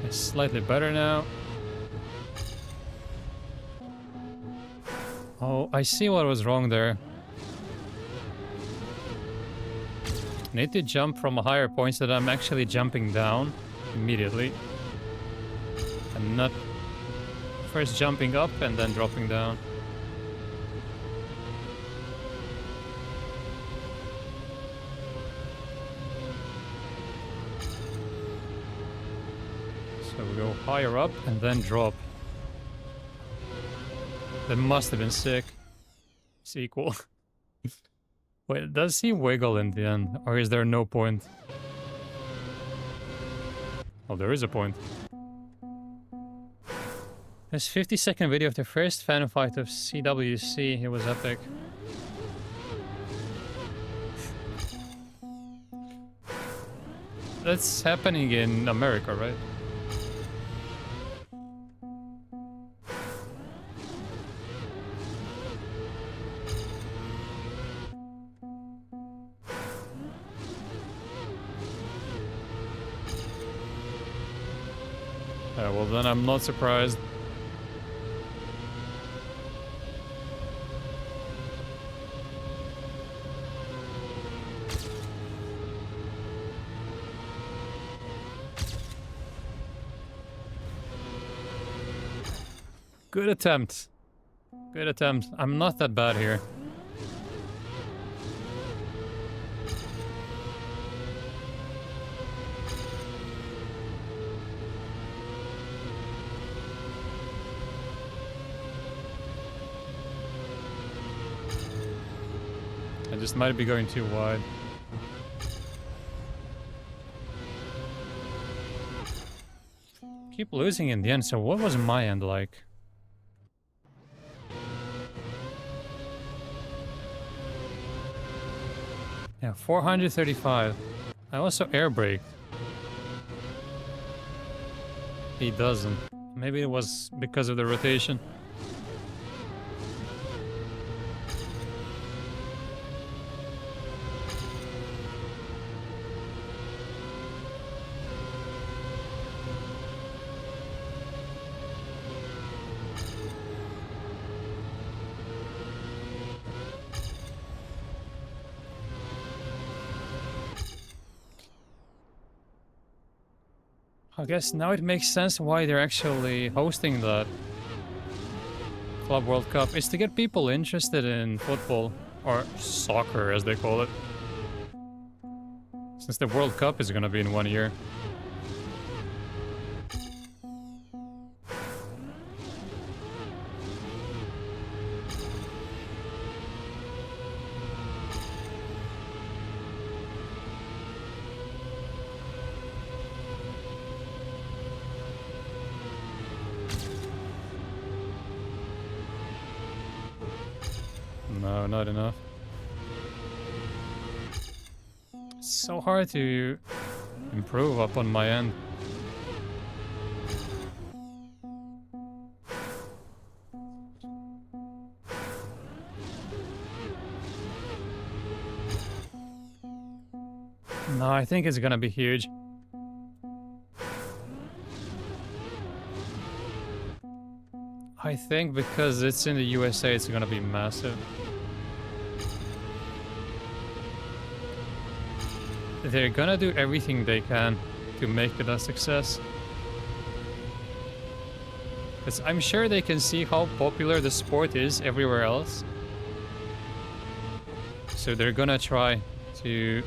It's slightly better now. Oh, I see what was wrong there. Need to jump from a higher point so that I'm actually jumping down immediately. I'm not first jumping up and then dropping down. So we go higher up and then drop. That must have been sick. It's equal. Wait, does he wiggle in the end? Or is there no point? Oh, there is a point. This 50-second video of the first fan fight of CWC. It was epic. That's happening in America, right? Well then I'm not surprised. Good attempt. Good attempt. I'm not that bad here. This might be going too wide. Keep losing in the end, so what was my end like? Yeah, 435. I also air brake. He doesn't. Maybe it was because of the rotation. I guess now it makes sense why they're actually hosting the Club World Cup. It's to get people interested in football, or soccer as they call it. Since the World Cup is gonna be in 1 year. No, not enough. It's so hard to improve up on my end. No, I think it's gonna be huge. I think because it's in the USA, it's gonna be massive. They're gonna do everything they can to make it a success. Because I'm sure they can see how popular the sport is everywhere else. So they're gonna try to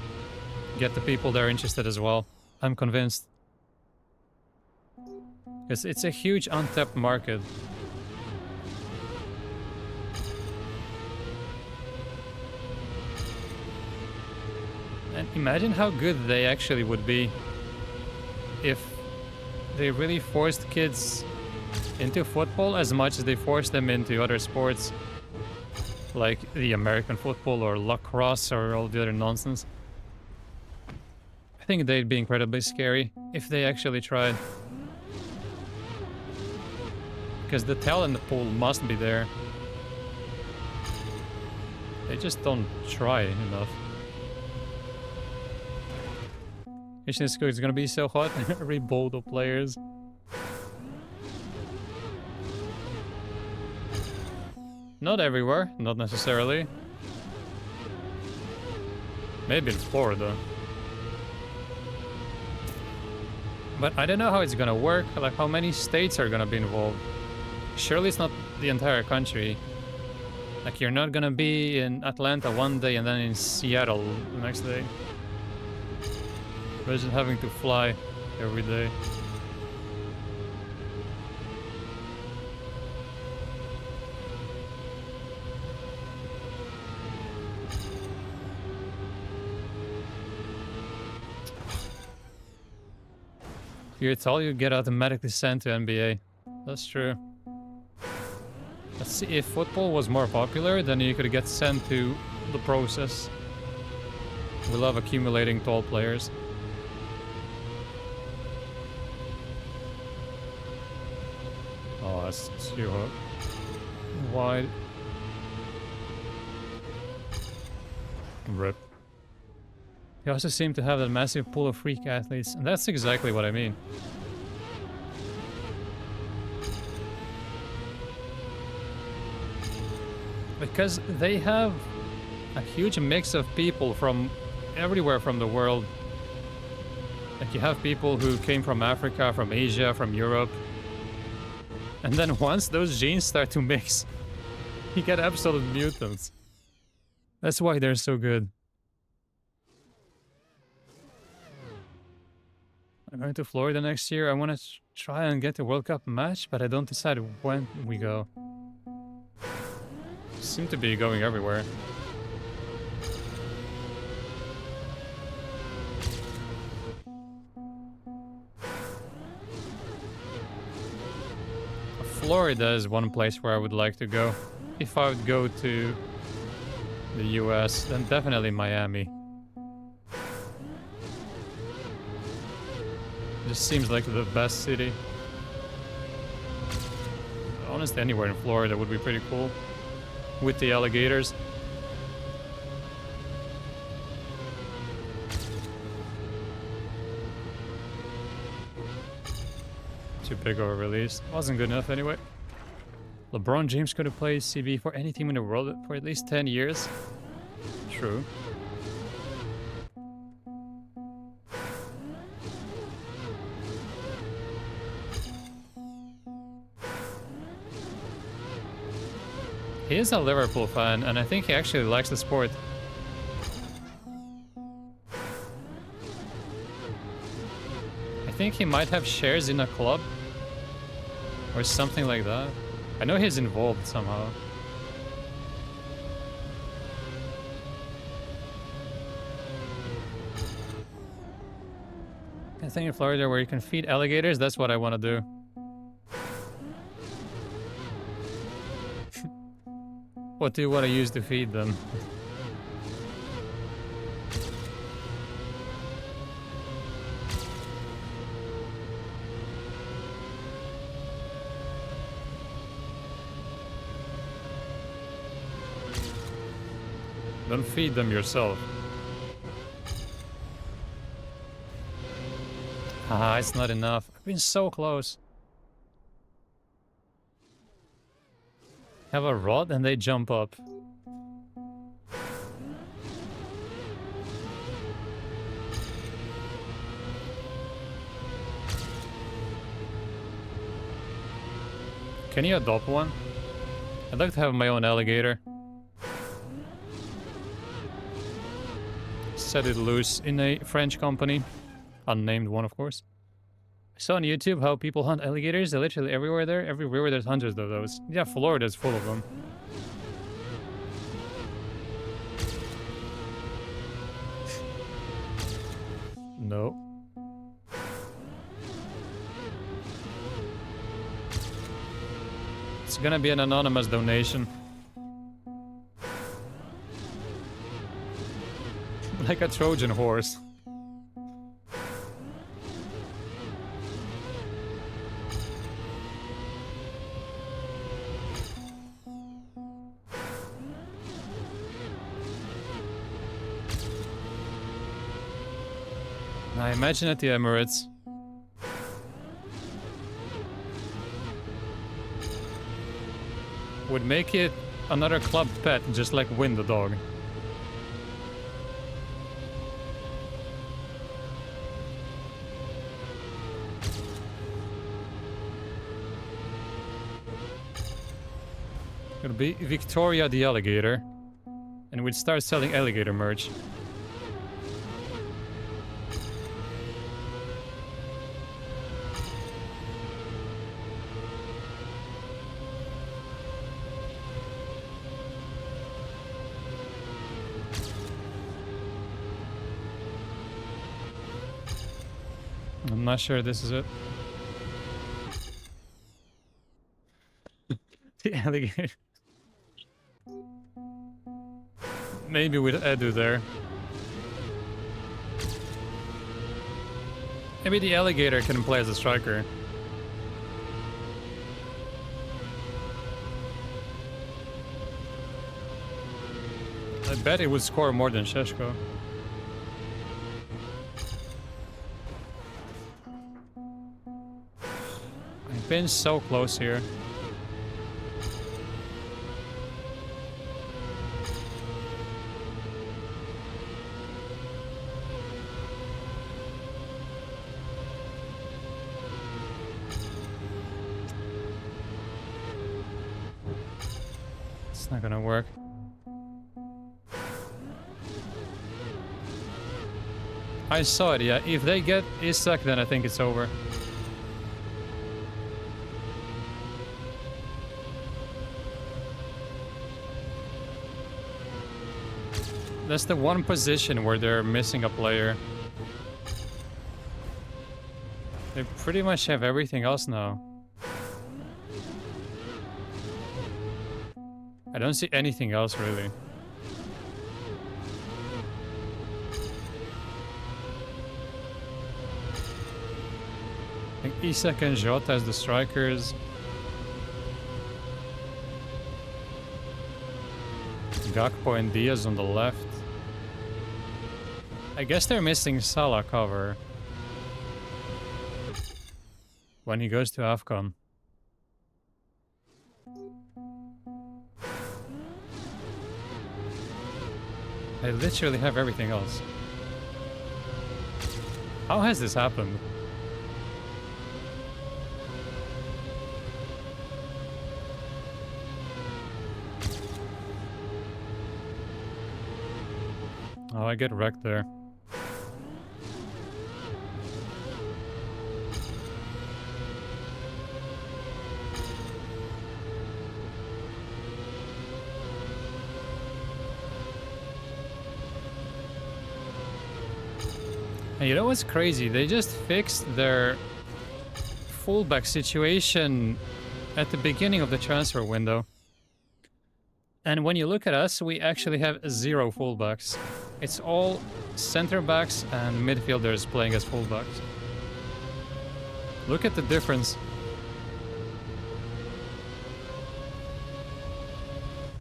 get the people there interested as well. I'm convinced. Because it's a huge untapped market. And imagine how good they actually would be if they really forced kids into football as much as they forced them into other sports. Like the American football or lacrosse or all the other nonsense. I think they'd be incredibly scary if they actually tried. Because the talent pool must be there. They just don't try enough. This is gonna be so hot. Every Bodo players. Not everywhere, not necessarily. Maybe in Florida. But I don't know how it's gonna work, like how many states are gonna be involved. Surely it's not the entire country. Like you're not gonna be in Atlanta one day and then in Seattle the next day. Imagine having to fly every day. Here it's all you get automatically sent to NBA. That's true. Let's see, if football was more popular, then you could get sent to the process. We love accumulating tall players. Oh, that's too hot. Wide. Rip. They also seem to have that massive pool of freak athletes, and that's exactly what I mean. Because they have a huge mix of people from everywhere from the world. Like you have people who came from Africa, from Asia, from Europe. And then once those genes start to mix, you get absolute mutants. That's why they're so good. I'm going to Florida next year. I want to try and get the World Cup match, but I don't decide when we go. Seem to be going everywhere. Florida is one place where I would like to go. If I would go to the US, then definitely Miami. Just seems like the best city. Honestly, anywhere in Florida would be pretty cool. With the alligators. Too big of a release. Wasn't good enough anyway. LeBron James could have played CB for any team in the world for at least 10 years. True. He is a Liverpool fan, and I think he actually likes the sport. I think he might have shares in a club. Or something like that. I know he's involved somehow. I think in Florida where you can feed alligators, that's what I want to do. What do you want to use to feed them? Don't feed them yourself. Ah, it's not enough. I've been so close. Have a rod and they jump up. Can you adopt one? I'd like to have my own alligator. Set it loose in a French company. Unnamed one, of course. I saw on YouTube how people hunt alligators. They're literally everywhere there. Everywhere there's hundreds of those. Yeah, Florida's full of them. No. It's gonna be an anonymous donation. Like a Trojan horse. I imagine at the Emirates. Would make it another club pet, just like win the dog. It'll be Victoria the alligator, and we'd start selling alligator merch. I'm not sure this is it. The alligator. Maybe with Edu there. Maybe the alligator can play as a striker. I bet it would score more than Sheshko. I've been so close here. It's not gonna work. I saw it, yeah. If they get Isak, then I think it's over. That's the one position where they're missing a player. They pretty much have everything else now. I don't see anything else really. I think Isak and Jota as the strikers. Gakpo and Diaz on the left. I guess they're missing Salah cover when he goes to AFCON. I literally have everything else. How has this happened? Oh, I get wrecked there. And you know what's crazy? They just fixed their fullback situation at the beginning of the transfer window. And when you look at us, we actually have 0 fullbacks. It's all center backs and midfielders playing as fullbacks. Look at the difference.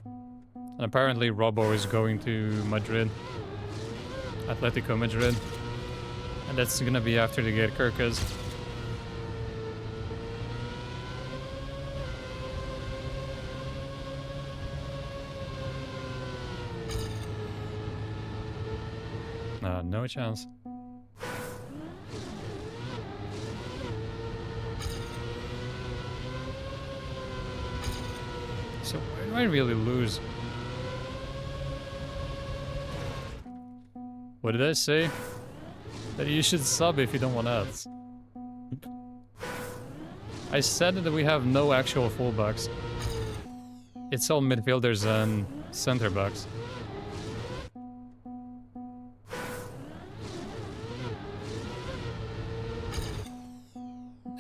And apparently Robbo is going to Madrid. Atletico Madrid. And that's gonna be after they get Kirkus. No chance. So where do I really lose? What did I say? That you should sub if you don't want ads. I said that we have no actual fullbacks. It's all midfielders and center backs.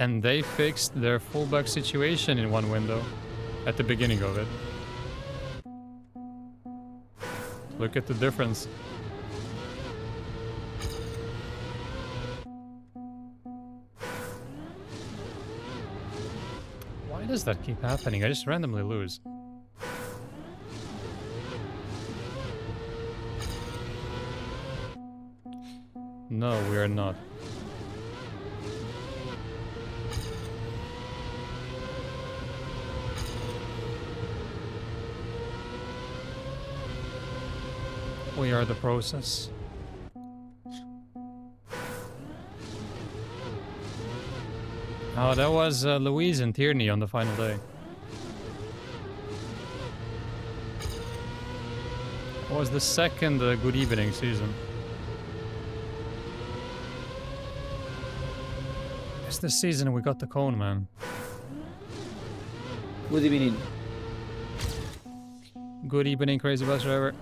And they fixed their fullback situation in one window at the beginning of it. Look at the difference. Why does that keep happening? I just randomly lose. No, we are not. We are the process. Oh, that was Louise and Tierney on the final day. It was the second Good Evening season. It's the season we got the cone, man. Good evening. Good evening, crazy bus driver.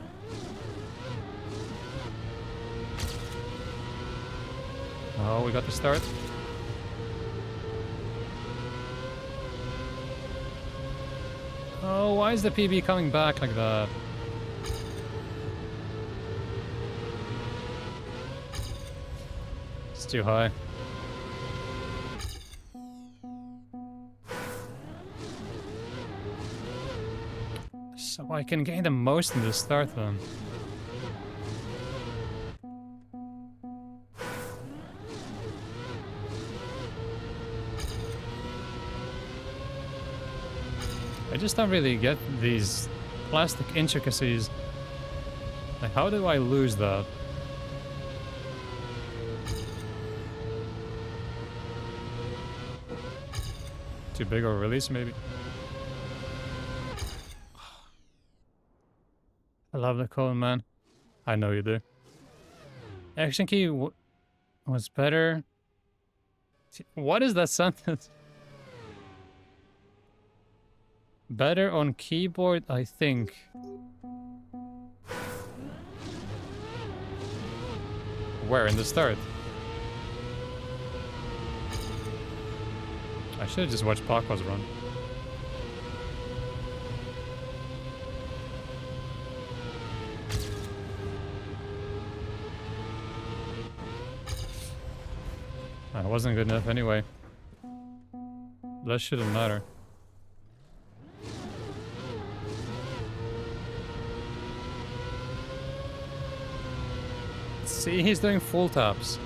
Oh, we got the start. Oh, why is the PB coming back like that? It's too high. So I can gain the most in the start then. I just don't really get these plastic intricacies. Like, how do I lose that? Too big of a release, maybe? I love the cone, man. I know you do. Action key was better. What is that sentence? Better on keyboard, I think. Where? In the start? I should have just watched Paco's run. It wasn't good enough anyway. That shouldn't matter. See, he's doing full taps.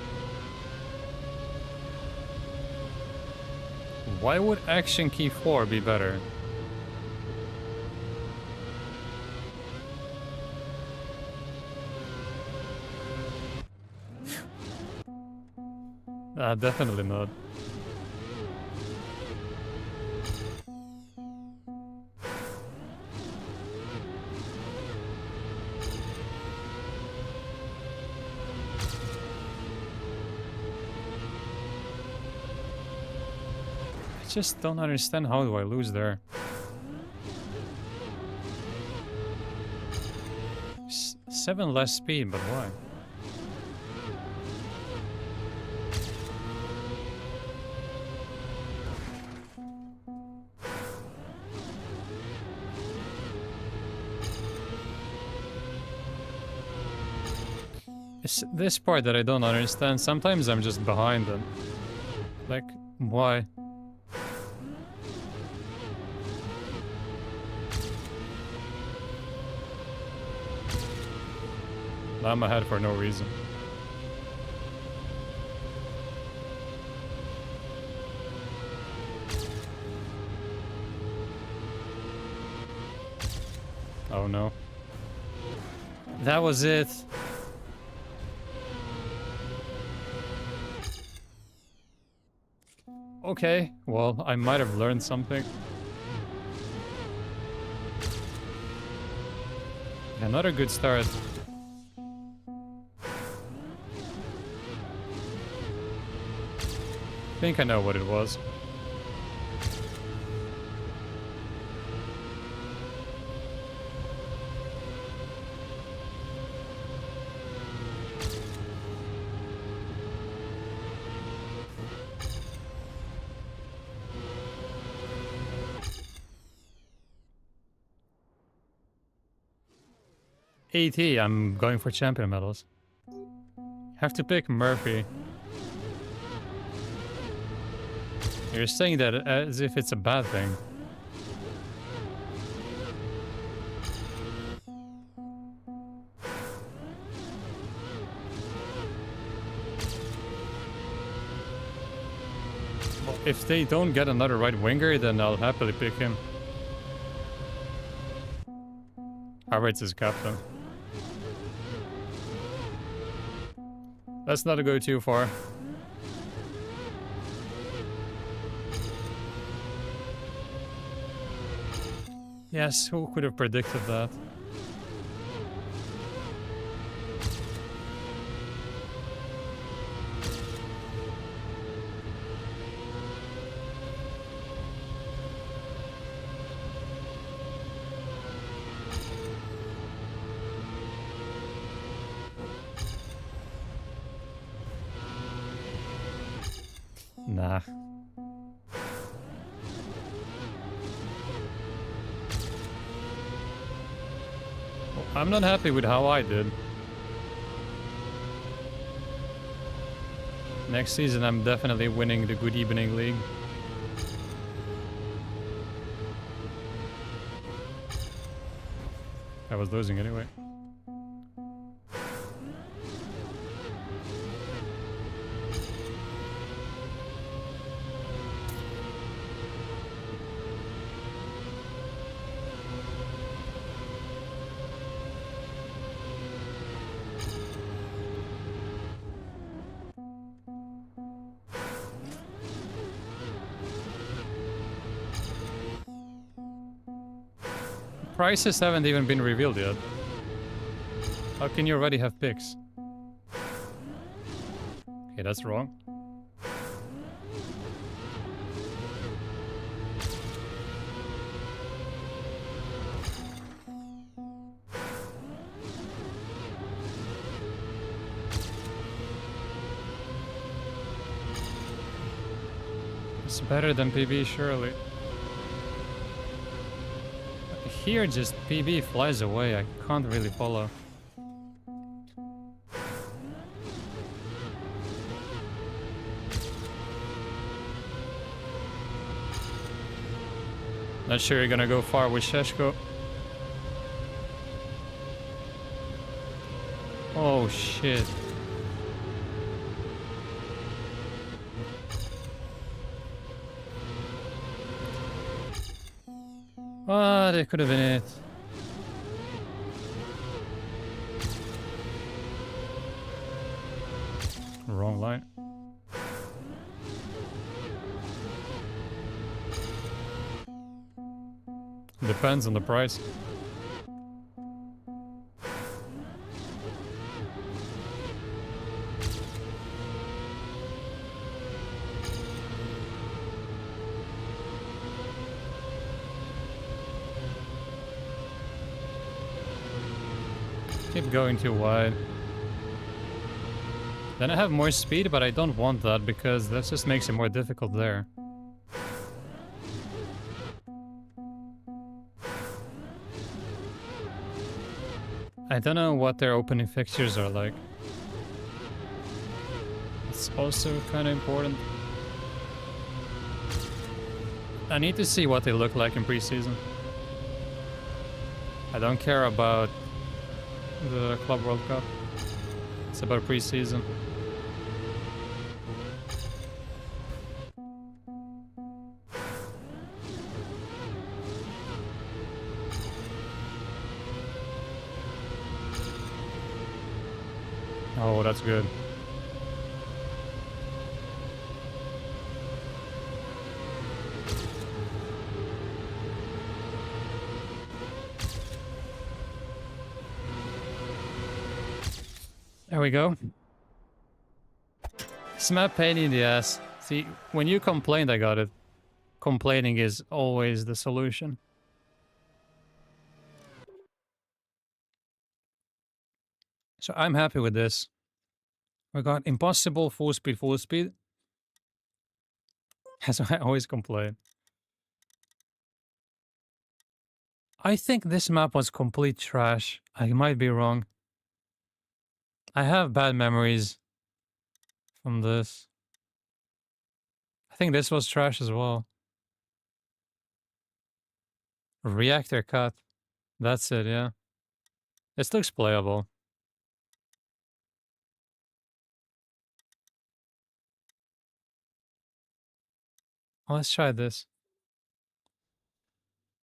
Why would action key 4 be better? Definitely not. I just don't understand, how do I lose there? 7 less speed, but why? It's this part that I don't understand. Sometimes I'm just behind them. Like, why? I'm ahead for no reason. Oh no. That was it. Okay, well, I might have learned something. Another good start. I think I know what it was. AT, I'm going for champion medals. Have to pick Murphy. You're saying that as if it's a bad thing. Well, if they don't get another right winger, then I'll happily pick him. Havertz is captain. Let's not go too far. Yes, who could have predicted that? Nah. I'm not happy with how I did. Next season I'm definitely winning the Good Evening League. I was losing anyway. Prices haven't even been revealed yet. How can you already have picks? Okay, that's wrong. It's better than PB, surely. Here, just PB flies away. I can't really follow. Not sure you're gonna go far with Sheshko. Oh shit. Ah, that could have been it. Wrong line. Depends on the price. Keep going too wide. Then I have more speed, but I don't want that because that just makes it more difficult there. I don't know what their opening fixtures are like. It's also kind of important. I need to see what they look like in preseason. I don't care about the Club World Cup. It's about preseason. Oh, that's good. There we go. It's not pain in the ass. See, when you complained, I got it. Complaining is always the solution. So I'm happy with this. We got impossible full speed. As I always complain. I think this map was complete trash. I might be wrong. I have bad memories from this. I think this was trash as well. Reactor cut. That's it, yeah. This looks playable. Let's try this.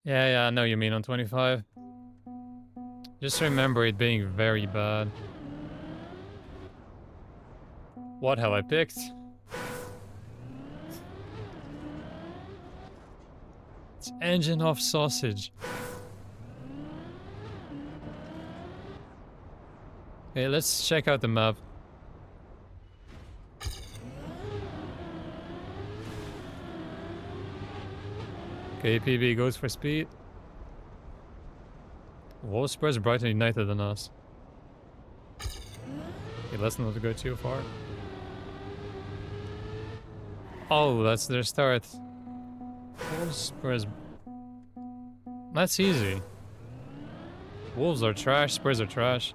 Yeah, I know you mean on 25. Just remember it being very bad. What have I picked? It's engine off sausage. Okay, let's check out the map. Okay, PB goes for speed. Wolfsburg's Brighton United than us. Okay, let's not go too far. Oh, that's their start. Wolfsburg's... That's easy. Wolves are trash, Spurs are trash.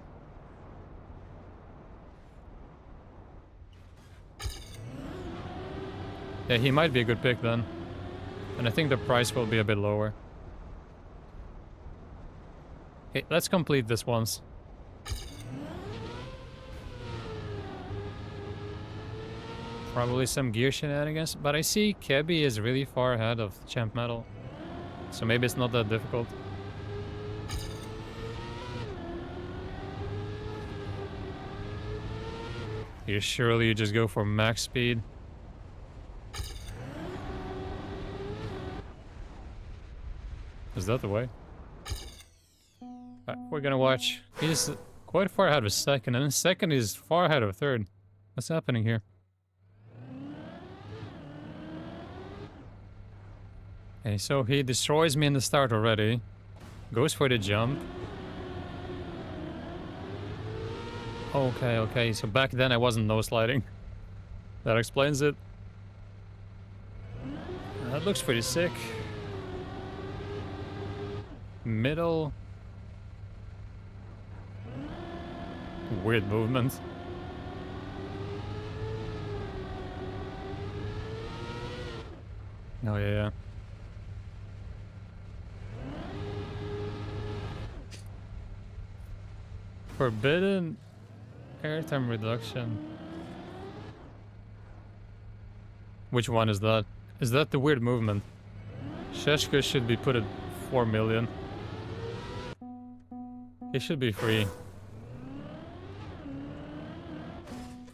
Yeah, he might be a good pick then. And I think the price will be a bit lower. Okay, let's complete this once. Probably some gear shenanigans, but I see Kebby is really far ahead of Champ Metal. So maybe it's not that difficult. Here, surely you just go for max speed. Is that the way? We're gonna watch. He's quite far ahead of second, and second is far ahead of third. What's happening here? Okay, so he destroys me in the start already. Goes for the jump. Okay, so back then I wasn't no-sliding. That explains it. That looks pretty sick. Middle. Weird movement. Oh yeah. Forbidden airtime reduction. Which one is that? Is that the weird movement? Sheshko should be put at 4 million. It should be free.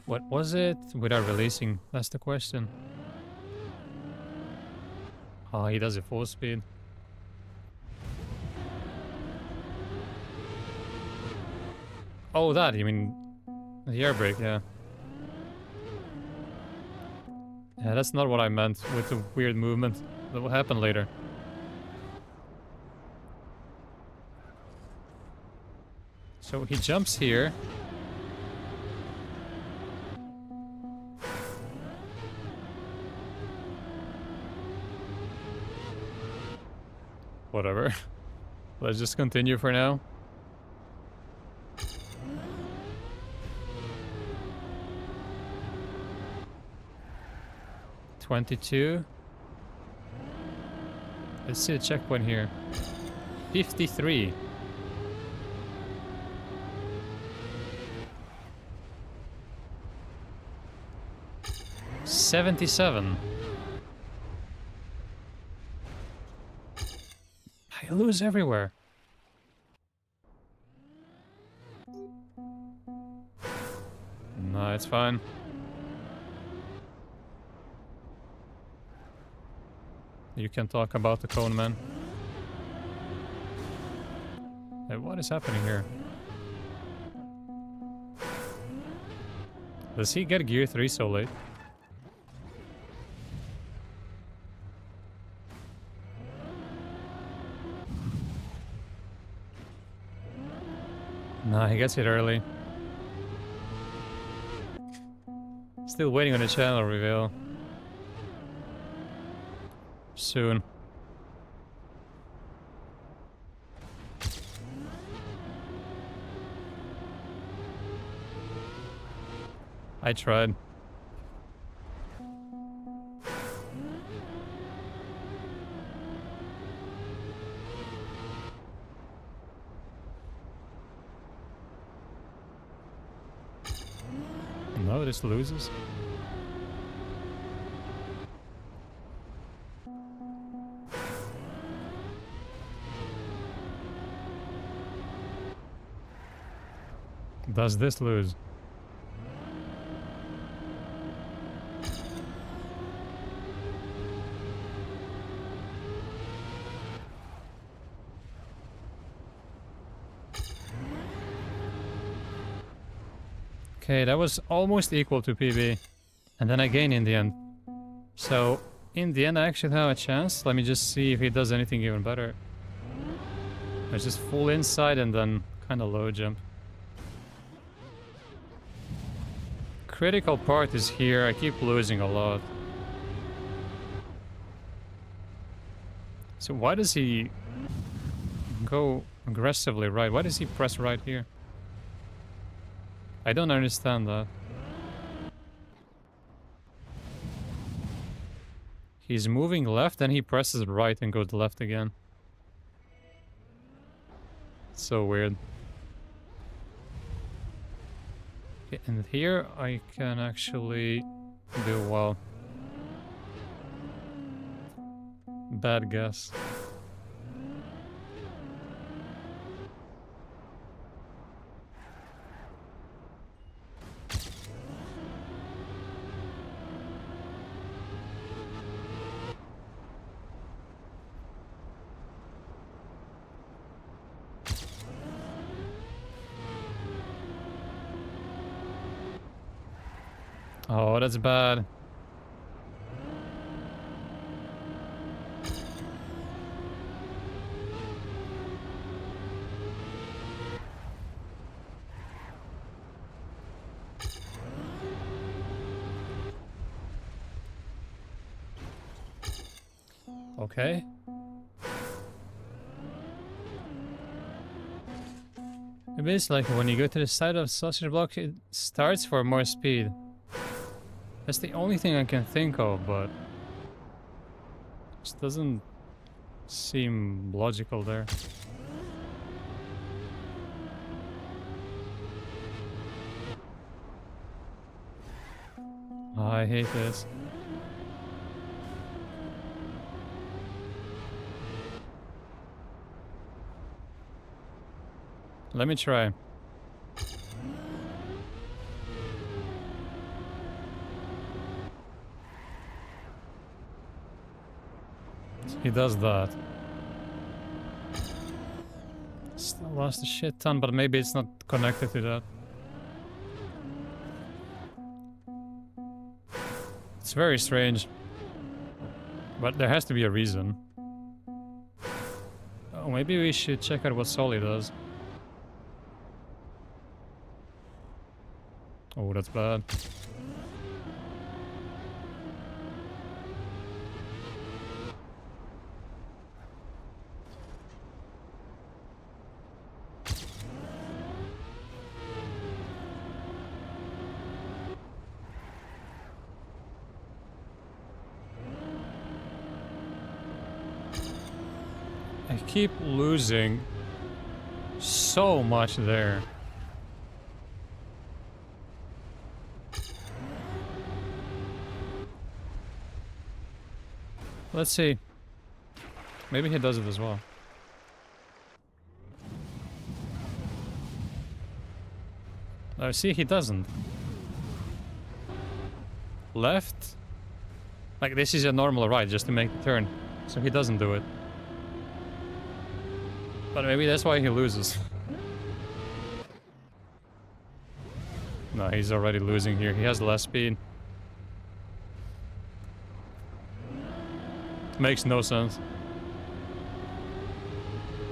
What was it? Without releasing? That's the question. Oh, he does it full speed. Oh, that, you mean the air brake, yeah. Yeah, that's not what I meant with the weird movement that will happen later. So he jumps here. Whatever. Let's just continue for now. $22. Let's see the checkpoint here. 53. $77. I lose everywhere. No, it's fine. You can talk about the cone, man. Hey, what is happening here? Does he get gear 3 so late? Nah, he gets it early. Still waiting on the channel reveal. Soon. I tried. No, this loses. Does this lose? Okay, that was almost equal to PB. And then I gain in the end. So, in the end I actually have a chance. Let me just see if he does anything even better. I just full inside and then kind of low jump. Critical part is here. I keep losing a lot. So why does he go aggressively right? Why does he press right here? I don't understand that. He's moving left and he presses right and goes left again. It's so weird. Okay, and here I can actually do well. Bad guess. Oh, that's bad. Okay. Maybe it's like when you go to the side of sausage block, it starts for more speed. That's the only thing I can think of, but it doesn't seem logical there. I hate this. Let me try. He does that. Still lost a shit ton, but maybe it's not connected to that. It's very strange. But there has to be a reason. Oh, maybe we should check out what Solly does. Oh, that's bad. I keep losing so much there. Let's see. Maybe he does it as well. Oh, see, he doesn't. Left? Like, this is a normal right, just to make the turn. So he doesn't do it. But maybe that's why he loses. No, he's already losing here. He has less speed. Makes no sense.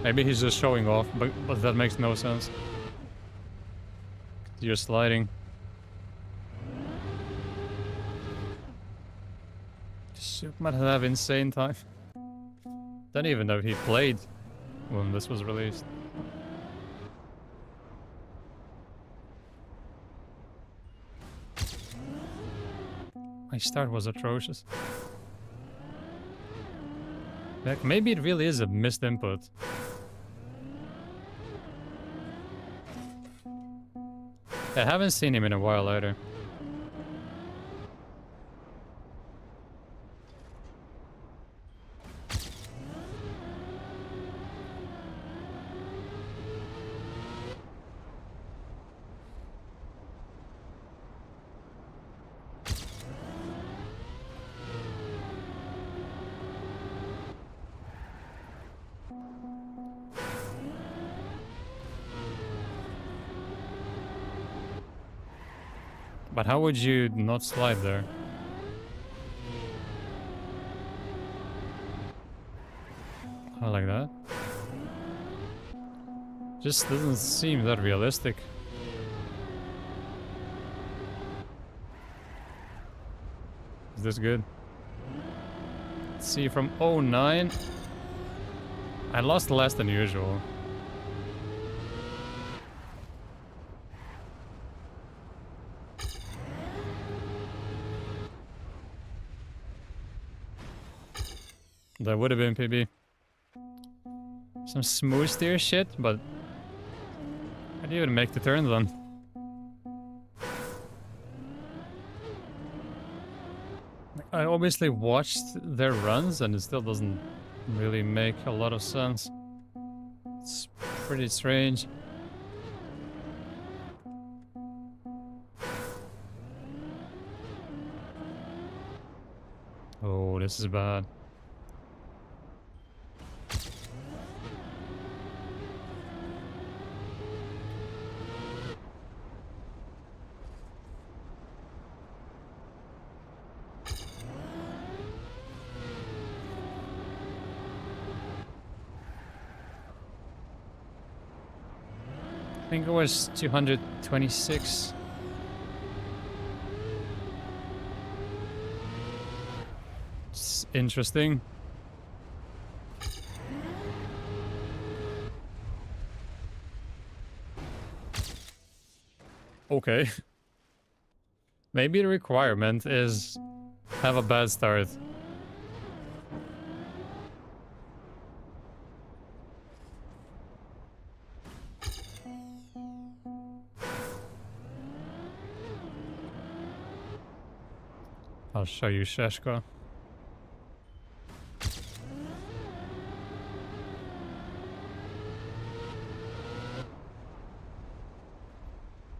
Maybe he's just showing off, but that makes no sense. You're sliding. Shit might have insane time. Don't even know if he played when this was released. My start was atrocious. Like, maybe it really is a missed input. I haven't seen him in a while either. But how would you not slide there? I like that. Just doesn't seem that realistic. Is this good? Let's see, from 09, I lost less than usual. That would have been PB. Some smooth steer shit, but how do you even make the turn then? I obviously watched their runs and it still doesn't really make a lot of sense. It's pretty strange. Oh, this is bad. I think it was 226. It's interesting. Okay. Maybe the requirement is have a bad start. I'll show you Sheshko.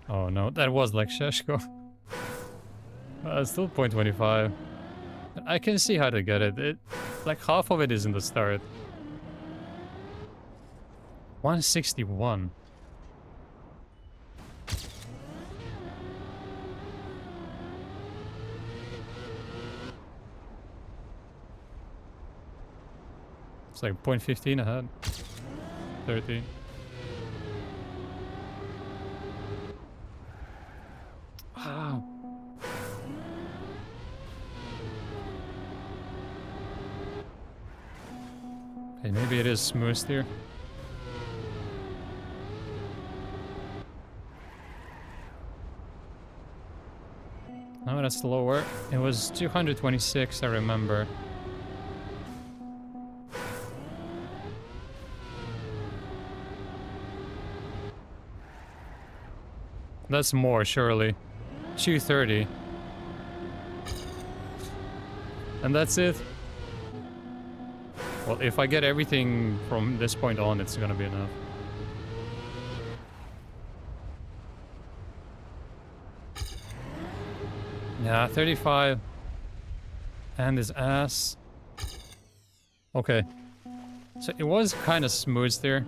Oh no, that was like Sheshko. Still 0.25. I can see how to get it. Like half of it is in the start. 161. It's like 0.15 ahead. 30. Wow. Hey, maybe it is smooth here. No, that's lower. It was 226, I remember. That's more, surely. 230. And that's it. Well, if I get everything from this point on, it's gonna be enough. Yeah, 35. And his ass. Okay. So it was kind of smooth there.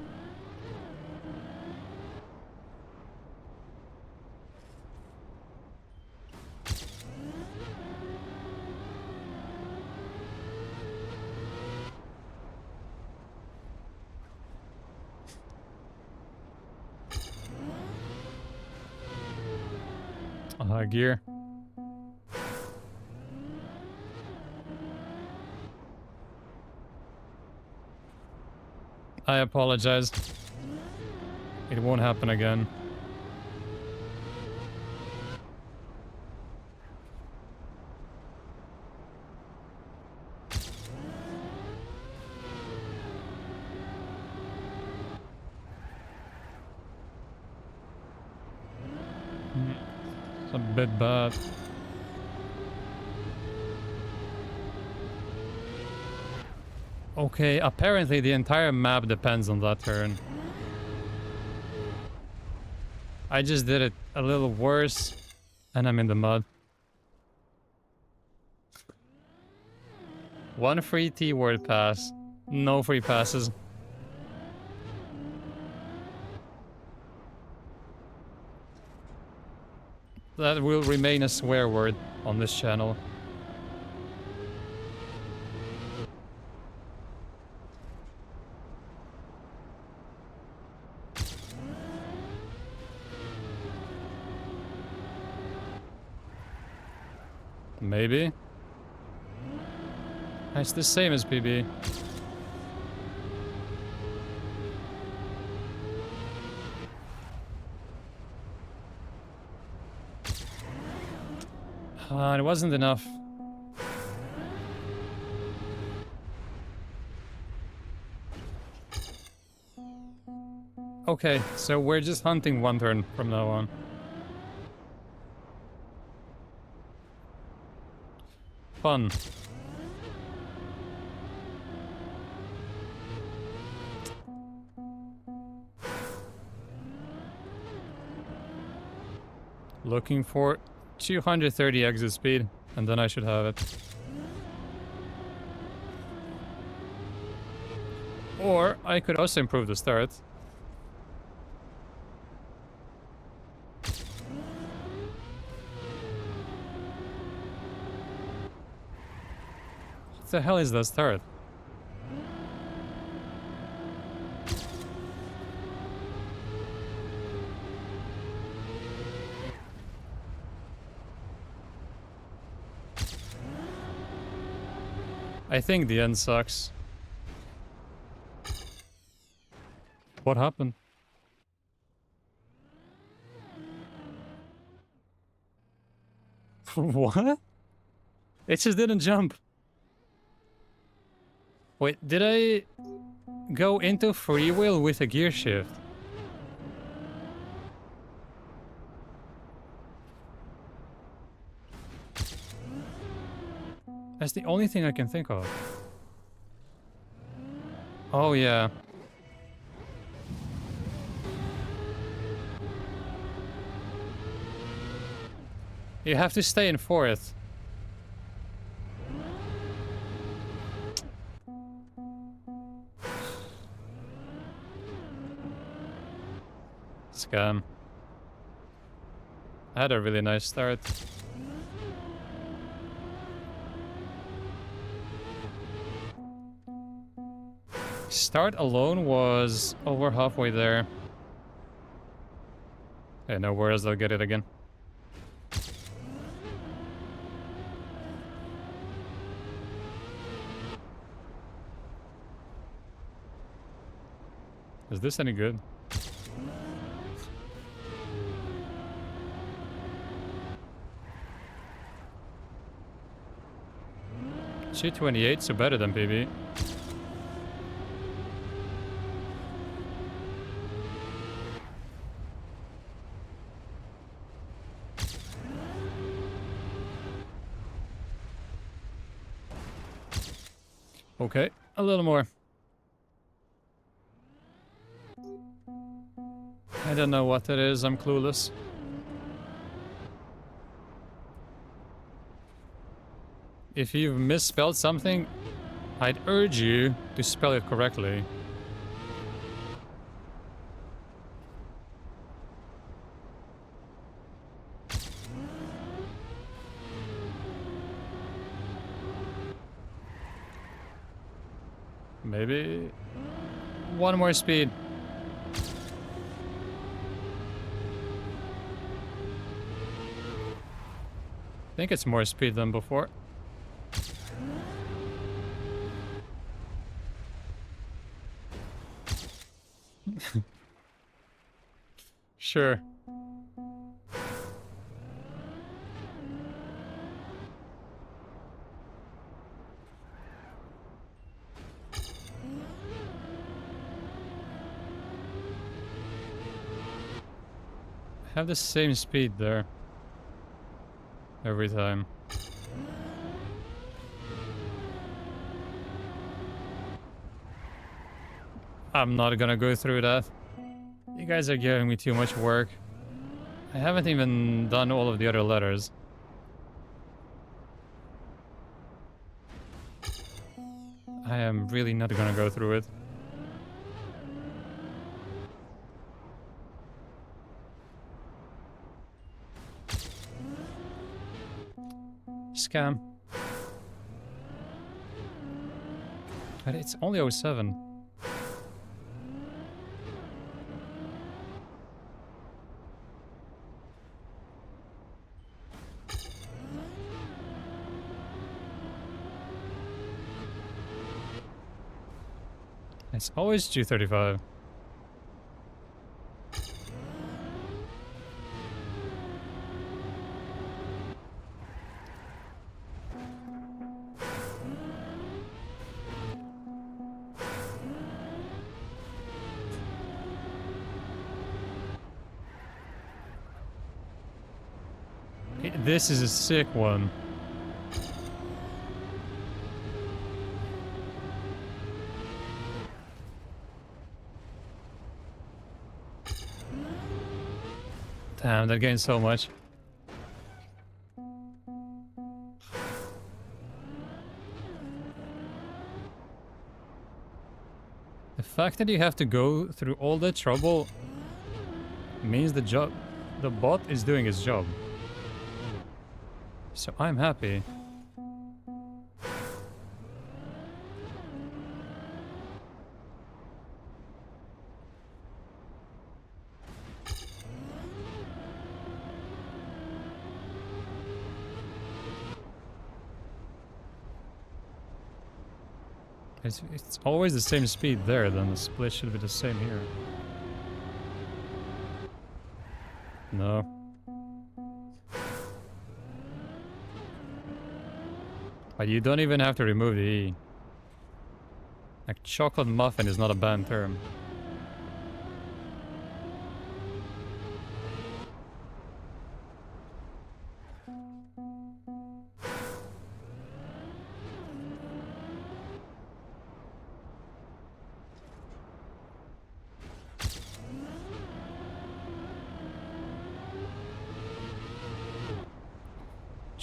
Gear. I apologize. It won't happen again. It's a bit bad. Okay, apparently the entire map depends on that turn. I just did it a little worse, and I'm in the mud. One free T-word pass. No free passes. That will remain a swear word on this channel. Maybe. It's the same as PB. It wasn't enough. Okay, so we're just hunting one turn from now on. Fun. Looking for 230 exit speed, and then I should have it. Or I could also improve the start. What the hell is that start? I think the end sucks. What happened? What? It just didn't jump. Wait, did I go into freewheel with a gear shift? That's the only thing I can think of. Oh, yeah. You have to stay in fourth. Scam. I had a really nice start. Start alone was over halfway there. Okay, no worries, I'll get it again. Is this any good? G28, so better than PB. Okay, a little more. I don't know what that is, I'm clueless. If you've misspelled something, I'd urge you to spell it correctly. Maybe one more speed. I think it's more speed than before. Sure. Have the same speed there. Every time. I'm not gonna go through that. You guys are giving me too much work. I haven't even done all of the other letters. I am really not gonna go through it. Scam. But it's only 07. It's always G35. This is a sick one. Damn, that gains so much. The fact that you have to go through all that trouble means the bot is doing its job. So I'm happy. It's always the same speed there, then the split should be the same here. No. But you don't even have to remove the E. Like, chocolate muffin is not a banned term.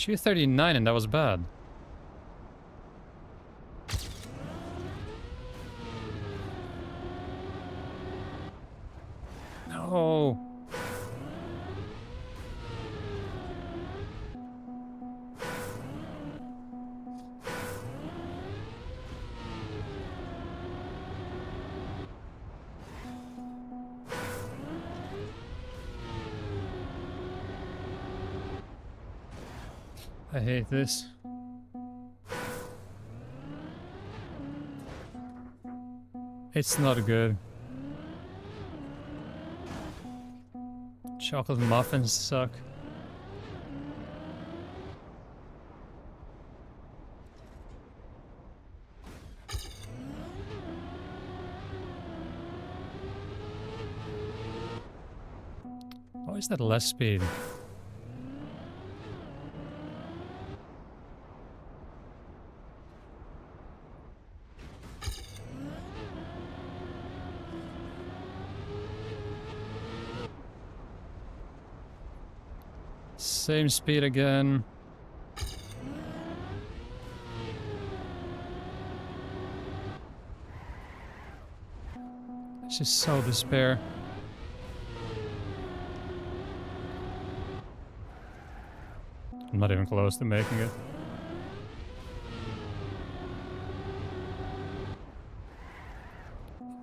239 and that was bad. No. I hate this. It's not good. Chocolate muffins suck. Why is that less speed? Same speed again. It's just so despair. I'm not even close to making it.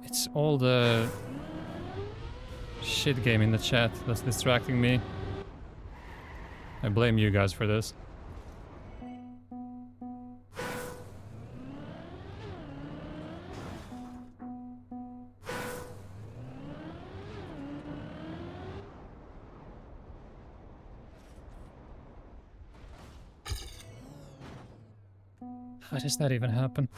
It's all the shit game in the chat that's distracting me. I blame you guys for this. How does that even happen?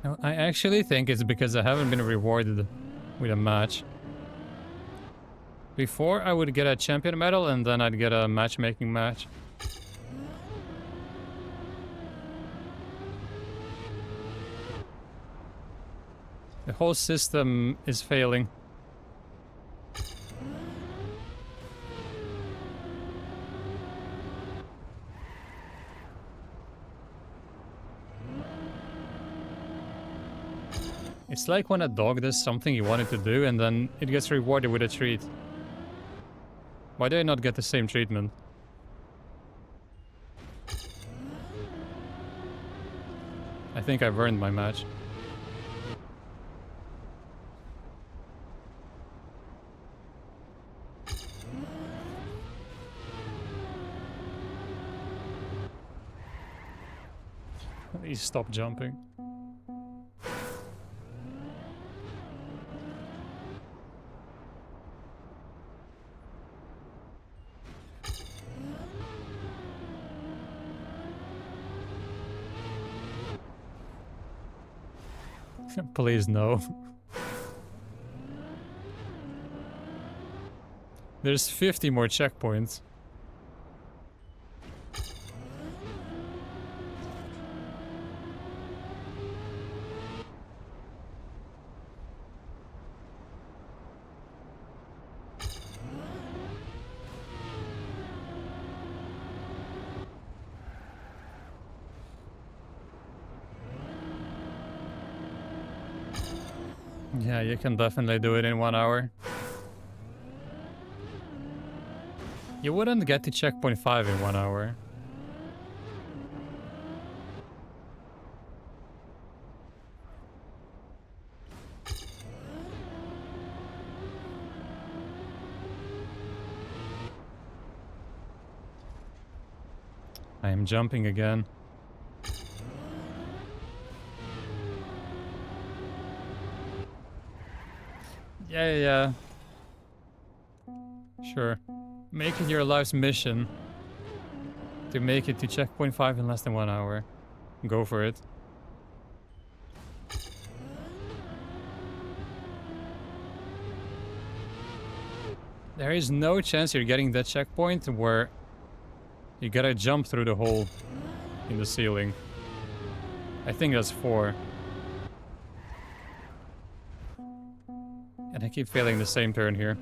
No, I actually think it's because I haven't been rewarded with a match. Before, I would get a champion medal and then I'd get a matchmaking match. The whole system is failing. It's like when a dog does something you want it to do and then it gets rewarded with a treat. Why do I not get the same treatment? I think I've earned my match. Please stop jumping. Please no. There's 50 more checkpoints. Yeah, you can definitely do it in 1 hour. You wouldn't get to checkpoint 5 in 1 hour. I am jumping again. Yeah. Sure. Make it your life's mission to make it to checkpoint 5 in less than 1 hour. Go for it. There is no chance you're getting that checkpoint where you gotta jump through the hole in the ceiling. I think that's 4. And I keep failing the same turn here.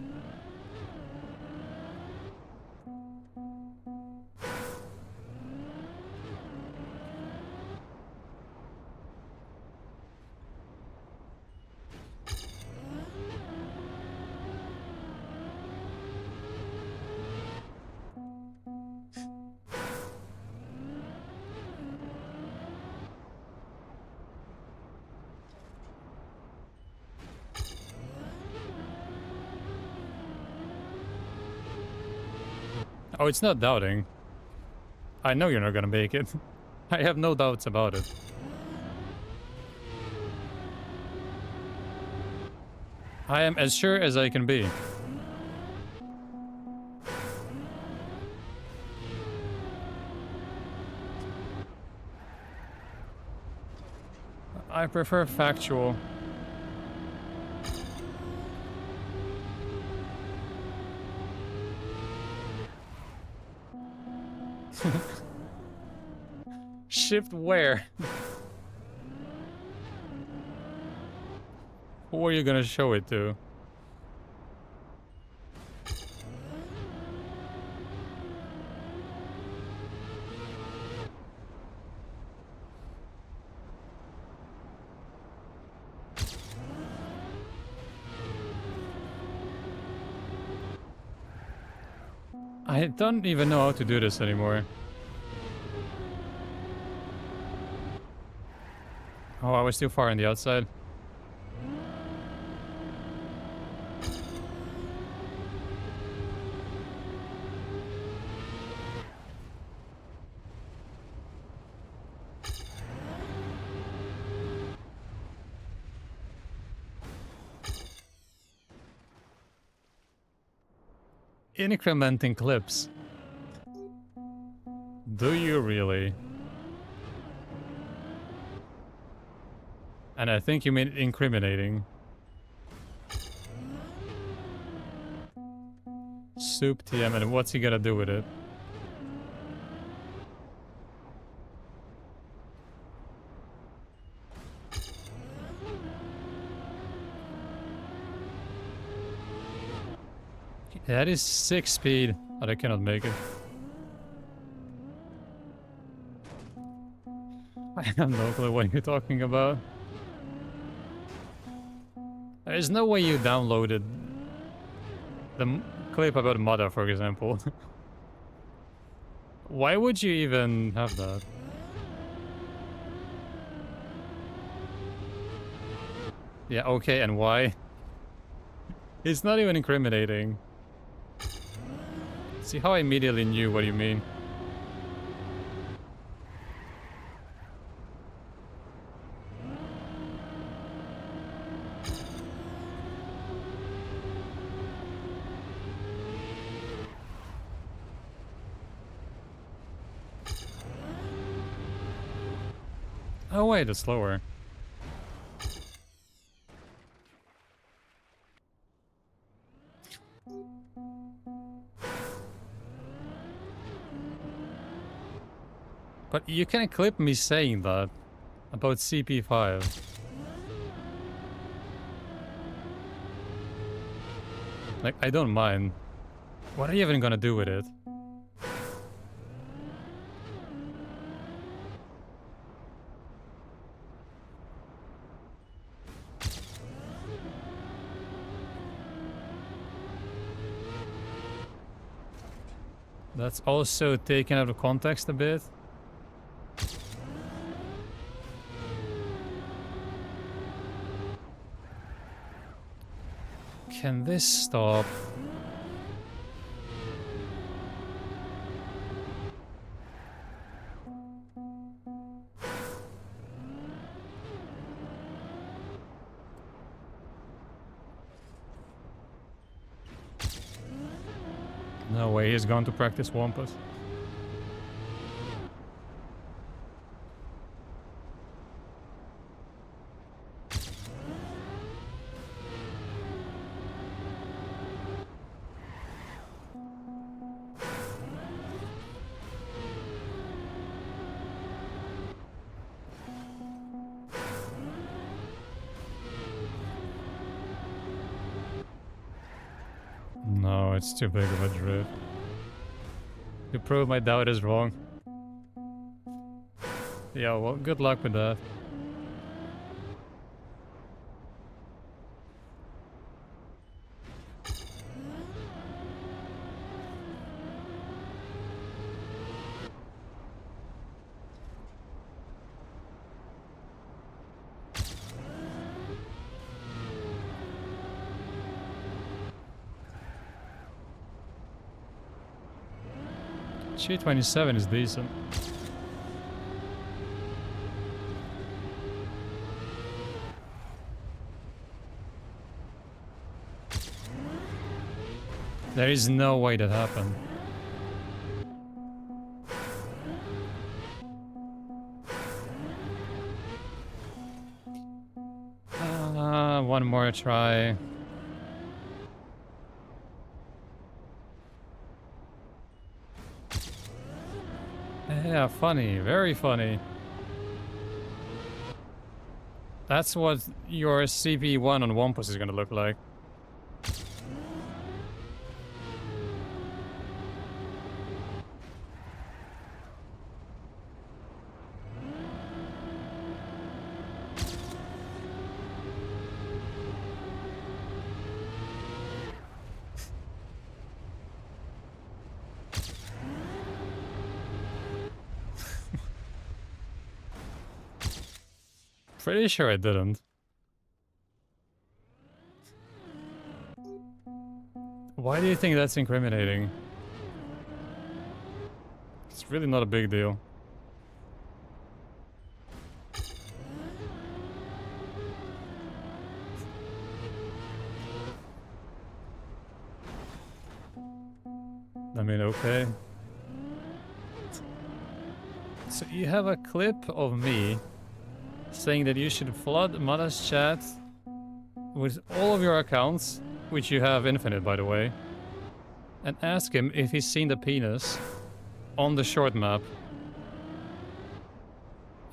Oh, it's not doubting. I know you're not gonna make it. I have no doubts about it. I am as sure as I can be. I prefer factual. Shift where? Who are you gonna show it to? I don't even know how to do this anymore. Oh, I was too far on the outside. Incrementing clips. Do you really? And I think you mean incriminating. Soup TM, and what's he gonna do with it? That is 6 speed, but I cannot make it. I have no clue what you're talking about. There's no way you downloaded the clip about Mother, for example. Why would you even have that? Yeah, okay, and why? It's not even incriminating. See how I immediately knew what you mean. Oh wait, it's slower. But you can clip me saying that about CP5. Like, I don't mind. What are you even gonna do with it? That's also taken out of context a bit. Can this stop? No way, he's gone to practice Wampus. It's too big of a drift. To prove my doubt is wrong. Yeah, well, good luck with that. G27 is decent. There is no way that happened. One more try. Yeah, funny. Very funny. That's what your CP1 on Wampus is gonna look like. Pretty sure I didn't. Why do you think that's incriminating? It's really not a big deal. I mean, okay. So you have a clip of me saying that you should flood Mada's chat with all of your accounts, which you have infinite by the way, and ask him if he's seen the penis on the short map.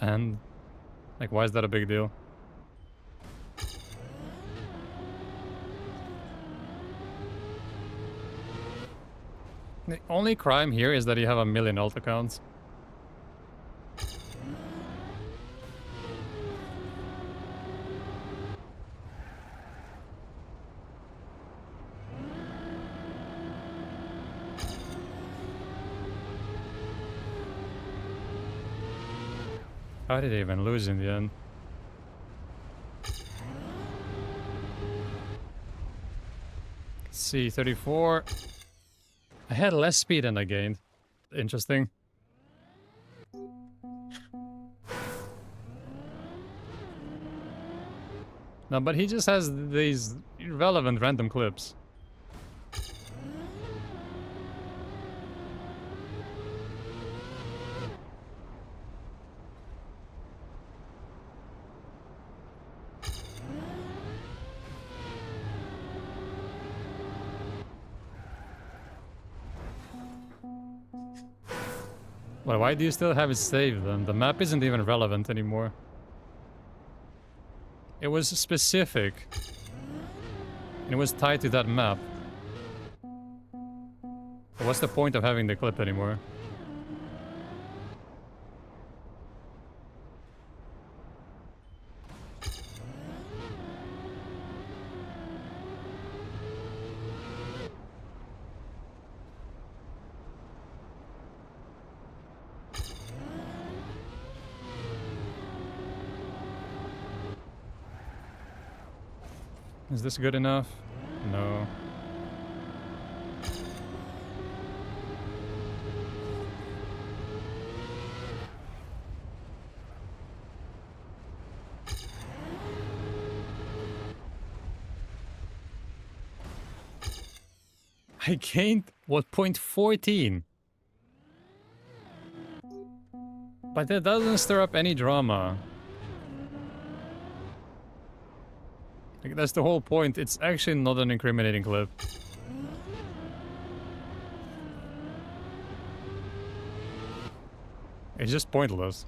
And, like, why is that a big deal? The only crime here is that you have a million alt accounts. How did they even lose in the end? Let's see, 34. I had less speed than I gained. Interesting. No, but he just has these irrelevant random clips. Well, why do you still have it saved then? The map isn't even relevant anymore. It was specific. And it was tied to that map. What's the point of having the clip anymore? Is this good enough? No. I gained, what, 0.14? But that doesn't stir up any drama. Like, that's the whole point. It's actually not an incriminating clip. It's just pointless.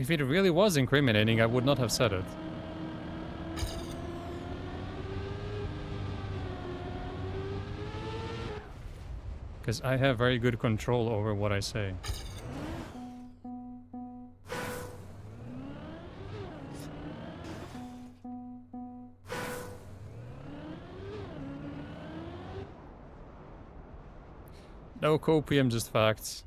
If it really was incriminating, I would not have said it. Because I have very good control over what I say. No copium, just facts.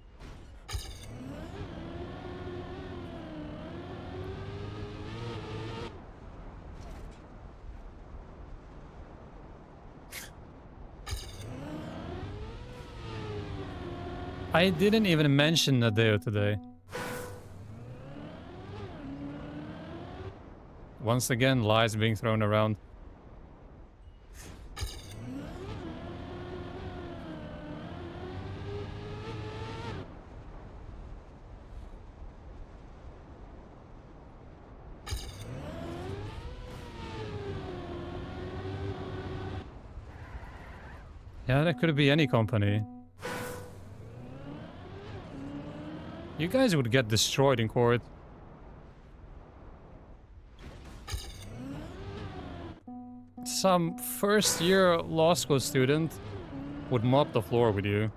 I didn't even mention Nadeo today. Once again, lies being thrown around. Yeah, that could be any company. You guys would get destroyed in court. Some first-year law school student would mop the floor with you.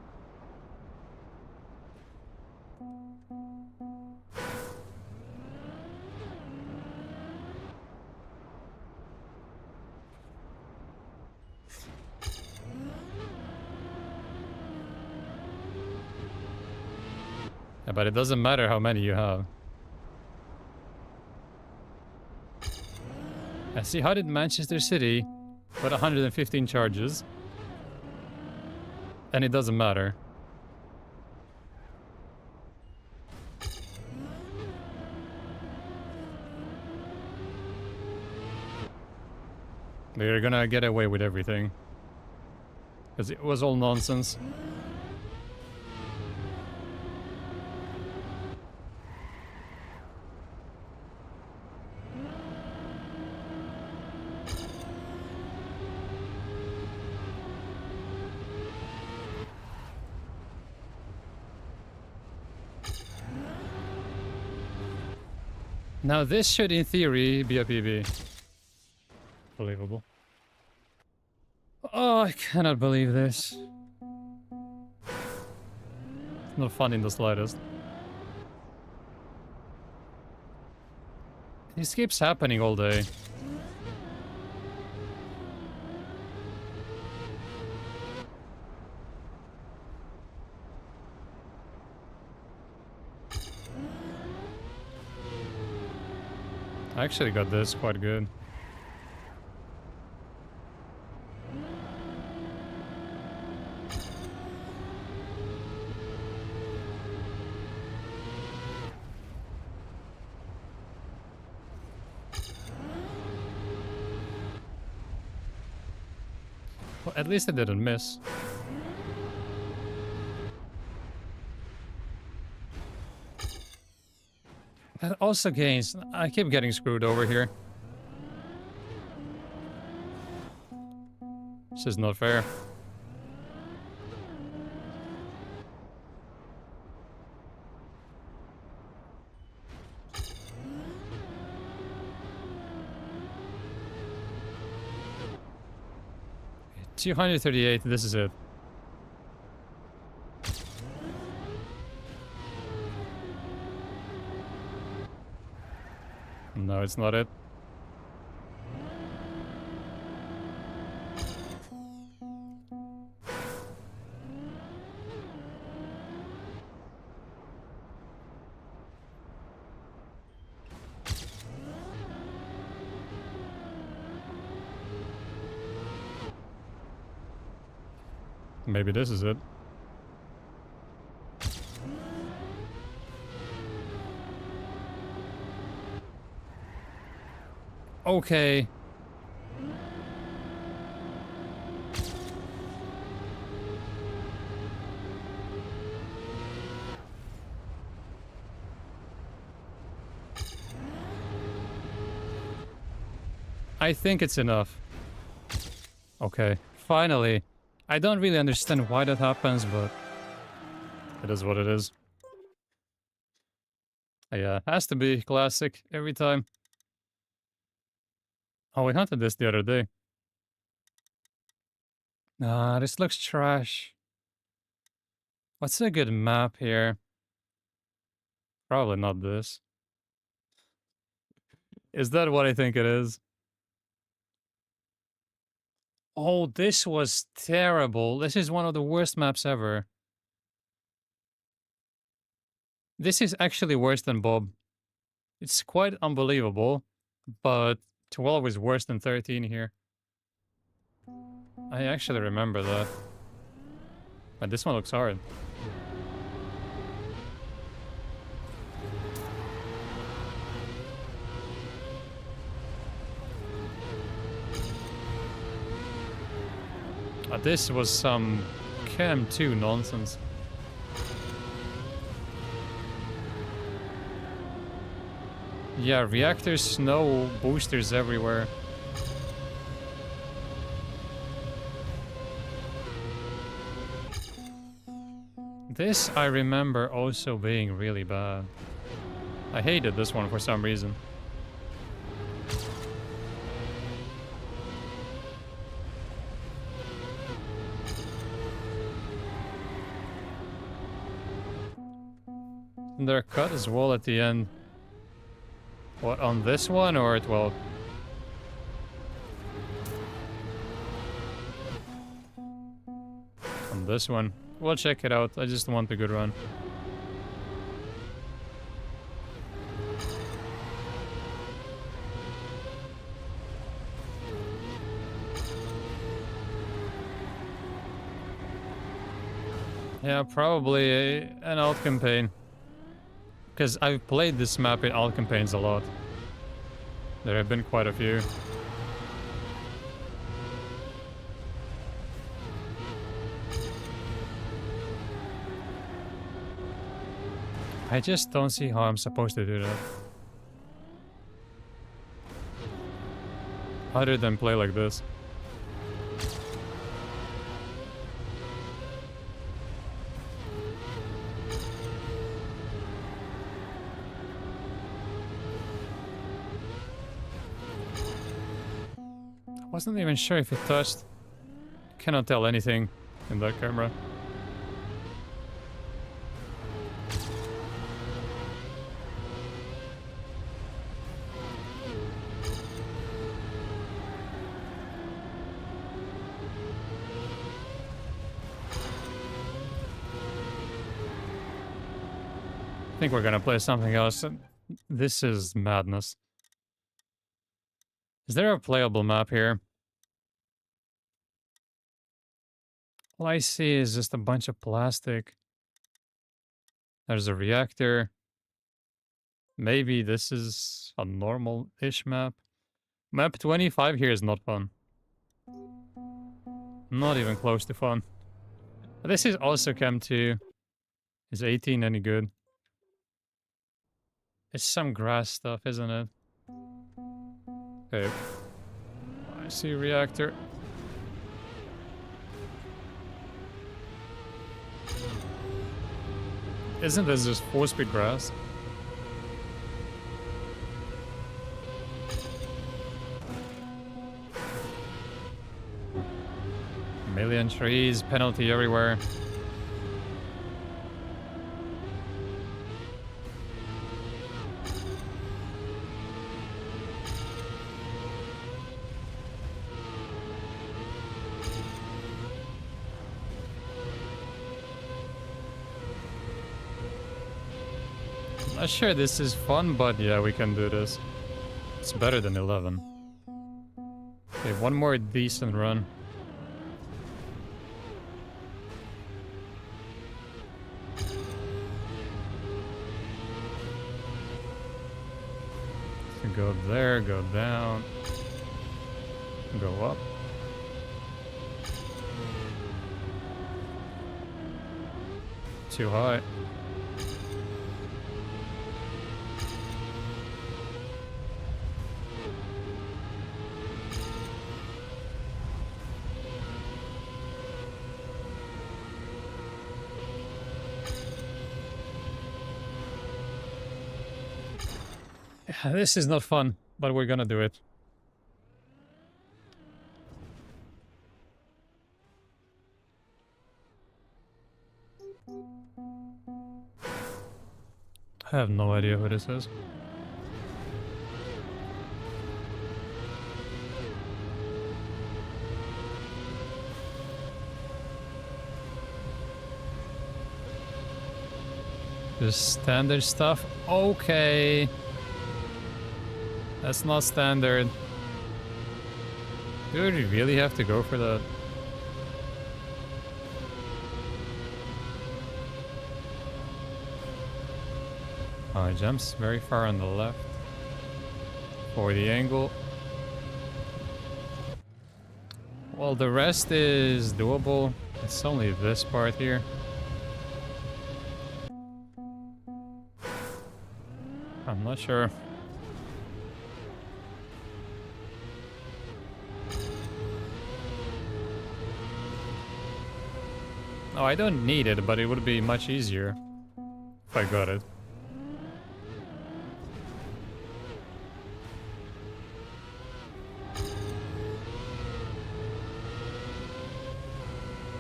Yeah, but it doesn't matter how many you have. I see, how did Manchester City put 115 charges? And it doesn't matter. They're gonna get away with everything. Because it was all nonsense. Now this should, in theory, be a PB. Believable. Oh, I cannot believe this. It's not fun in the slightest. This keeps happening all day. I actually got this quite good. Well, at least I didn't miss. That also gains. I keep getting screwed over here. This is not fair. $238, this is it. No, it's not it. Maybe this is it. Okay. I think it's enough. Okay, finally. I don't really understand why that happens, but it is what it is. Yeah, has to be classic every time. Oh, we hunted this the other day. This looks trash. What's a good map here? Probably not this. Is that what I think it is? Oh, this was terrible. This is one of the worst maps ever. This is actually worse than Bob. It's quite unbelievable, but 12 is worse than 13 here. I actually remember that. But this one looks hard. This was some Chem 2 nonsense. Yeah, reactors, snow, boosters everywhere. This I remember also being really bad. I hated this one for some reason. And they're cut as well at the end. What, on this one or 12? On this one. We'll check it out. I just want a good run. Yeah, probably an alt campaign. Because I've played this map in alt campaigns a lot. There have been quite a few. I just don't see how I'm supposed to do that. Other than play like this. I wasn't even sure if it touched. Cannot tell anything in that camera. I think we're gonna play something else. This is madness. Is there a playable map here? All I see is just a bunch of plastic. There's a reactor. Maybe this is a normal-ish map. Map 25 here is not fun. Not even close to fun. But this is also Chem 2. Is 18 any good? It's some grass stuff, isn't it? Okay. I see reactor. Isn't this just 4-speed grass? Million trees, penalty everywhere. Not sure this is fun, but yeah, we can do this. It's better than 11. Okay, one more decent run. So go there, go down, go up. Too high. This is not fun, but we're gonna do it. I have no idea who this is. Just standard stuff? Okay. That's not standard. Do we really have to go for that? Oh, it jumps very far on the left. For the angle. Well, the rest is doable. It's only this part here. I'm not sure. Oh, I don't need it, but it would be much easier if I got it.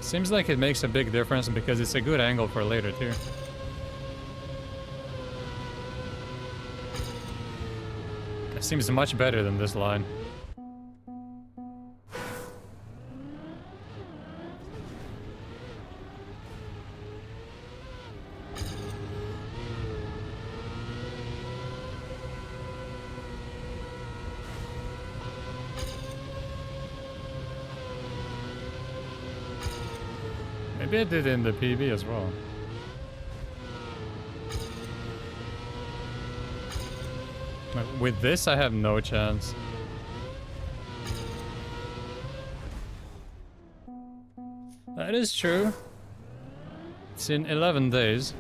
Seems like it makes a big difference because it's a good angle for later too. It seems much better than this line. Maybe I did in the PB as well. With this, I have no chance. That is true. It's in 11 days.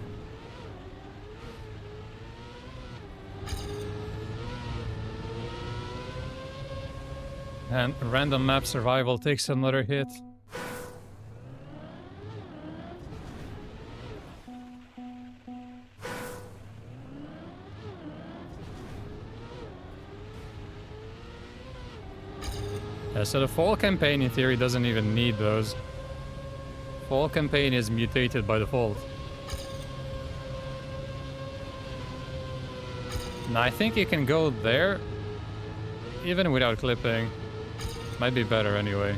And random map survival takes another hit. Yeah, so the fall campaign in theory doesn't even need those. Fall campaign is mutated by default. Now I think you can go there even without clipping. Might be better anyway.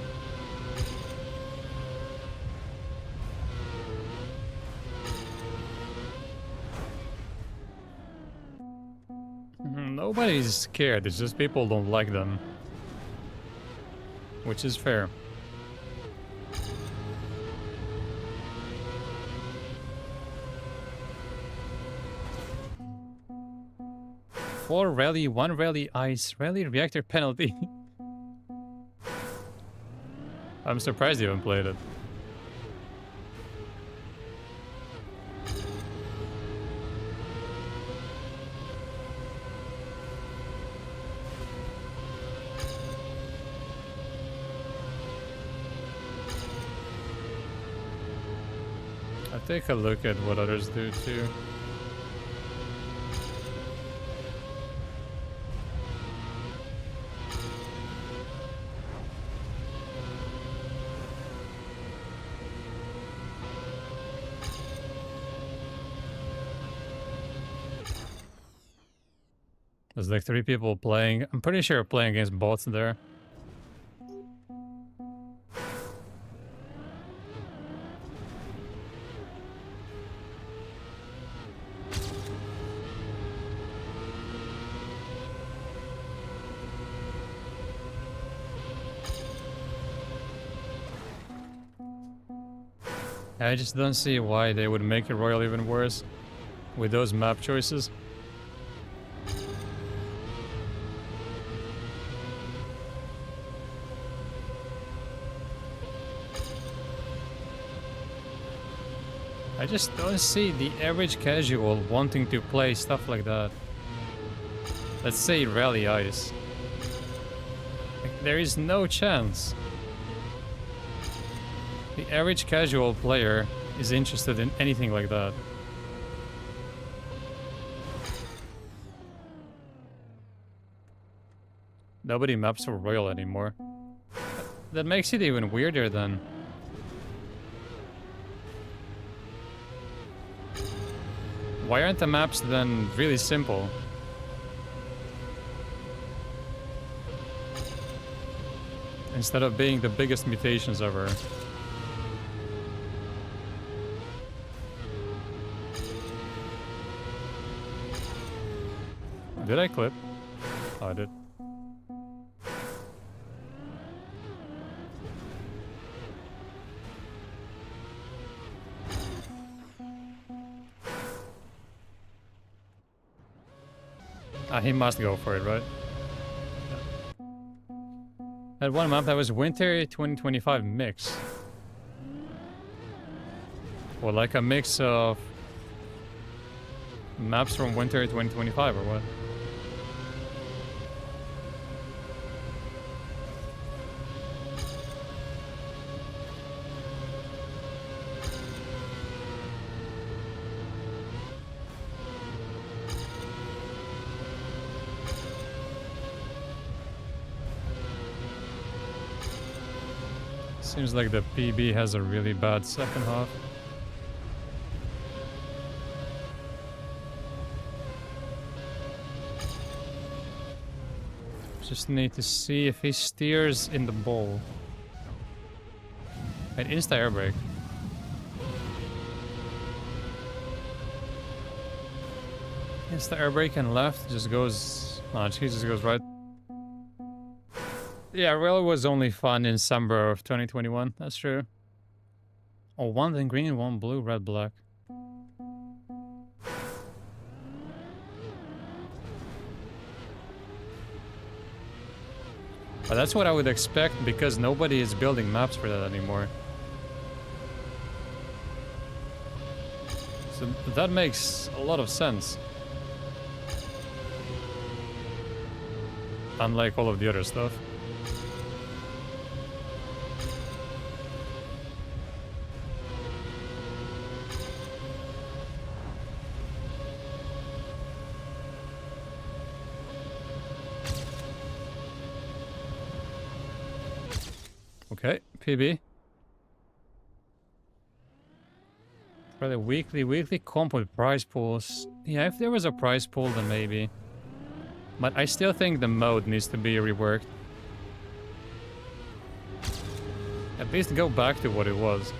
Nobody's scared, it's just people don't like them. Which is fair. Four rally, one rally ice, rally reactor penalty. I'm surprised you haven't played it. Take a look at what others do too. There's like 3 people playing. I'm pretty sure playing against bots there. I just don't see why they would make a Royal even worse with those map choices. I just don't see the average casual wanting to play stuff like that. Let's say Rally Ice. Like, there is no chance. The average casual player is interested in anything like that. Nobody maps for Royal anymore. That makes it even weirder then. Why aren't the maps then really simple? Instead of being the biggest mutations ever. Did I clip? Oh, I did. Ah, he must go for it, right? Yeah. That one map that was Winter 2025 mix. Or like a mix of maps from Winter 2025 or what? Seems like the PB has a really bad second half. Just need to see if he steers in the bowl. An insta air brake. Insta air brake and left just goes. Oh, he just goes right. Yeah, Royal was only fun in summer of 2021. That's true. Oh, one then green, one blue, red, black. But that's what I would expect because nobody is building maps for that anymore. So that makes a lot of sense. Unlike all of the other stuff. Okay, PB. For the weekly comp with prize pools. Yeah, if there was a prize pool, then maybe. But I still think the mode needs to be reworked. At least go back to what it was.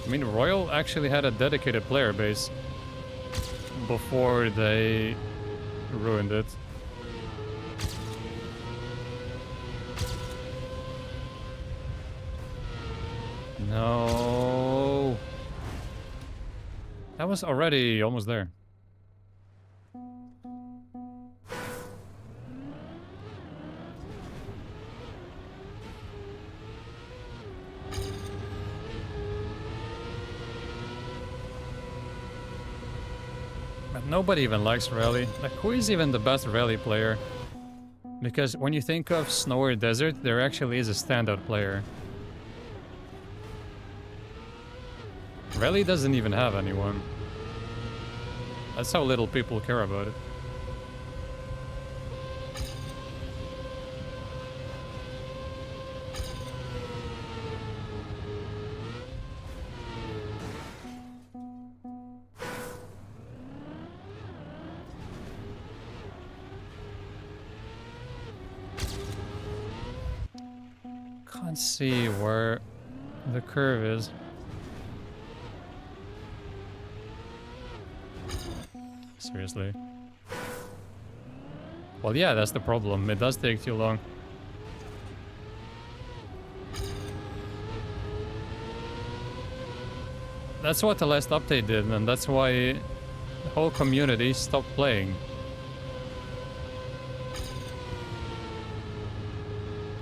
I mean, Royal actually had a dedicated player base before they ruined it. No. That was already almost there. But nobody even likes rally. Like, who is even the best rally player? Because when you think of Snow or Desert, there actually is a standout player. Rally doesn't even have anyone. That's how little people care about it. Can't see where the curve is. Seriously. Well, yeah, that's the problem. It does take too long. That's what the last update did, and that's why the whole community stopped playing.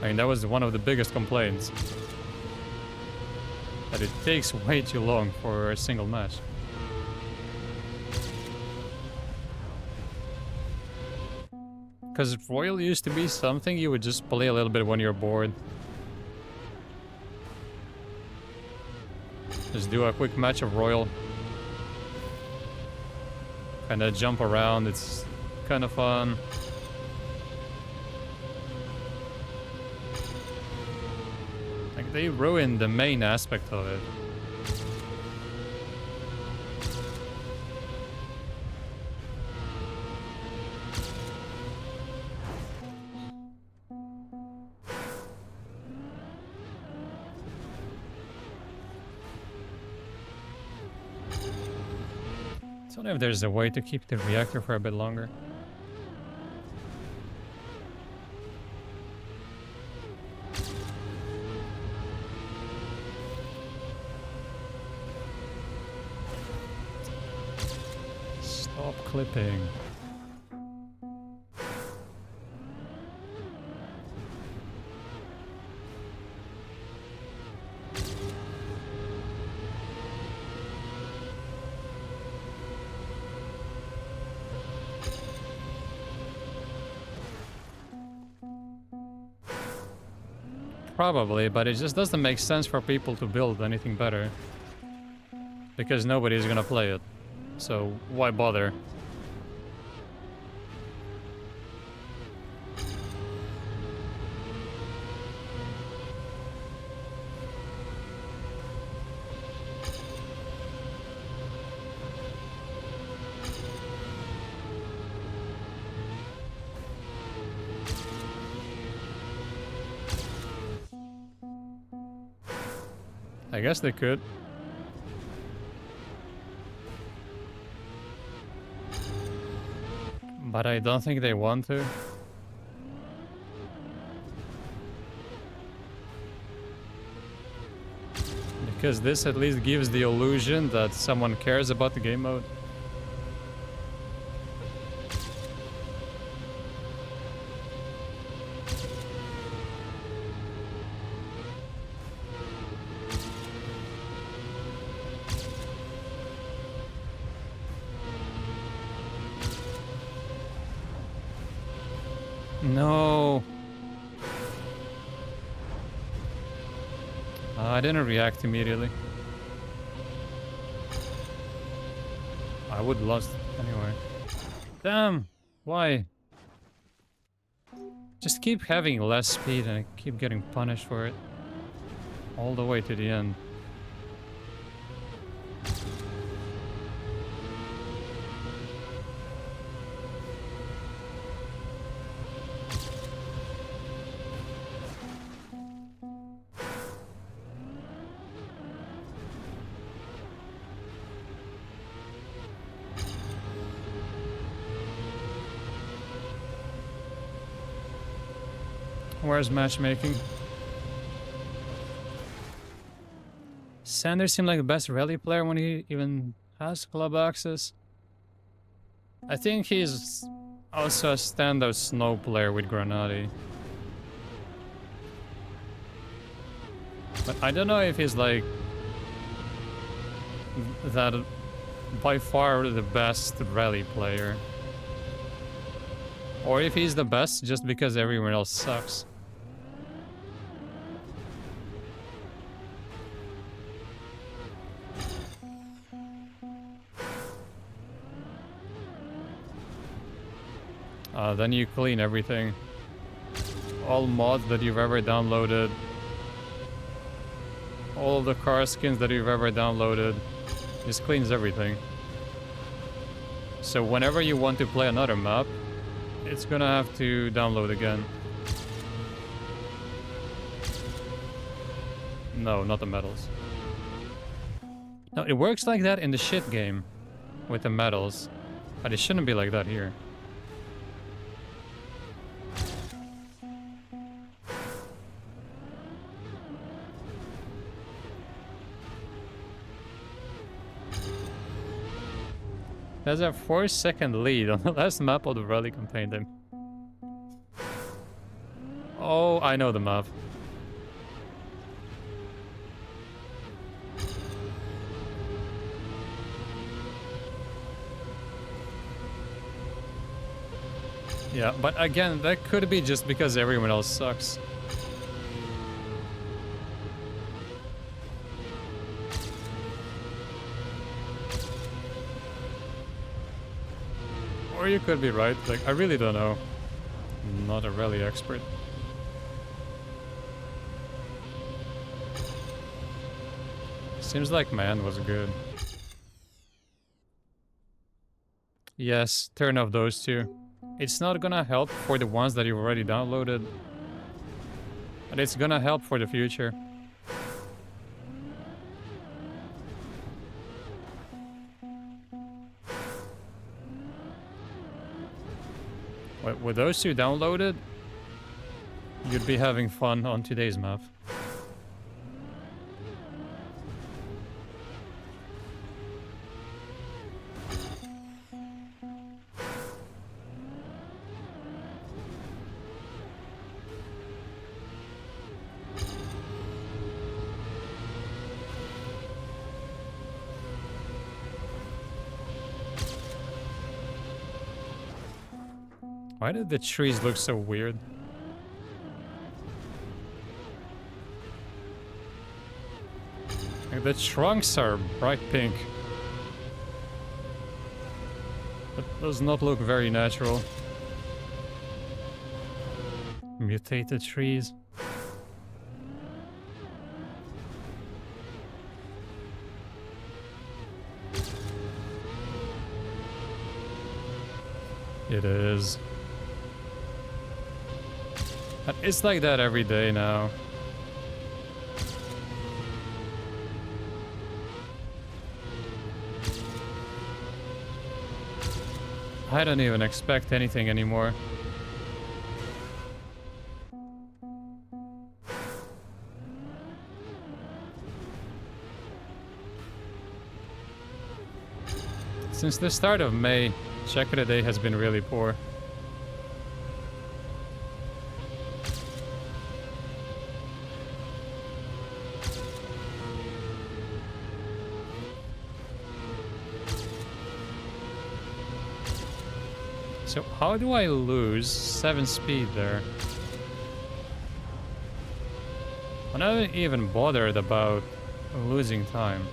I mean, that was one of the biggest complaints. That it takes way too long for a single match. Because Royal used to be something you would just play a little bit when you're bored. Just do a quick match of Royal. Kinda jump around, it's kind of fun. Like, they ruined the main aspect of it. I don't know if there's a way to keep the reactor for a bit longer. Stop clipping. Probably, but it just doesn't make sense for people to build anything better. Because nobody's gonna play it. So why bother? I guess they could. But I don't think they want to. Because this at least gives the illusion that someone cares about the game mode. No. I didn't react immediately. I would lost anyway. Damn! Why? Just keep having less speed and I keep getting punished for it. All the way to the end. Where's matchmaking? Sanders seemed like the best rally player when he even has club access. I think he's also a standout snow player with Granati. But I don't know if he's like that by far the best rally player. Or if he's the best just because everyone else sucks. Then you clean everything. All mods that you've ever downloaded. All the car skins that you've ever downloaded. Just cleans everything. So whenever you want to play another map, it's gonna have to download again. No, not the medals. No, it works like that in the shit game with the medals, but it shouldn't be like that here. There's a 4-second lead on the last map of the rally campaign then. Oh, I know the map. Yeah, but again, that could be just because everyone else sucks. Or you could be right. Like, I really don't know. I'm not a rally expert. Seems like man was good. Yes, turn off those two. It's not gonna help for the ones that you've already downloaded. But it's gonna help for the future. With those two downloaded, you'd be having fun on today's map. Why did the trees look so weird? Like the trunks are bright pink. That does not look very natural. Mutated trees. It is. It's like that every day now. I don't even expect anything anymore. Since the start of May, check of the day has been really poor. So how do I lose 7 speed there? I'm not even bothered about losing time.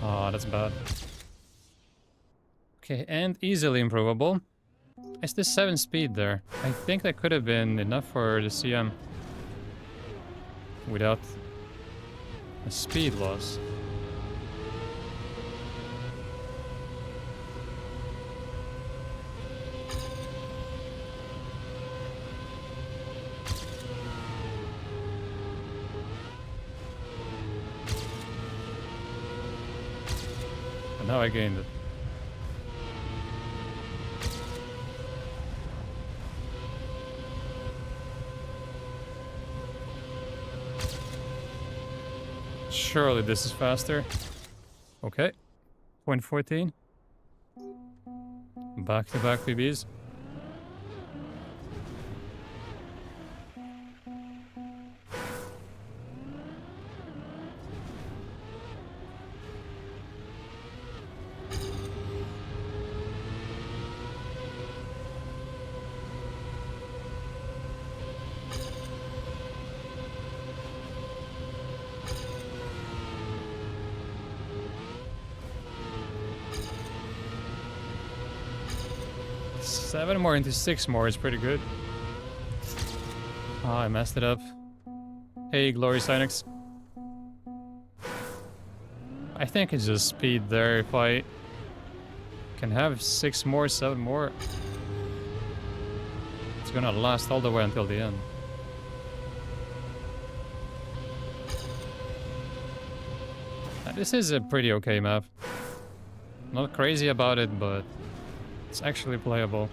Ah, that's bad. Okay, and easily improvable. It's the 7 speed there. I think that could have been enough for the CM. Without a speed loss. Now I gained it. Surely this is faster. Okay. 0.14. Back-to-back PBs. Seven more into 6 more is pretty good. Ah, I messed it up. Hey, Glory Synex. I think it's just speed there. If I can have 6 more, 7 more, it's gonna last all the way until the end. This is a pretty okay map. Not crazy about it, but it's actually playable.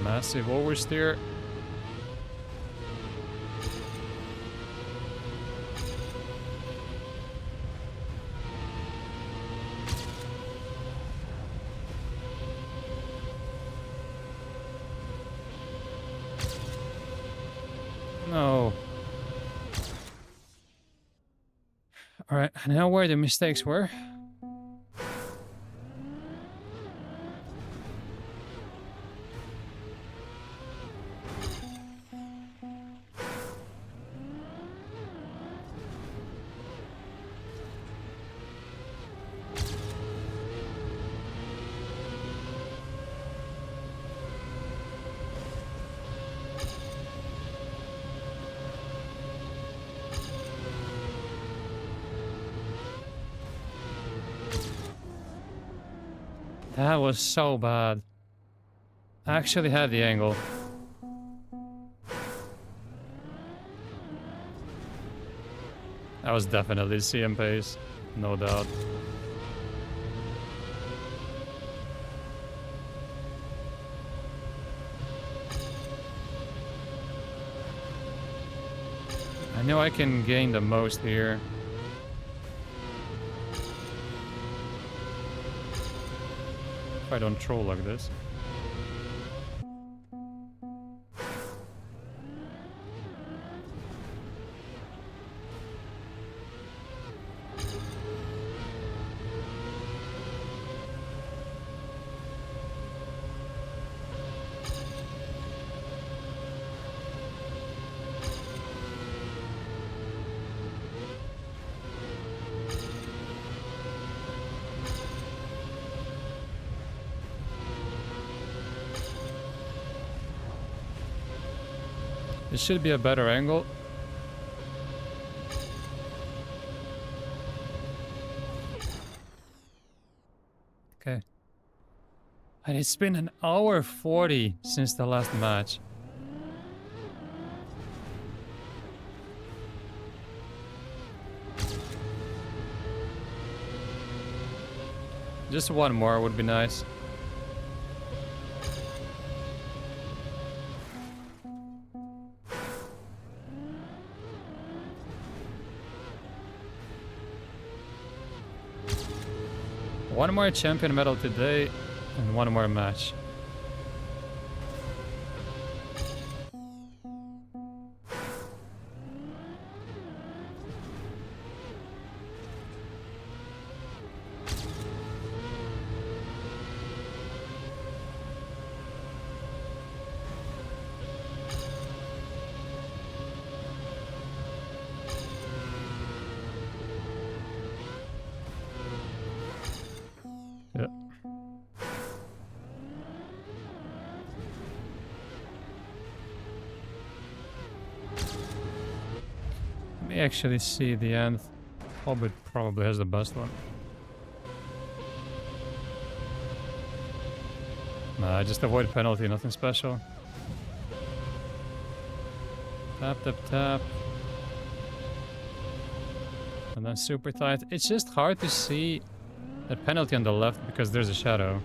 Massive oversteer. No. Alright, now where the mistakes were. That was so bad. I actually had the angle. That was definitely CM pace, no doubt. I know I can gain the most here. If I don't troll like this. This should be a better angle. Okay. And it's been an hour 40 since the last match. Just one more would be nice. One more champion medal today, and one more match. Yeah. Let me actually see the end. Hobbit probably has the best one. Nah, just avoid penalty, nothing special. Tap, tap, tap. And then super tight. It's just hard to see the penalty on the left because there's a shadow.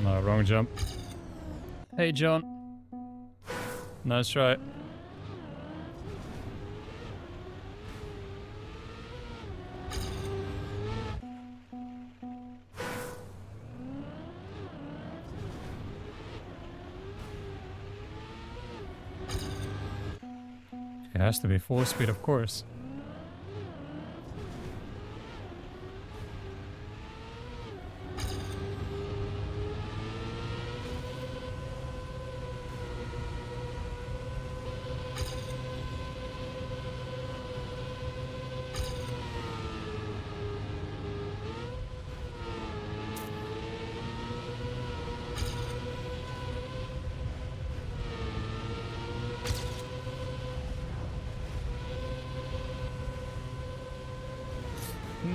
No, wrong jump. Hey, John. Nice try. It has to be full speed, of course.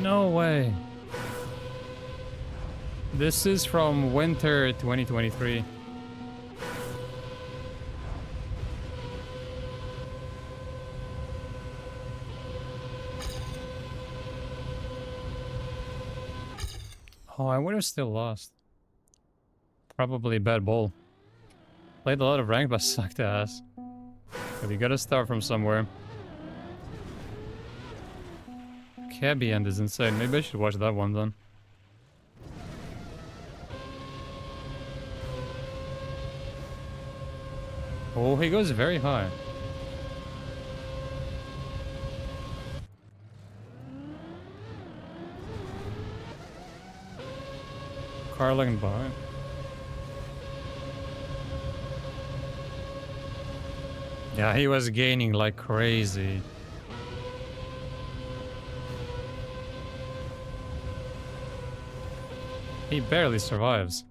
No way. This is from winter 2023. Oh, I would have still lost. Probably bad ball. Played a lot of rank, but sucked ass. But you gotta start from somewhere. Cabby end is insane. Maybe I should watch that one then. Oh, he goes very high. car lagging by. Yeah, he was gaining like crazy. He barely survives.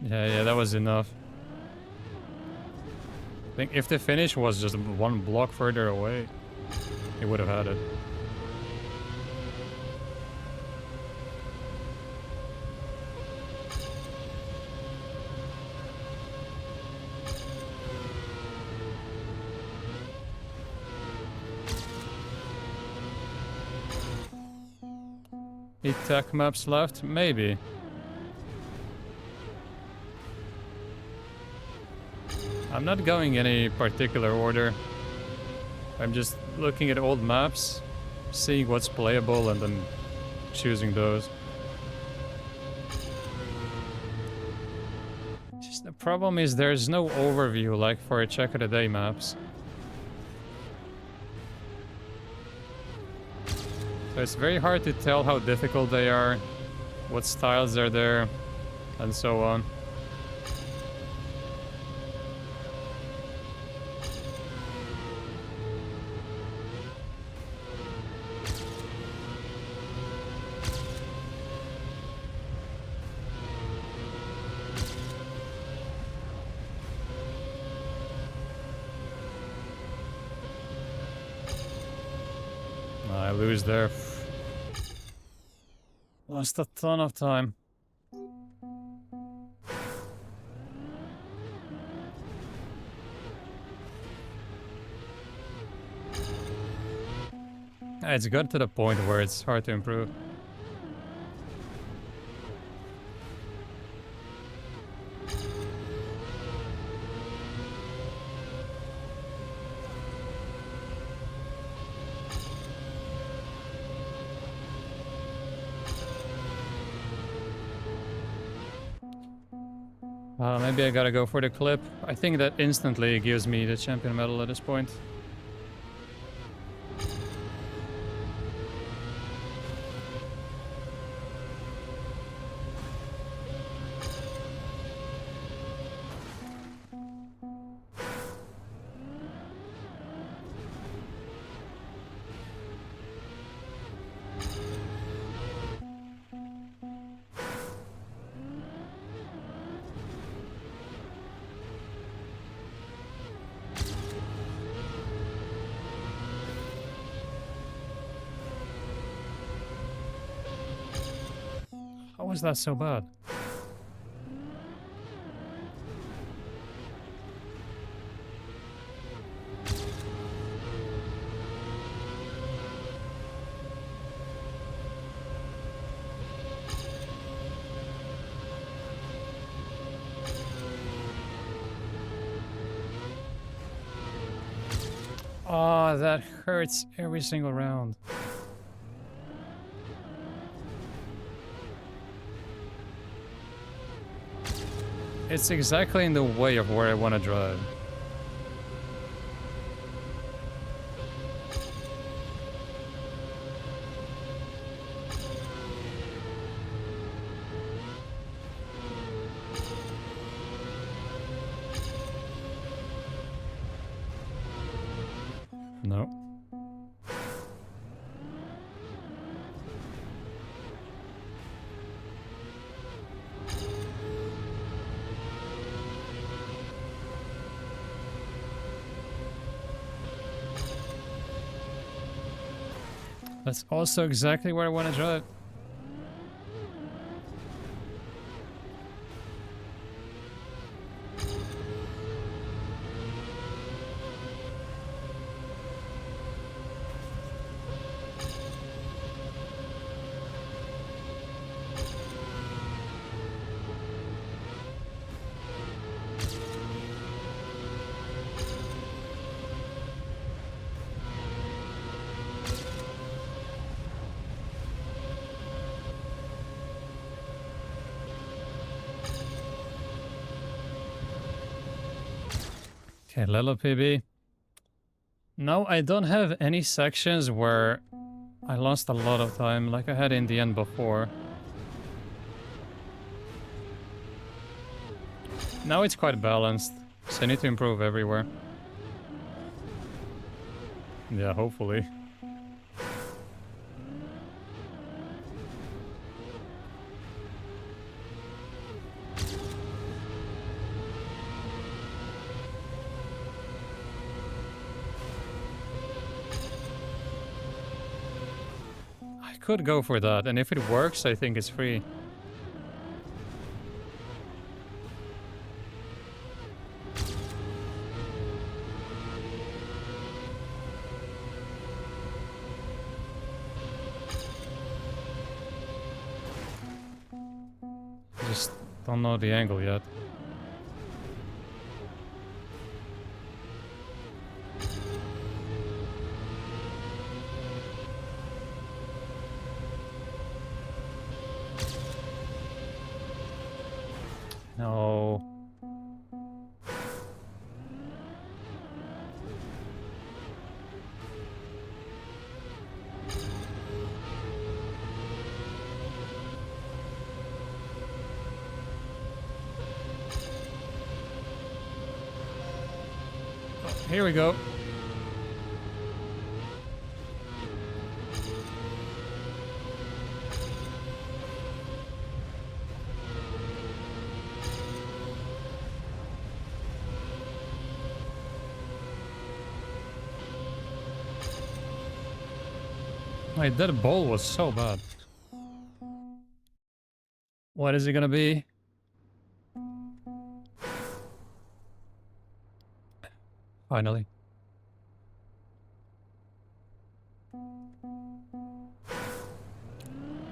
Yeah, that was enough. I think if the finish was just one block further away, he would have had it. Tech maps left? Maybe. I'm not going any particular order. I'm just looking at old maps, seeing what's playable, and then choosing those. Just the problem is there's no overview like for a check of the day maps. So it's very hard to tell how difficult they are, what styles are there, and so on. I lose there. Lost a ton of time. It's got to the point where it's hard to improve. Maybe I gotta go for the clip. I think that instantly gives me the champion medal at this point. How was that so bad? Oh, that hurts every single round. It's exactly in the way of where I want to drive. No. That's also exactly where I want to drive. Okay, Lelo PB. Now I don't have any sections where I lost a lot of time like I had in the end before. Now it's quite balanced, so I need to improve everywhere. Yeah, hopefully. I could go for that, and if it works, I think it's free. Just don't know the angle yet. No. Here we go. Wait, that ball was so bad. What is it gonna be? Finally.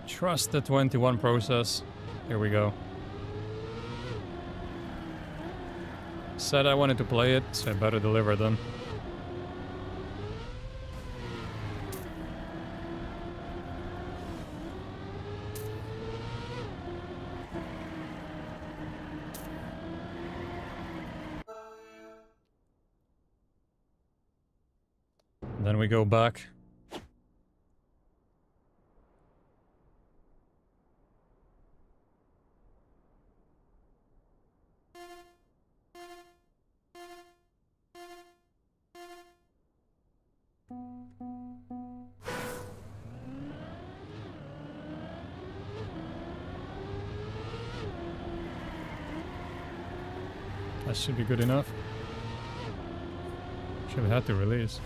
Trust the 21 process. Here we go. Said I wanted to play it, so I better deliver them. Then we go back. That should be good enough. Should have had to release.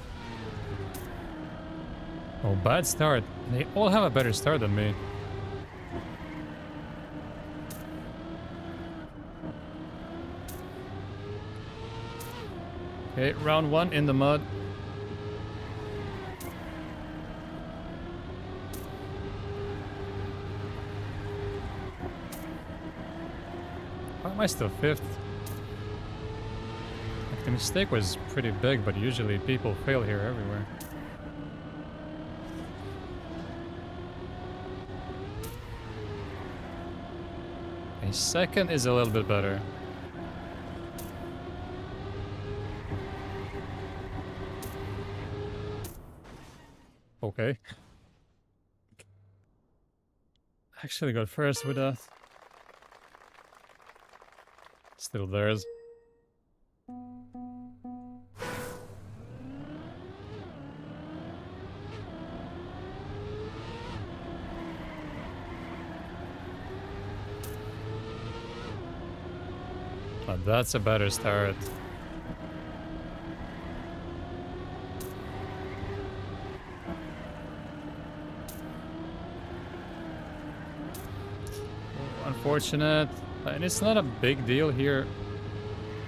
Oh, bad start. They all have a better start than me. Okay, round one in the mud. Why am I still fifth? Like, the mistake was pretty big, but usually people fail here everywhere. A second is a little bit better. Okay. Actually got first with that. Still theirs. Oh, that's a better start. Unfortunate. And it's not a big deal here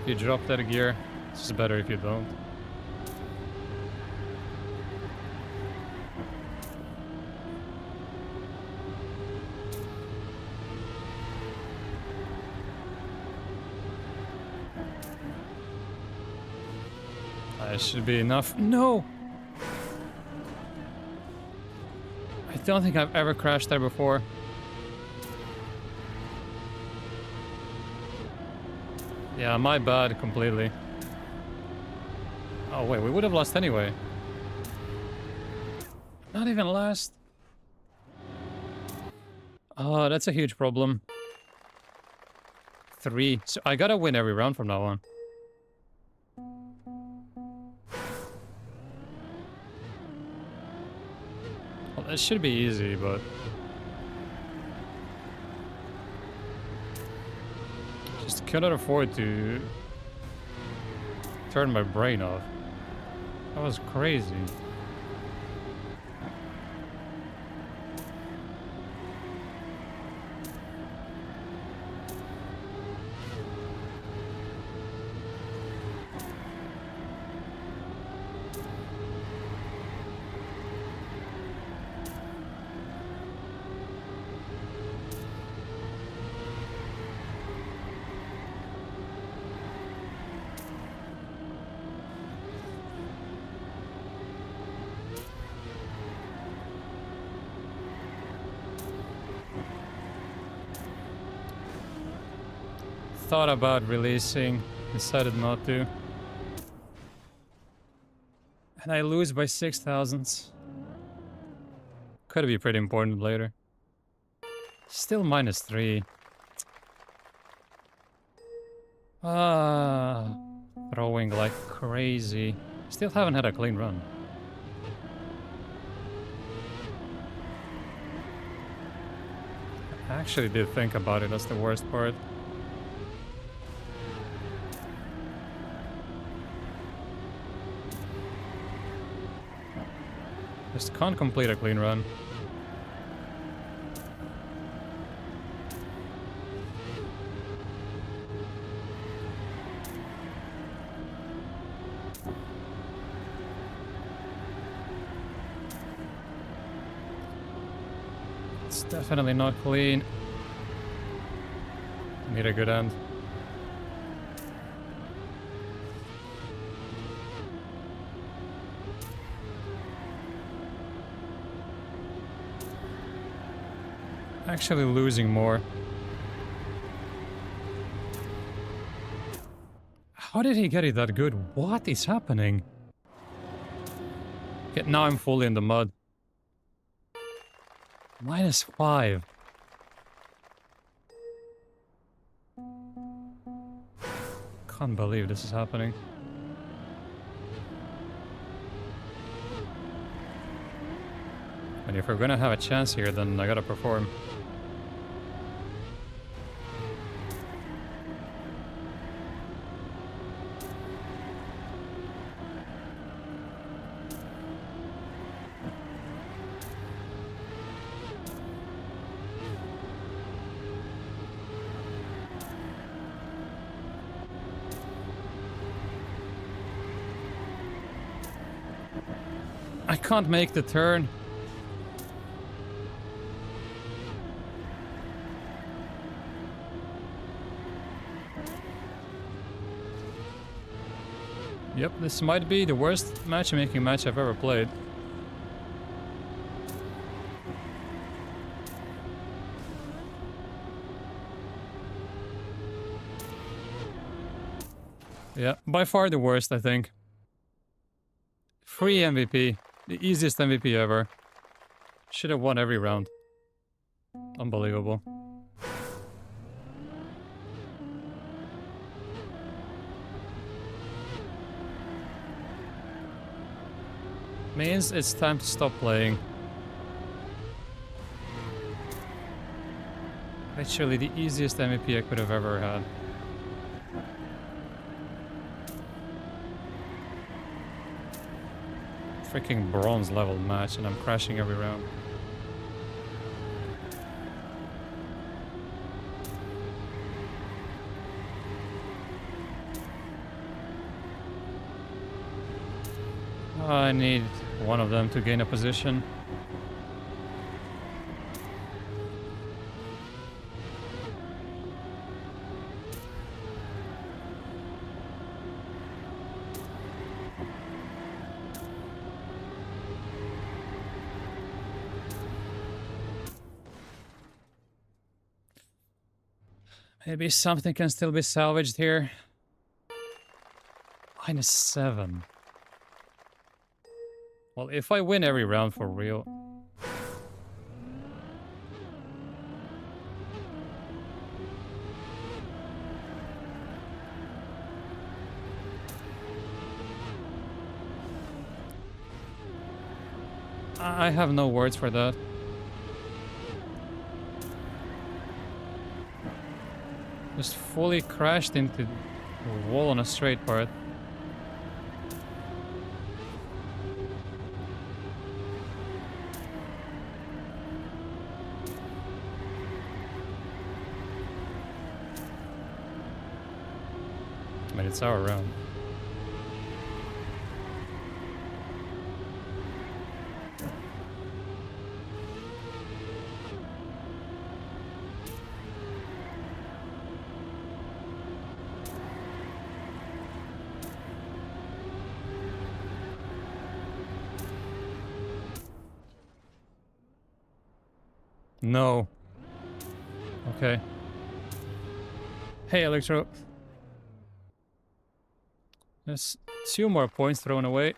if you drop that gear. It's just better if you don't. That should be enough. No! I don't think I've ever crashed there before. Yeah, my bad completely. Oh wait, we would have lost anyway. Not even last. Oh, that's a huge problem. 3. So I gotta win every round from now on. Well, that should be easy, but... just cannot afford to... turn my brain off. That was crazy. Thought about releasing, decided not to. And I lose by 6,000. Could be pretty important later. Still -3. Ah, throwing like crazy. Still haven't had a clean run. I actually did think about it, that's the worst part. Just can't complete a clean run. It's definitely not clean. Need a good end. Actually losing more. How did he get it that good? What is happening? Okay, now I'm fully in the mud. -5. Can't believe this is happening. And if we're gonna have a chance here, then I gotta perform. I can't make the turn. Yep, this might be the worst matchmaking match I've ever played. Yeah, by far the worst, I think. Free MVP. The easiest MVP ever. Should have won every round. Unbelievable. Means it's time to stop playing. Literally the easiest MVP I could have ever had. Freaking bronze level match and I'm crashing every round. I need one of them to gain a position. Maybe something can still be salvaged here. -7. Well, if I win every round for real... I have no words for that. Just fully crashed into the wall on a straight part. But it's our round. No. Okay. Hey, Electro. There's 2 more points thrown away.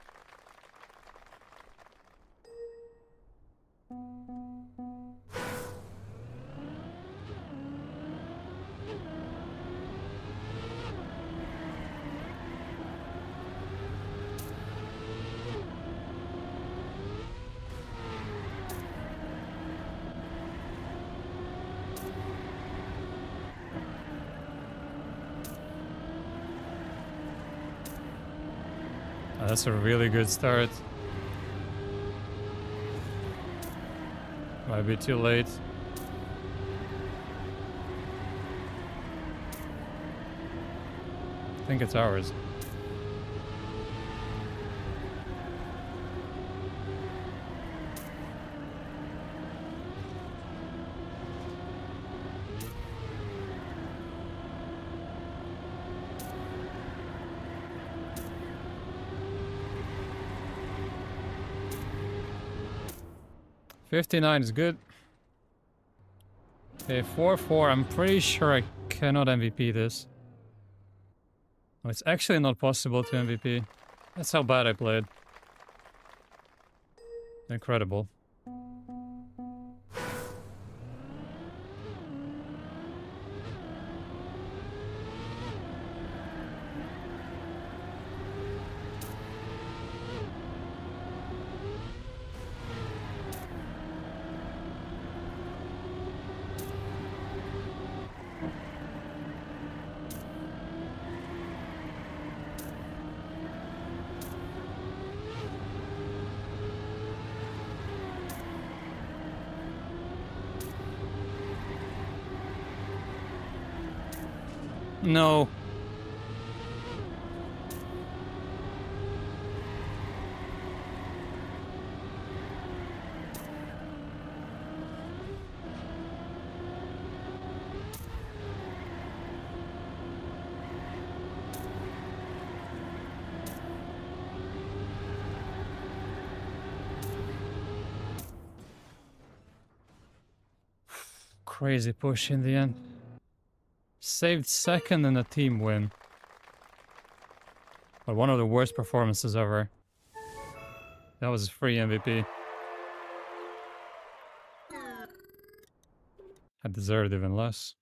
That's a really good start. Might be too late. I think it's ours. $59 is good. Okay, 4-4. I'm pretty sure I cannot MVP this. Oh, it's actually not possible to MVP. That's how bad I played. Incredible. No. Crazy push in the end. Saved second in a team win. But one of the worst performances ever. That was a free MVP. I deserved even less.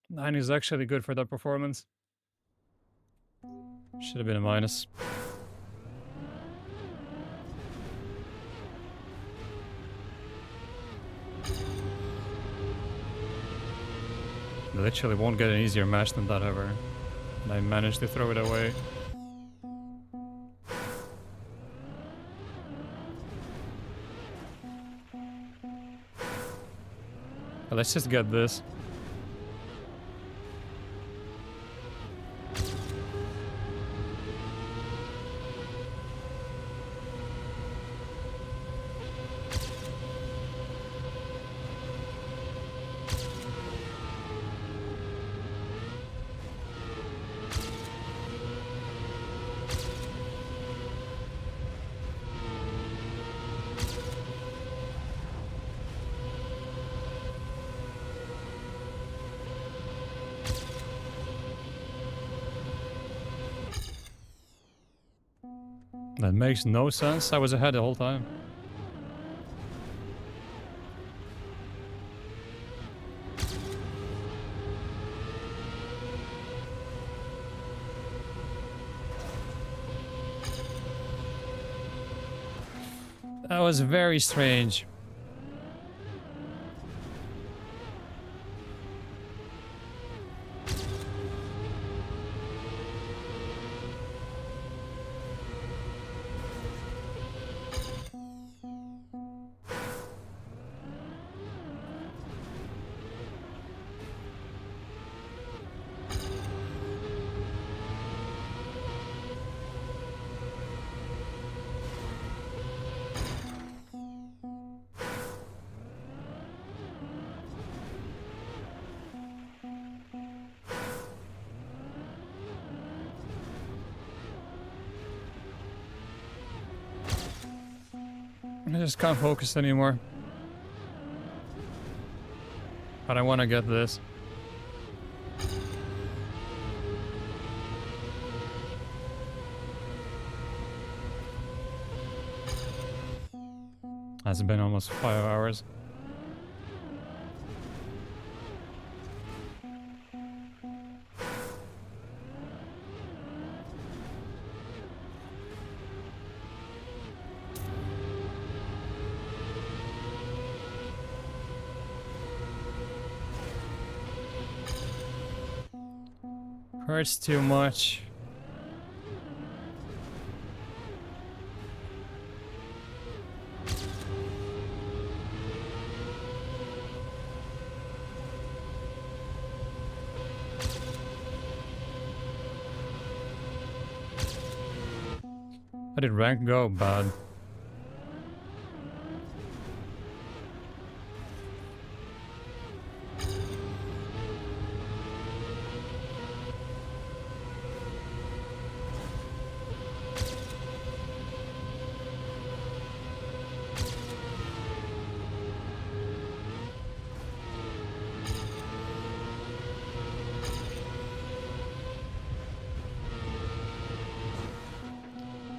9 is actually good for that performance. Should have been a minus. I literally won't get an easier match than that ever. And I managed to throw it away. But let's just get this. That makes no sense. I was ahead the whole time. That was very strange. I just can't focus anymore. But I want to get this. It's been almost 5 hours. Hurts too much. How did rank go? Bad.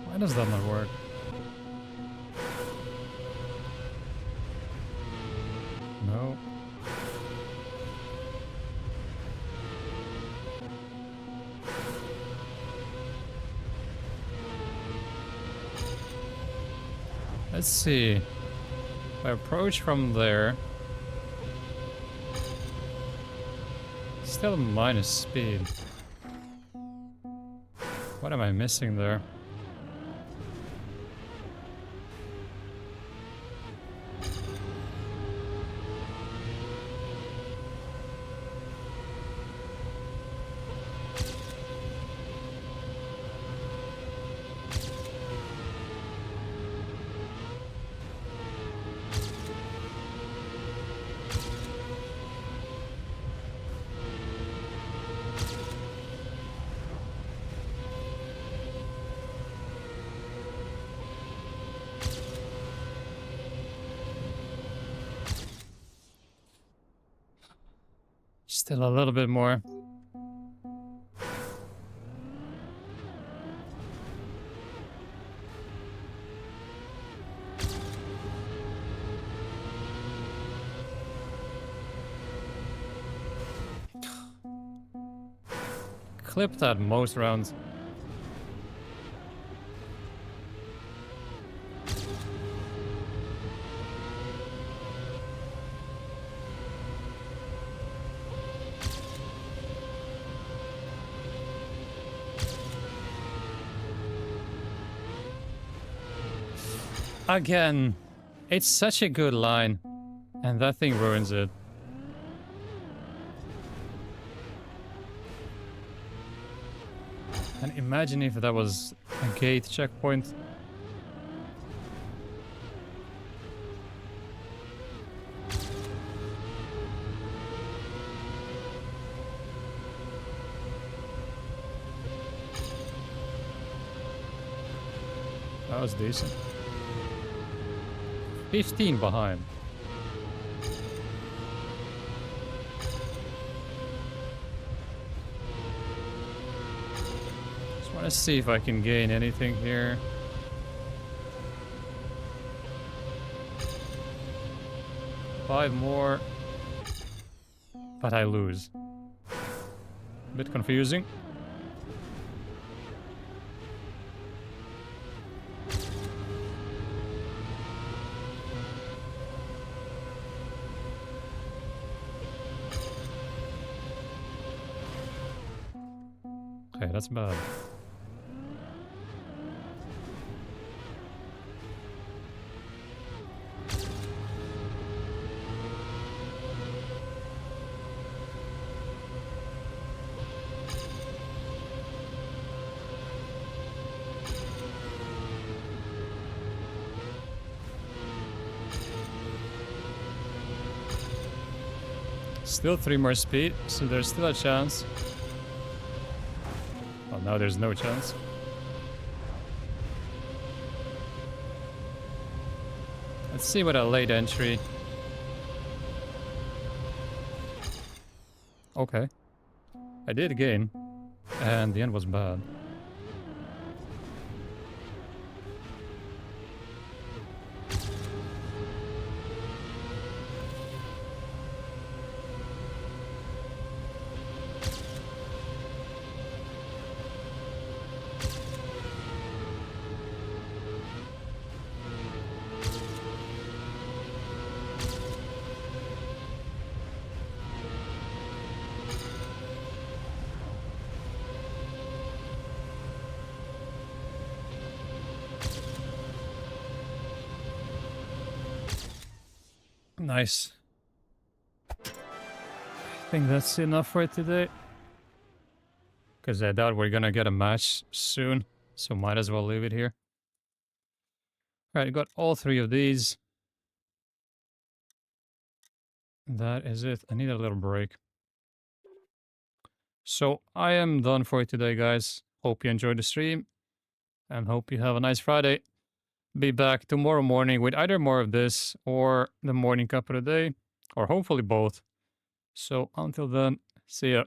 Why does that not work? No. Let's see. If I approach from there. Still minus speed. What am I missing there? Still a little bit more. Clip that most rounds. Again, it's such a good line, and that thing ruins it. And imagine if that was a gate checkpoint. That was decent. 15 behind. Just want to see if I can gain anything here. 5 more. But I lose. Bit confusing. Okay, that's bad. Still 3 more speed, so there's still a chance. Well, now there's no chance. Let's see what a late entry. Okay. I did gain, and the end was bad. Nice. I think that's enough for today. Because I doubt we're gonna get a match soon, so might as well leave it here. Alright, got all 3 of these. That is it. I need a little break. So I am done for today, guys. Hope you enjoyed the stream, and hope you have a nice Friday. Be back tomorrow morning with either more of this or the morning cup of the day, or hopefully both. So until then, see ya.